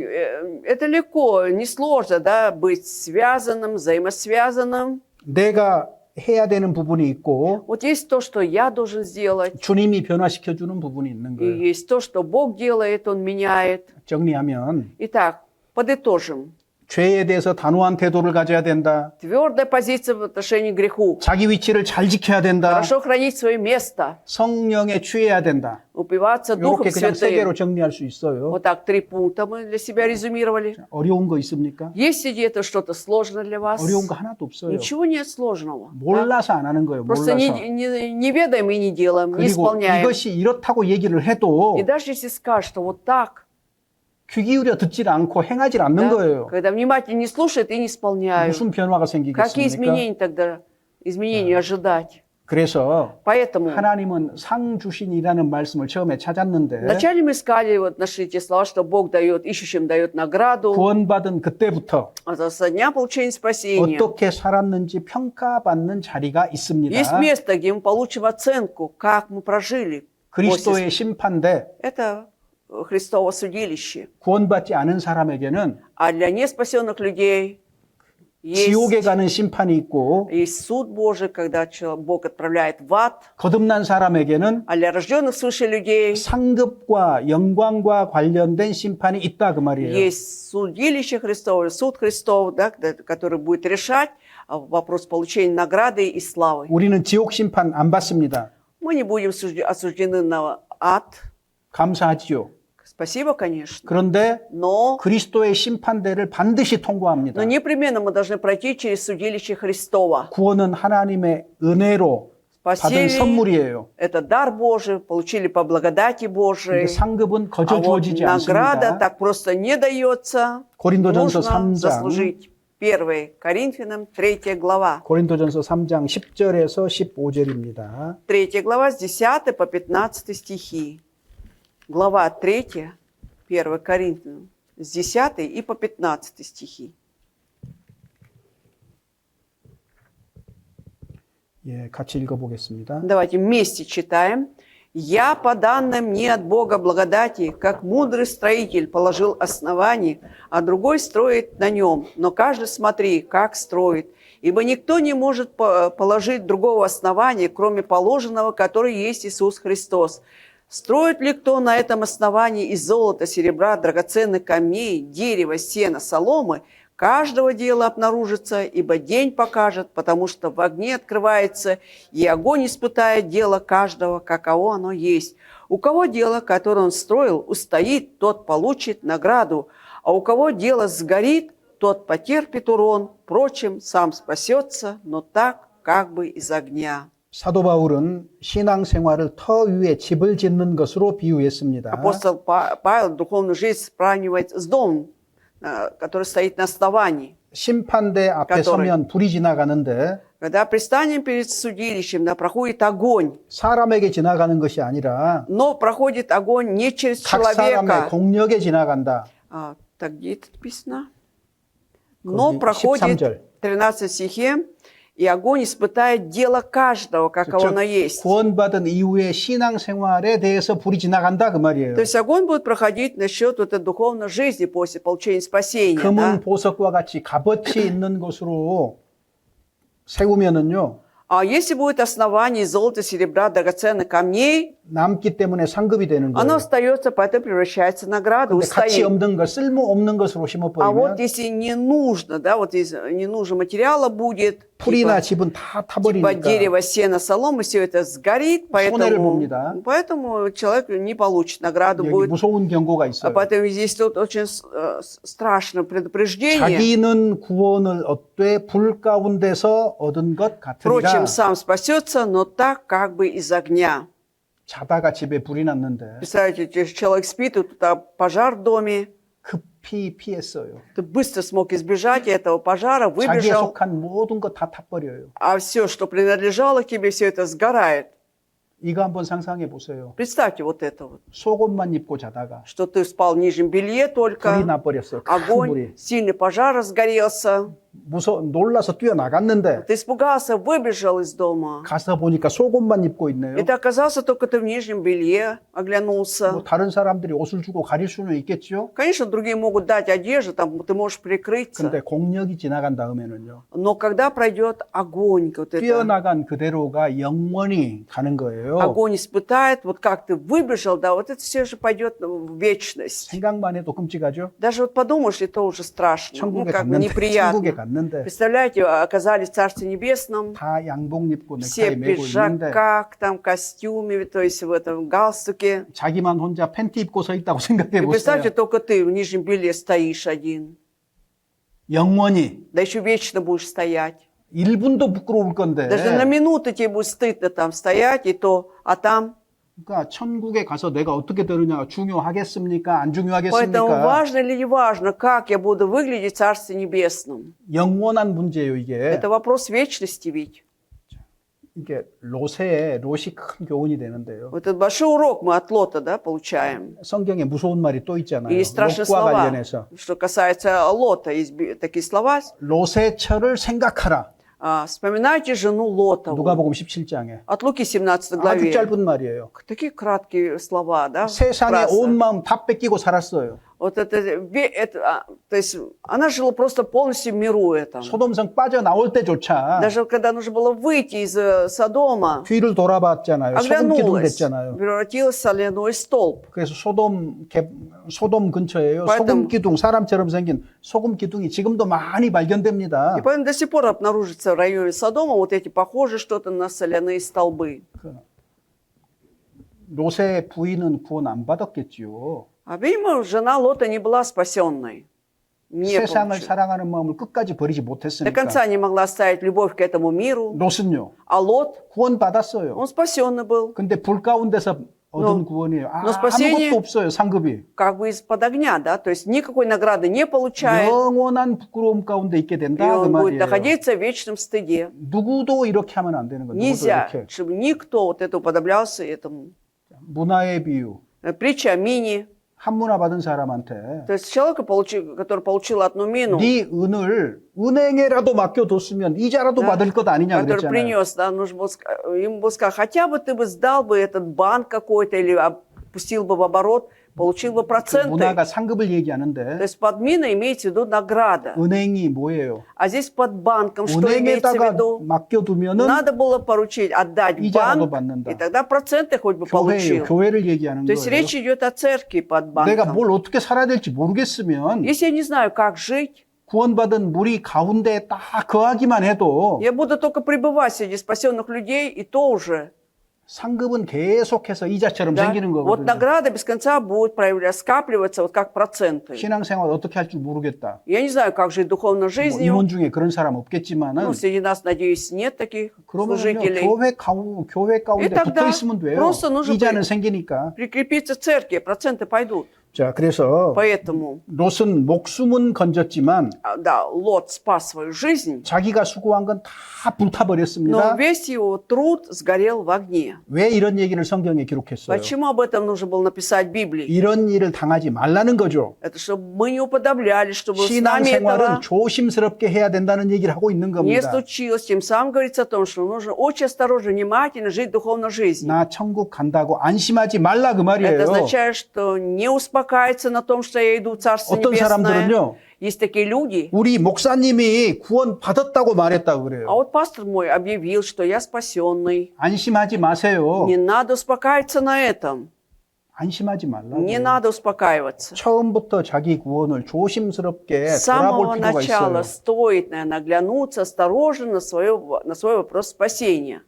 Это легко, несложно, да, быть связанным, взаимосвязанным. 내가 해야 되는 부분이 있고 Вот есть то, что я должен сделать, 주님이 변화시켜 주는 부분이 있는 и 거예요. есть то, что Бог делает, Он меняет. 정리하면 Итак, подытожим. 죄에 대해서 단호한 태도를 가져야 된다. Твердая позиция в отношении к греху. 자기 위치를 잘 지켜야 된다. Хорошо хранить свое место. 성령에 취해야 된다. Упиваться Духом 이렇게 그냥 세 개로 Святым. 정리할 수 있어요. Вот так 3 пункта мы для себя резюмировали. 어려운 거 있습니까? Есть ли это что-то сложное для вас? 어려운 거 하나도 없어요. Ничего нет сложного. 몰라서 안 하는 거예요. Просто 몰라서. не ведаем и не делаем, не 그리고 исполняем. 이것이 이렇다고 얘기를 해도 И даже если скажешь, что вот так, 귀 기울여 듣질 않고 행하질 않는 да, 거예요. когда внимательно не слушают и не исполняют, 무슨 변화가 какие 생기겠습니까? изменения тогда, изменения ожидать? 그래서 Поэтому 하나님은 상 주신이라는 말씀을 처음에 찾았는데 вначале мы искали вот наши те слова, что Бог дает, ищущим дает награду, 구원받은 그때부터 а со дня получения спасения. 어떻게 살았는지 평가받는 자리가 있습니다. Есть место, где мы получим оценку, как мы прожили. 그리스도의 심판대 Это Христово судилище. 구원받지 않은 사람에게는 А для неспасенных людей 지옥에 가는 심판이 있고 есть суд Божий, когда Бог отправляет в ад. 거듭난 사람에게는 А для рожденных свыше людей 상급과 영광과 관련된 심판이 있다 그 말이에요. есть судилище Христово, суд Христов, да, который будет решать вопрос получения награды и славы. 우리는 지옥 심판 안 받습니다. Мы не будем осуждены на ад. 감사하지요. Спасибо, конечно. 그런데 Но 그리스도의 심판대를 반드시 통과합니다. непременно мы должны пройти через судилище Христова. 구원은 하나님의 은혜로 받은 Спасение 선물이에요. – это дар Божий, получили по благодати 근데 Божией. 상급은 거저 А вот 주어지지 награда 않습니다. так просто не дается. 고린도전서 Нужно 3장 заслужить. 1 Коринфянам 3 глава. 고린도전서 3장 10절에서 15절입니다. 3 глава с 10 по 15 стихи. Глава 3, 1 Коринфянам, с 10 и по 15 стихи. 예, 같이 읽어보겠습니다. Давайте вместе читаем. «Я, по данным мне от Бога благодати, как мудрый строитель положил основание, а другой строит на нем. Но каждый смотри, как строит. Ибо никто не может положить другого основания, кроме положенного, который есть Иисус Христос. Строит ли кто на этом основании из золота, серебра, драгоценных камней, дерева, сена, соломы? каждого дела обнаружится, ибо день покажет, потому что в огне открывается, и огонь испытает дело каждого, каково оно есть. У кого дело, которое он строил, устоит, тот получит награду, а у кого дело сгорит, тот потерпит урон, впрочем, сам спасется, но так, как бы из огня. 사도 바울은 신앙생활을 터 위에 집을 짓는 것으로 비유했습니다. Апостол Павел духовную жизнь сравнивает с домом, который стоит на основании. 심판대 앞에 서면 불이 지나가는데 Когда предстанем перед судилищем, да, проходит огонь, 사람에게 지나가는 것이 아니라 но проходит огонь не через 각 사람의 человека. 공력에 지나간다. Так где это написано? Но 거기 проходит, 13절. 13 стихе, и огонь испытает дело каждого, каково оно есть. 구원받은 이후의 신앙생활에 대해서 불이 지나간다 그 말이에요. То есть огонь будет проходить насчет этой духовной жизни после получения спасения. 금은 Да? 보석과 같이 값어치 있는 것으로 세우면은요. А если будет основание из золота, серебра, драгоценных камней, 남기 때문에 상급이 되는 оно 거예요. остается, поэтому превращается в награду, 근데 가치 устоит. 없는 것, 쓸모없는 것으로 А 심어버리면 вот если не нужно, да, вот из не нужно материала будет, 풀이나 типа, 집은 다 типа 타버리니까 дерево, сено, солома, все это сгорит, 손해를 поэтому, 봅니다. поэтому человек не получит награду, 여기 будет. 무서운 경고가 А 있어요. поэтому здесь тут очень страшное предупреждение. 자기는 구원을 얻되 불 가운데서 얻은 것 같으리라. Впрочем, сам спасется, но так, как бы из огня. 자다가 집에 불이 났는데 Представляете, человек спит, и тут пожар в доме, 급히 피했어요. ты быстро смог избежать этого пожара, 자기에 выбежал, 속한 모든 것 다 타버려요. а все, что принадлежало к тебе, все это сгорает. 이거 한번 상상해 보세요. Представьте вот это вот, 속옷만 입고 자다가 что ты спал в нижнем белье 불이 только, 나버렸어요. 큰 огонь, 불이. сильный пожар разгорелся, 놀라서 뛰어나갔는데 ты испугался, выбежал из дома. 가서 보니까 속옷만 입고 있네요. И ты оказался только ты в нижнем белье, 뭐 оглянулся. 다른 사람들이 옷을 주고 가릴 수는 있겠죠. Конечно, другие могут дать одежду, там ты можешь прикрыться. 근데 공력이 지나간 다음에는요. Но когда пройдет огонь, вот это, 뛰어나간 그대로가 영원히 가는 거예요. огонь испытает, вот как ты выбежал, да, вот это все же пойдет в вечность. 생각만 해도 끔찍하죠. Даже вот подумаешь, это уже страшно, 천국에 как бы 갔는데, 천국에 неприятно. 갔는데 Представляете, оказались в Царстве Небесном, 다 양복 입고 все 넥타이 в 메고 있는데 пиджаках, там, костюме, то есть в этом галстуке. 자기만 혼자 팬티 입고 서 있다고 생각해 И 보세요. представьте, только ты в нижнем белье стоишь один. 영원히 Да еще вечно будешь стоять. 1분도 부끄러울 건데. Даже на минуту тебе будет стыдно там стоять, и то, а там. 그러니까 천국에 가서 내가 어떻게 되느냐 중요하겠습니까? 안 Поэтому 중요하겠습니까? важно или не важно, как я буду выглядеть в Царстве Небесном. 영원한 문제예요, 이게. Это вопрос вечности ведь. 이게 롯이 큰 교훈이 되는데요. Вот этот большой урок мы от Лота, да, получаем. 성경에 무서운 말이 또 있잖아요. И страшные 롯과 слова, 관련해서 что касается Лота. Есть такие слова. 롯의 처를 생각하라. Вспоминайте жену Лотову. 누가복음 17장에 От Луки 17 아주 главе. 짧은 말이에요. Такие краткие слова, да. 세상에 фразы. 온 마음 다 뺏기고 살았어요. Вот это, то есть она жила просто полностью в миру этом. 소돔성 빠져나올 때조차 Даже когда нужно было выйти из Содома, 뒤를 돌아봤잖아요. 소금 기둥 оглянулась, 됐잖아요. превратилась в соляной столб. 그래서 소돔 근처에요. поэтому- 소금 기둥, 사람처럼 생긴 소금 기둥이 지금도 많이 발견됩니다. И поэтому до сих пор обнаружится в районе Содома вот эти похожие что-то на соляные столбы. 롯의 부인은 구원 안 받았겠지요. А видимо, жена Лота не была спасенной. Не 세상을 получила. 사랑하는 마음을 끝까지 버리지 До 못했으니까. конца не могла оставить любовь к этому миру. 롯은요. А Лот, 구원 받았어요. он спасенный был, 근데 불 가운데서 얻은 Но- 구원이에요. но спасение- 아무것도 없어요. 상급이. как бы из-под огня, да, то есть никакой награды не получает. 영원한 부끄러움 가운데 있게 И 된다 그 он будет 말이에요. находиться в вечном стыде. 누구도 이렇게 하면 안 되는 거예요. 누구도 Нельзя, 이렇게. чтобы никто вот это уподоблялся этому. 문화의 비유. Притча о мине. 한 문화 받은 사람한테 То есть человека, который получил одну мину, 네 은을 은행에라도 맡겨뒀으면 이자라도 Да. 받을 것 아니냐 который 그랬잖아요. принес, да, нужно было, ему было сказать, хотя бы ты бы сдал бы этот банк какой-то или пустил бы в оборот, получил бы 그 проценты. 문화가 상급을 То 얘기하는데 есть под миной имеется в виду награда. 은행이 뭐예요? А здесь под банком что имеется в 은행에다가 виду? 맡겨두면은 Надо было поручить, отдать в 이자라도 банк, 받는다. и тогда проценты хоть бы 교회예요. получил. 교회를 얘기하는 То есть 거예요. речь идет о церкви под 내가 банком. 뭘 어떻게 살아야 될지 모르겠으면 Если я не знаю, как жить, 구원받은 무리 가운데 딱 거하기만 해도 Я буду только пребывать среди спасенных людей, и то уже. 상급은 계속해서 이자처럼 Да? 생기는 Вот 거거든요. награда без конца будет скапливаться, вот как проценты. 신앙생활 어떻게 할 줄 모르겠다. Я не знаю, как жить духовной 뭐 жизнью. 임원 중에 그런 사람 없겠지만은 Ну, среди нас, надеюсь, нет таких 그러면요 служителей. 교회 가운데 И тогда 붙어 있으면 돼요. просто нужно 이자는 생기니까. Прикрепиться к церкви, проценты пойдут. 자, 그래서 Поэтому, 롯은 목숨은 건졌지만 да, Лот спас свою жизнь, 자기가 수고한 건 다 불타버렸습니다. но весь его труд сгорел в огне. 왜 이런 얘기를 성경에 기록했어요? Почему об этом нужно было написать в Библии? 이런 일을 당하지 말라는 거죠. Это чтобы мы не уподоблялись, чтобы с нами 신앙생활은 этого 조심스럽게 해야 된다는 얘기를 하고 있는 не 겁니다. случилось. Тем самым говорится о том, что нужно очень осторожно, внимательно жить духовной жизнью. 나 천국 간다고 안심하지 말라 그 Это 말이에요. означает, что не успокаиваться на том, что я иду в Царство 어떤 Небесное. 사람들은요. Есть такие люди. 우리 목사님이 구원 받았다고 말했다고 А 그래요. вот пастор мой объявил, что я спасенный. 안심하지 마세요. Не надо успокаиваться на этом. 안심하지 말라고. Не надо успокаиваться. 처음부터 자기 구원을 조심스럽게 С самого 돌아볼 필요가 начала 있어요. стоит, наверное, оглянуться осторожно на свой вопрос спасения.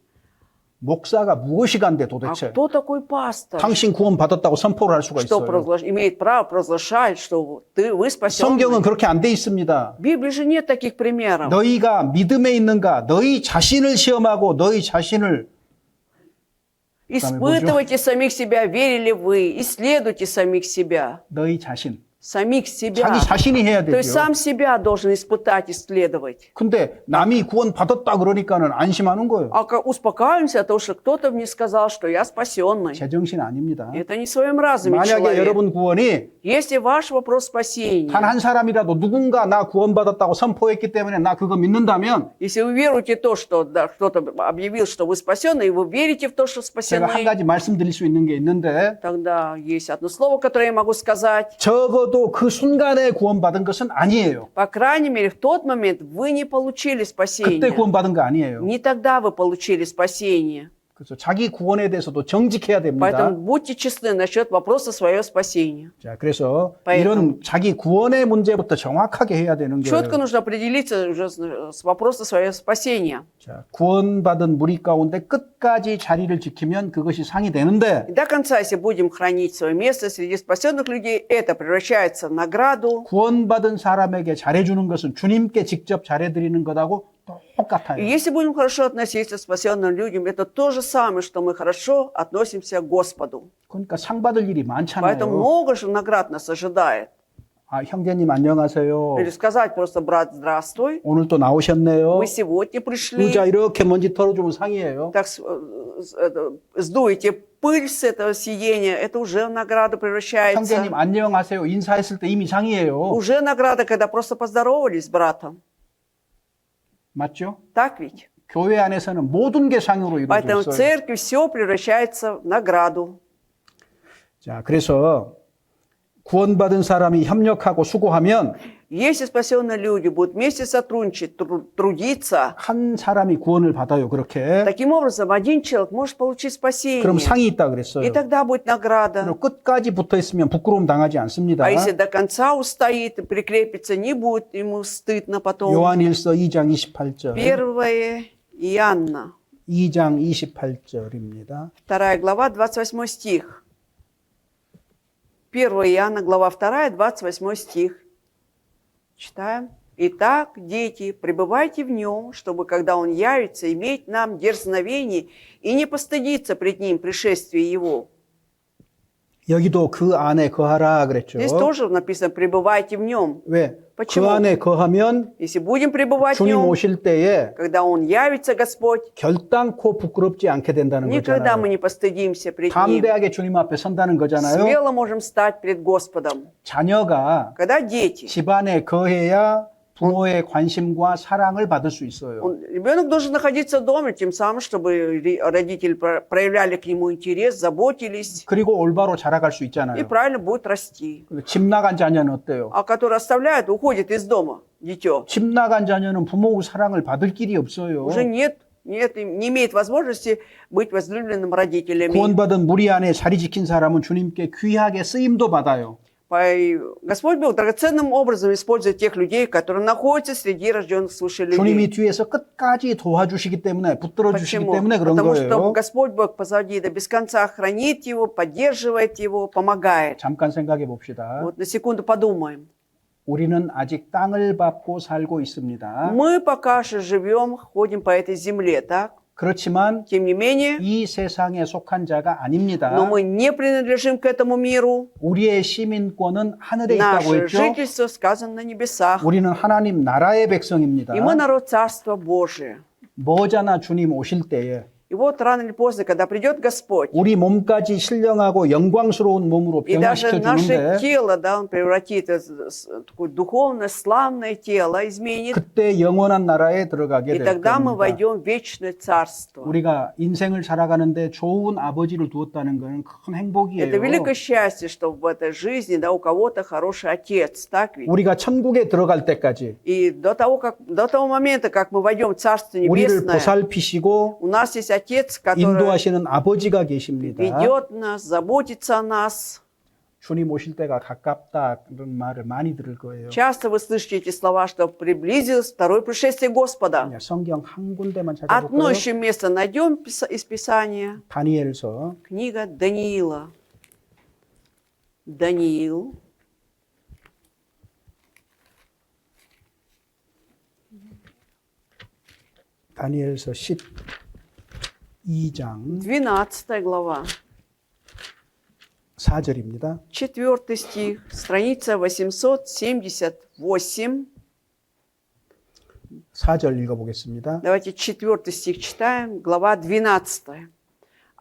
목사가 무엇이 간대 А 도대체? кто такой пастор? 당신 구원 받았다고 선포를 할 수가 Что 있어요. имеет право провозглашать, что вы спасенный? 성경은 그렇게 안 돼 있습니다. В Библии же нет таких примеров. 너희가 믿음에 있는가? 너희 자신을 시험하고 너희 자신을 Испытывайте самих себя, верили вы, исследуйте самих себя. 너희 자신. Самих себя. 자기 자신이 해야 То есть 되죠. сам себя должен испытать, исследовать. 근데 남이 구원 받았다 그러니까는 안심하는 거예요. А успокаиваемся от того, что кто-то мне сказал, что я спасенный. 제정신 아닙니다. Это не в своем разуме 만약에 человек. 여러분 구원이 Если ваш вопрос спасения, 단 한 사람이라도 누군가 나 구원받았다고 선포했기 때문에 나 그거 믿는다면 если вы веруете в то, что да, кто-то объявил, что вы спасены, и вы верите в то, что 제가 한 спасены, 가지 말씀드릴 수 있는 게 있는데 тогда есть одно слово, которое я могу сказать. 적어도 그 순간에 구원받은 것은 아니에요. По крайней мере, в тот момент вы не получили 그때 спасение. 구원받은 거 아니에요. Не тогда вы получили спасение. 그래서 자기 구원에 대해서도 정직해야 됩니다. Поэтому будьте честны насчет вопроса своего спасения. 자, 그래서 Поэтому- 이런 자기 구원의 문제부터 정확하게 해야 되는 Четко 거예요. нужно определиться уже с вопроса своего спасения. 자, 구원받은 무리 가운데 끝까지 자리를 지키면 그것이 상이 되는데 И до конца, если будем хранить свое место среди спасенных людей, это превращается в награду. 구원받은 사람에게 잘해주는 것은 주님께 직접 잘해드리는 것하고 И 똑같아요. если будем хорошо относиться к спасенным людям, это то же самое, что мы хорошо относимся к Господу. 그러니까 상 받을 일이 Поэтому 많잖아요. много же наград нас ожидает. 아, 형제님 안녕하세요. Или сказать просто, брат, здравствуй, 오늘 또 나오셨네요. мы сегодня пришли. 의자 이렇게 먼지 털어주면 상이에요. Так сдуете пыль с этого сидения, это уже в награду превращается. 형제님 안녕하세요. 인사했을 때 이미 상이에요. Уже награда, когда просто поздоровались с братом. 맞죠? Так ведь? 교회 안에서는 모든 게 상으로 이루어져 Поэтому в 있어요. церкви все превращается в награду. 자, 그래서 구원받은 사람이 협력하고 수고하면 Если спасенные люди будут вместе сотрудничать, трудиться, 한 사람이 구원을 받아요. 그렇게. таким образом один человек может получить спасение. 그럼 상이 있다 그랬어요. И тогда будет награда. 그리고 끝까지 붙어 있으면 부끄러움 당하지 않습니다. А если до конца устоит и прикрепится, не будет ему стыдно потом. 요한일서 2장 28절. 1 Иоанна, 2장 28절입니다. 2 глава, 28 стих. 1 Иоанна, глава 2, 28 стих. Читаем. «Итак, дети, пребывайте в нем, чтобы, когда он явится, иметь нам дерзновение и не постыдиться пред ним пришествия его». 여기도 그 안에 거하라 그랬죠. Здесь тоже написано «пребывайте в нем». 왜? Почему? 그 안에 거하면 Если будем пребывать в 주님 нем, 오실 때에 когда он явится, Господь, 결단코 부끄럽지 않게 된다는 никогда мы 거잖아요. не постыдимся пред ним. 담대하게 주님 앞에 선다는 거잖아요. Смело можем стать пред Господом. 자녀가 Когда дети, 집안에 거해야 부모의 관심과 사랑을 받을 수 있어요. ребенок должен находиться дома, тем самым, чтобы родители проявляли к нему интерес, заботились, 그리고 올바로 자라갈 수 и 있잖아요. правильно будет расти. 집 나간 자녀는 어때요? А который оставляет, уходит из дома, дитё, 집 나간 자녀는 부모의 사랑을 받을 길이 없어요. уже не имеет возможности быть возлюбленным родителями. 구원받은 무리 안에 자리 지킨 사람은 주님께 귀하게 쓰임도 받아요. Господь Бог драгоценным образом использует тех людей, которые находятся среди рожденных свыше 주님이 людей. 뒤에서 끝까지 도와주시기 때문에 붙들어 주시기 Почему? 때문에 그런 Потому что 거예요. Господь Бог позади, да без конца хранит его, поддерживает его, помогает. 잠깐 생각해 봅시다. Вот на секунду подумаем. 우리는 아직 땅을 밟고 살고 있습니다. Мы пока что живем, ходим по этой земле, так? 그렇지만 Тем не менее, 이 세상에 속한 자가 아닙니다. но мы не принадлежим к этому миру. 우리의 시민권은 하늘에 있다고 Наше 했죠. жительство сказано на небесах. 우리는 하나님 나라의 백성입니다. И мы народ Царства Божия. 머자나 주님 오실 때에 И вот рано или поздно, когда придет Господь, 우리 몸까지 신령하고 영광스러운 몸으로 и даже 변화시켜 наше 주는데 тело, да, Он превратит в такое духовное, славное тело, изменит, 그때 영원한 나라에 들어가게 и 될 тогда мы 겁니다. войдем в вечное Царство. 우리가 인생을 살아가는데 좋은 아버지를 두었다는 것은 큰 행복이에요. Это великое счастье, что в этой жизни, да, у кого-то хороший отец, так ведь? 우리가 천국에 들어갈 때까지 И до того момента, как мы войдем в Царство 우리를 Небесное, 보살피시고 у нас есть Отец, который 인도하시는 아버지가 계십니다. ведет нас, заботится о нас. 주님 오실 때가 가깝다 그런 말을 많이 들을 거예요. Часто вы слышите эти слова, что приблизилось второе пришествие Господа. 그냥 성경 한 군데만 Одно 찾아볼까요? еще место найдем из Писания. 다니엘서 Книга Даниила. Даниил. 다니엘서 12장 12 глава. 4절입니다. 4 стих. Страница 878. 4절 읽어보겠습니다. Давайте 4 стих читаем, глава 12.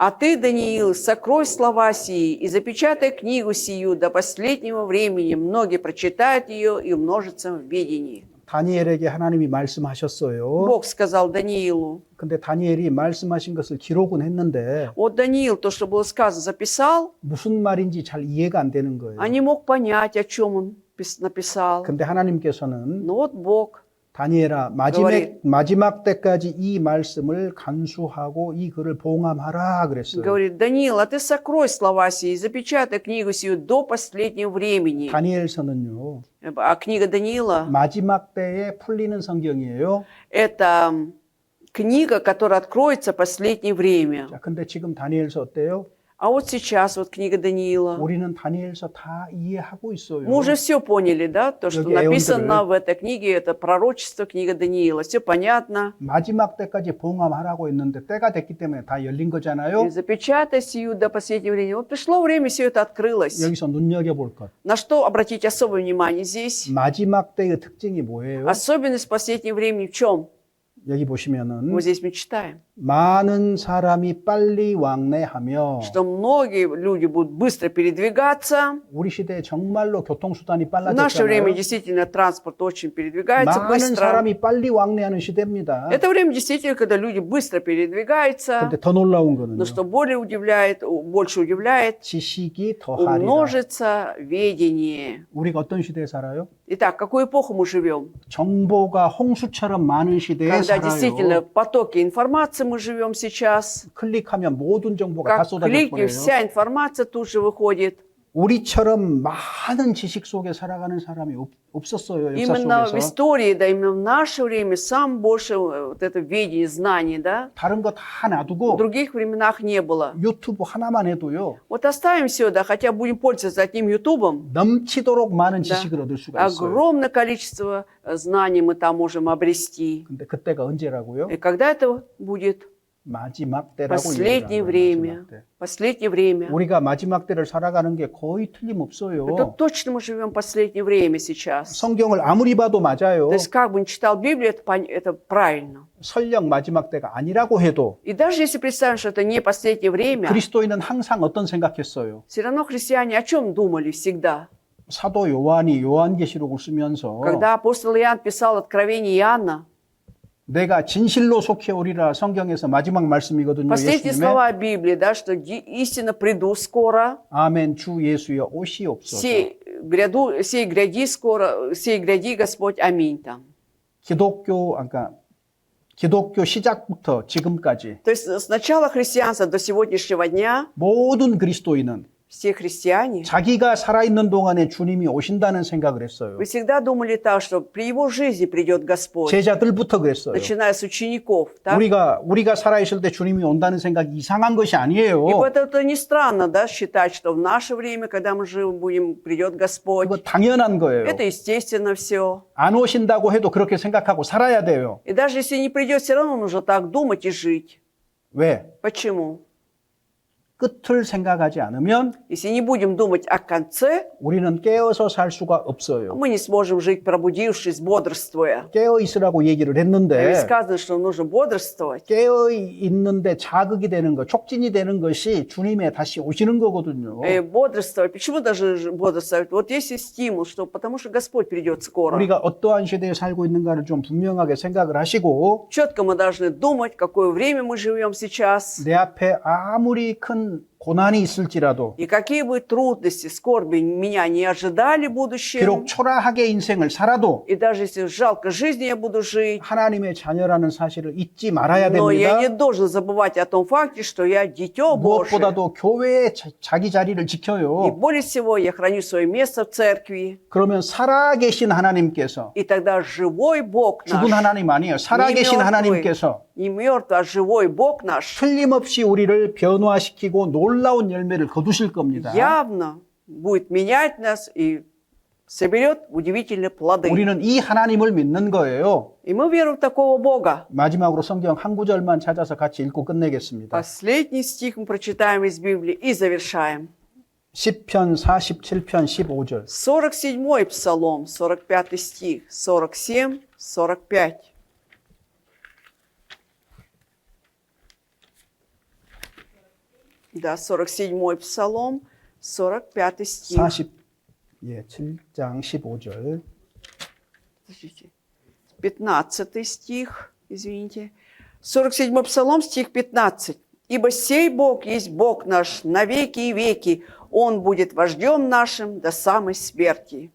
«А ты, Даниил, сокрой слова сии и запечатай книгу сию до последнего времени. Многие прочитают ее и умножатся в ведении». 다니엘에게 하나님이 말씀하셨어요. Бог сказал Даниилу. 근데 다니엘이 말씀하신 것을 기록은 했는데 Вот Даниил, то, что было сказано, записал, 무슨 말인지 잘 이해가 안 되는 거예요. а не мог понять, о чем он написал. 근데 하나님께서는 Но вот Бог 다니엘아 마지막 때까지 이 말씀을 간수하고 이 글을 봉함하라 그랬어요. говорит: Даниил, а ты сокрой слова сии, запечатай книгу сию до последнего времени. 다니엘서는요. А книга Даниила 마지막 때에 풀리는 성경이에요. – это книга, которая откроется в последнее время. 자, 근데 지금 다니엘서 어때요? А вот сейчас вот книга Даниила. 우리는 다니엘서 다 이해하고 있어요. Мы уже все поняли, да? То, что 여기 написано 애원들을. в этой книге, это пророчество, книга Даниила. Все понятно. 마지막 때까지 봉함하라고 했는데 때가 됐기 때문에 다 열린 거잖아요. И запечатай сию до последнего времени. Вот пришло время, все это открылось. 여기서 눈여겨볼 것. На что обратить особое внимание здесь? 마지막 때의 특징이 뭐예요? Особенность последнего времени в чем? 여기 보시면은 Вот здесь мы читаем, 많은 사람이 빨리 왕래하며 что многие люди будут быстро передвигаться. 우리 시대에 정말로 교통수단이 В наше время 빨라졌잖아요. действительно транспорт очень передвигается 많은 быстро. 사람이 빨리 왕래하는 시대입니다. Это время действительно, когда люди быстро передвигаются. 근데 더 놀라운 거는요. Но что больше удивляет, 지식이 더하리라. умножится ведение. 우리가 어떤 시대에 살아요? Итак, какую эпоху мы живем? 정보가 홍수처럼 많은 시대에 Когда действительно 살아요. потоки информации мы живем сейчас. 클릭하면 모든 정보가 다 Как 쏟아져 кликни, 버려요. вся информация тут же выходит. 우리처럼 많은 지식 속에 살아가는 사람이 없었어요. 역사 Именно в 속에서. истории, да, именно в наше время самое большее вот это ведение, знаний, да, 다른 거 다 в 놔두고 других временах не было. 유튜브 하나만 해도요. Вот оставим все, да, хотя будем пользоваться одним ютубом, 넘치도록 많은 Да. 지식을 얻을 수가 있어요. огромное количество знаний мы там можем обрести. 근데 그때가 언제라고요? И когда это будет? 마지막 때라고 Последнее 얘기를 하는 время. 마지막 때. Последнее время. 우리가 마지막 때를 살아가는 게 거의 틀림없어요. Это точно мы живем в последнее время сейчас. 성경을 아무리 봐도 맞아요. То есть как бы ни читал Библию, это правильно. 설령 마지막 때가 아니라고 해도 И даже если представим, что это не последнее время, 그리스도인은 항상 어떤 생각했어요? все равно христиане о чем думали всегда? 사도 요한이 요한계시록을 쓰면서 Когда апостол Иоанн писал Откровение Иоанна, 내가 진실로 속해 오리라 성경에서 마지막 말씀이거든요. последние 예수님의 слова Библии, да, что истинно приду скоро, 아멘 주 예수여 오시옵소서. сей гряди скоро, сей гряди Господь, аминь там. 기독교 시작부터 지금까지 То есть с начала христианства до сегодняшнего дня 모든 그리스도인은 все христиане, 자기가 살아있는 동안에 주님이 오신다는 생각을 했어요. вы всегда думали так, что при его жизни придет Господь, 제자들부터 그랬어요. начиная с учеников. Так? 우리가 살아있을 때 주님이 온다는 생각이 이상한 것이 아니에요. И вот это не странно, да, считать, что в наше время, когда мы живы будем, придет Господь. 그거 당연한 거예요. Это естественно все. 안 오신다고 해도 그렇게 생각하고 살아야 돼요. И даже если не придет, все равно нужно так думать и жить. 왜? Почему? 끝을 생각하지 않으면 Если не будем думать о конце, 우리는 깨어서 살 수가 없어요. мы не сможем жить, пробудившись, бодрствуя. 깨어 있으라고 얘기를 Ведь 했는데 сказано, что нужно бодрствовать. 깨어 있는데 자극이 되는 것, 촉진이 되는 것이 주님의 다시 오시는 거거든요. Бодрствовать. Почему даже бодрствовать? Вот есть и стимул, что потому что Господь придет скоро. 우리가 어떠한 시대에 살고 있는가를 좀 분명하게 생각을 하시고 Четко мы должны думать, какое время мы живем сейчас. 내 앞에 아무리 큰 고난이 있을지라도 И какие бы трудности, скорби меня не ожидали в будущем. 비록 초라하게 인생을 살아도 И даже если жалко жизни я буду жить. 하나님의 자녀라는 사실을 잊지 말아야 Но я не 됩니다. должен забывать о том факте, что я дитё Божие. 무엇보다도 교회의 자기 자리를 И 지켜요. более всего я храню свое место в церкви. 그러면 살아계신 하나님께서 И тогда живой Бог 죽은 наш, 하나님 아니에요. 살아계신 мертвый. 하나님께서 не мертвый, а живой Бог наш, 틀림없이 우리를 변화시키고 놀라운 열매를 거두실 겁니다. явно будет менять нас и соберет удивительные плоды. 우리는 이 하나님을 믿는 거예요. И мы веруем в такого Бога. 마지막으로 성경 한 구절만 찾아서 같이 읽고 끝내겠습니다. Последний стих мы прочитаем из Библии и завершаем. 시편 47편 15절. 47-й Псалом, 45 стих, 47, 45. Да, 47-й Псалом, 45 стих. 7장 15절. Подождите. 15 стих, извините. 47-й Псалом, стих 15. «Ибо сей Бог есть Бог наш на веки и веки, Он будет вождем нашим до самой смерти».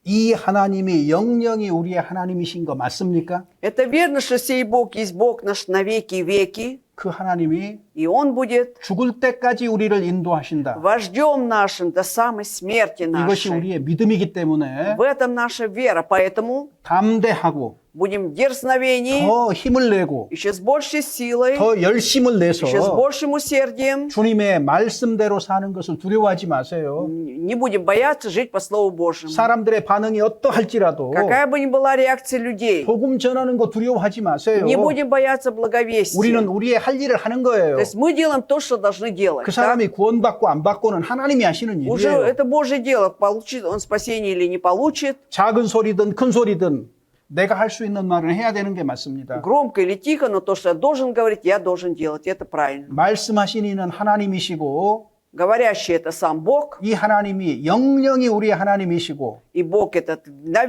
이 하나님이 영영이 우리의 하나님이신 거 맞습니까? Это верно, что сей Бог есть Бог наш на веки и веки, 그 하나님이 и Он будет 죽을 때까지 우리를 인도하신다. вождем нашим до самой смерти 이것이 нашей. 우리의 믿음이기 때문에 В этом наша вера, поэтому 담대하고 будем в дерзновении, 더 힘을 내고 еще с большей силой, 더 열심을 내서 еще с большим усердием. 주님의 말씀대로 사는 것을 두려워하지 마세요. Не будем бояться жить по Слову Божьему. 사람들의 반응이 어떠할지라도 Какая бы ни была реакция людей, 복음 전하는 거 두려워하지 마세요. не будем бояться благовестия. 우리는 우리의 할 일을 하는 거예요. То есть мы делаем то, что должны делать. 그 так? 사람이 구원받고 안 받고는 하나님이 하시는 Уже 일이에요. это Божье дело, получит он спасение или не получит, 작은 소리든 큰 소리든 내가 할 수 있는 말은 해야 되는 게 맞습니다. громко или тихо, но то, что я должен говорить, я должен делать. Это правильно. 말씀하신 이는 하나님이시고 Говорящий это сам Бог, 이 하나님이 영영이 우리의 하나님이시고 и Бог этот на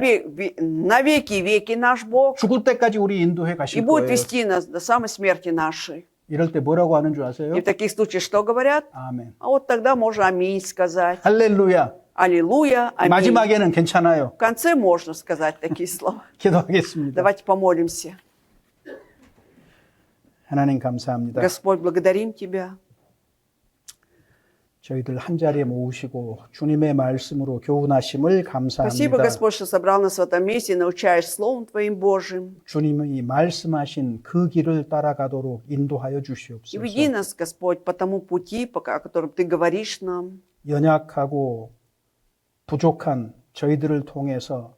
веки и веки наш Бог, 죽을 때까지 우리 인도해 и 가실 будет 거예요. вести нас до самой смерти нашей. 이럴 때 뭐라고 하는 줄 아세요? И в таких случаях что говорят? 아멘. А вот тогда можно аминь сказать. 할렐루야. Аллилуйя, аминь. 마지막에는 괜찮아요. В конце можно сказать такие слова. 기도하겠습니다. Давайте помолимся. 하나님 감사합니다. Господь, благодарим Тебя. 저희들 한 자리에 모으시고 주님의 말씀으로 교훈하심을 Спасибо, 감사합니다. Господь, что собрал нас в этом месте и научаешь Словом Твоим Божьим. 주님이 말씀하신 그 길을 따라가도록 인도하여 И 주시옵소서. веди нас, Господь, по тому пути, о котором Ты говоришь нам. 연약하고 부족한 저희들을 통해서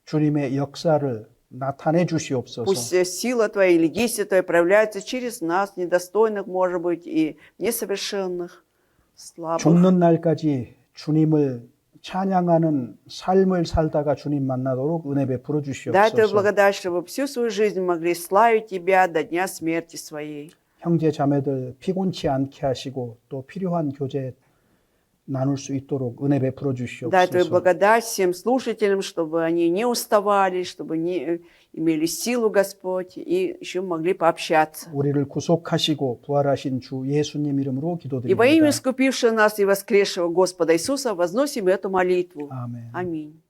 주님의 역사를 나타내 주시옵소서. Пусть сила Твоя или действие Твое проявляется через нас, недостойных, может быть, и несовершенных, слабых. 죽는 날까지 주님을 찬양하는 삶을 살다가 주님 만나도록 은혜 베풀어 Дай Твою 주시옵소서. благодать, чтобы всю свою жизнь могли славить Тебя до дня смерти своей. 형제 자매들 피곤치 않게 하시고 또 필요한 교제 나눌 수 있도록 은혜 베풀어 Дай Твою 주시옵소서. благодать всем слушателям, чтобы они не уставали, чтобы не имели силу, Господь, и еще могли пообщаться. 우리를 구속하시고 부활하신 주 예수님 이름으로 И во имя 기도드립니다. искупившего нас и воскресшего Господа Иисуса возносим эту молитву. 아멘. Аминь.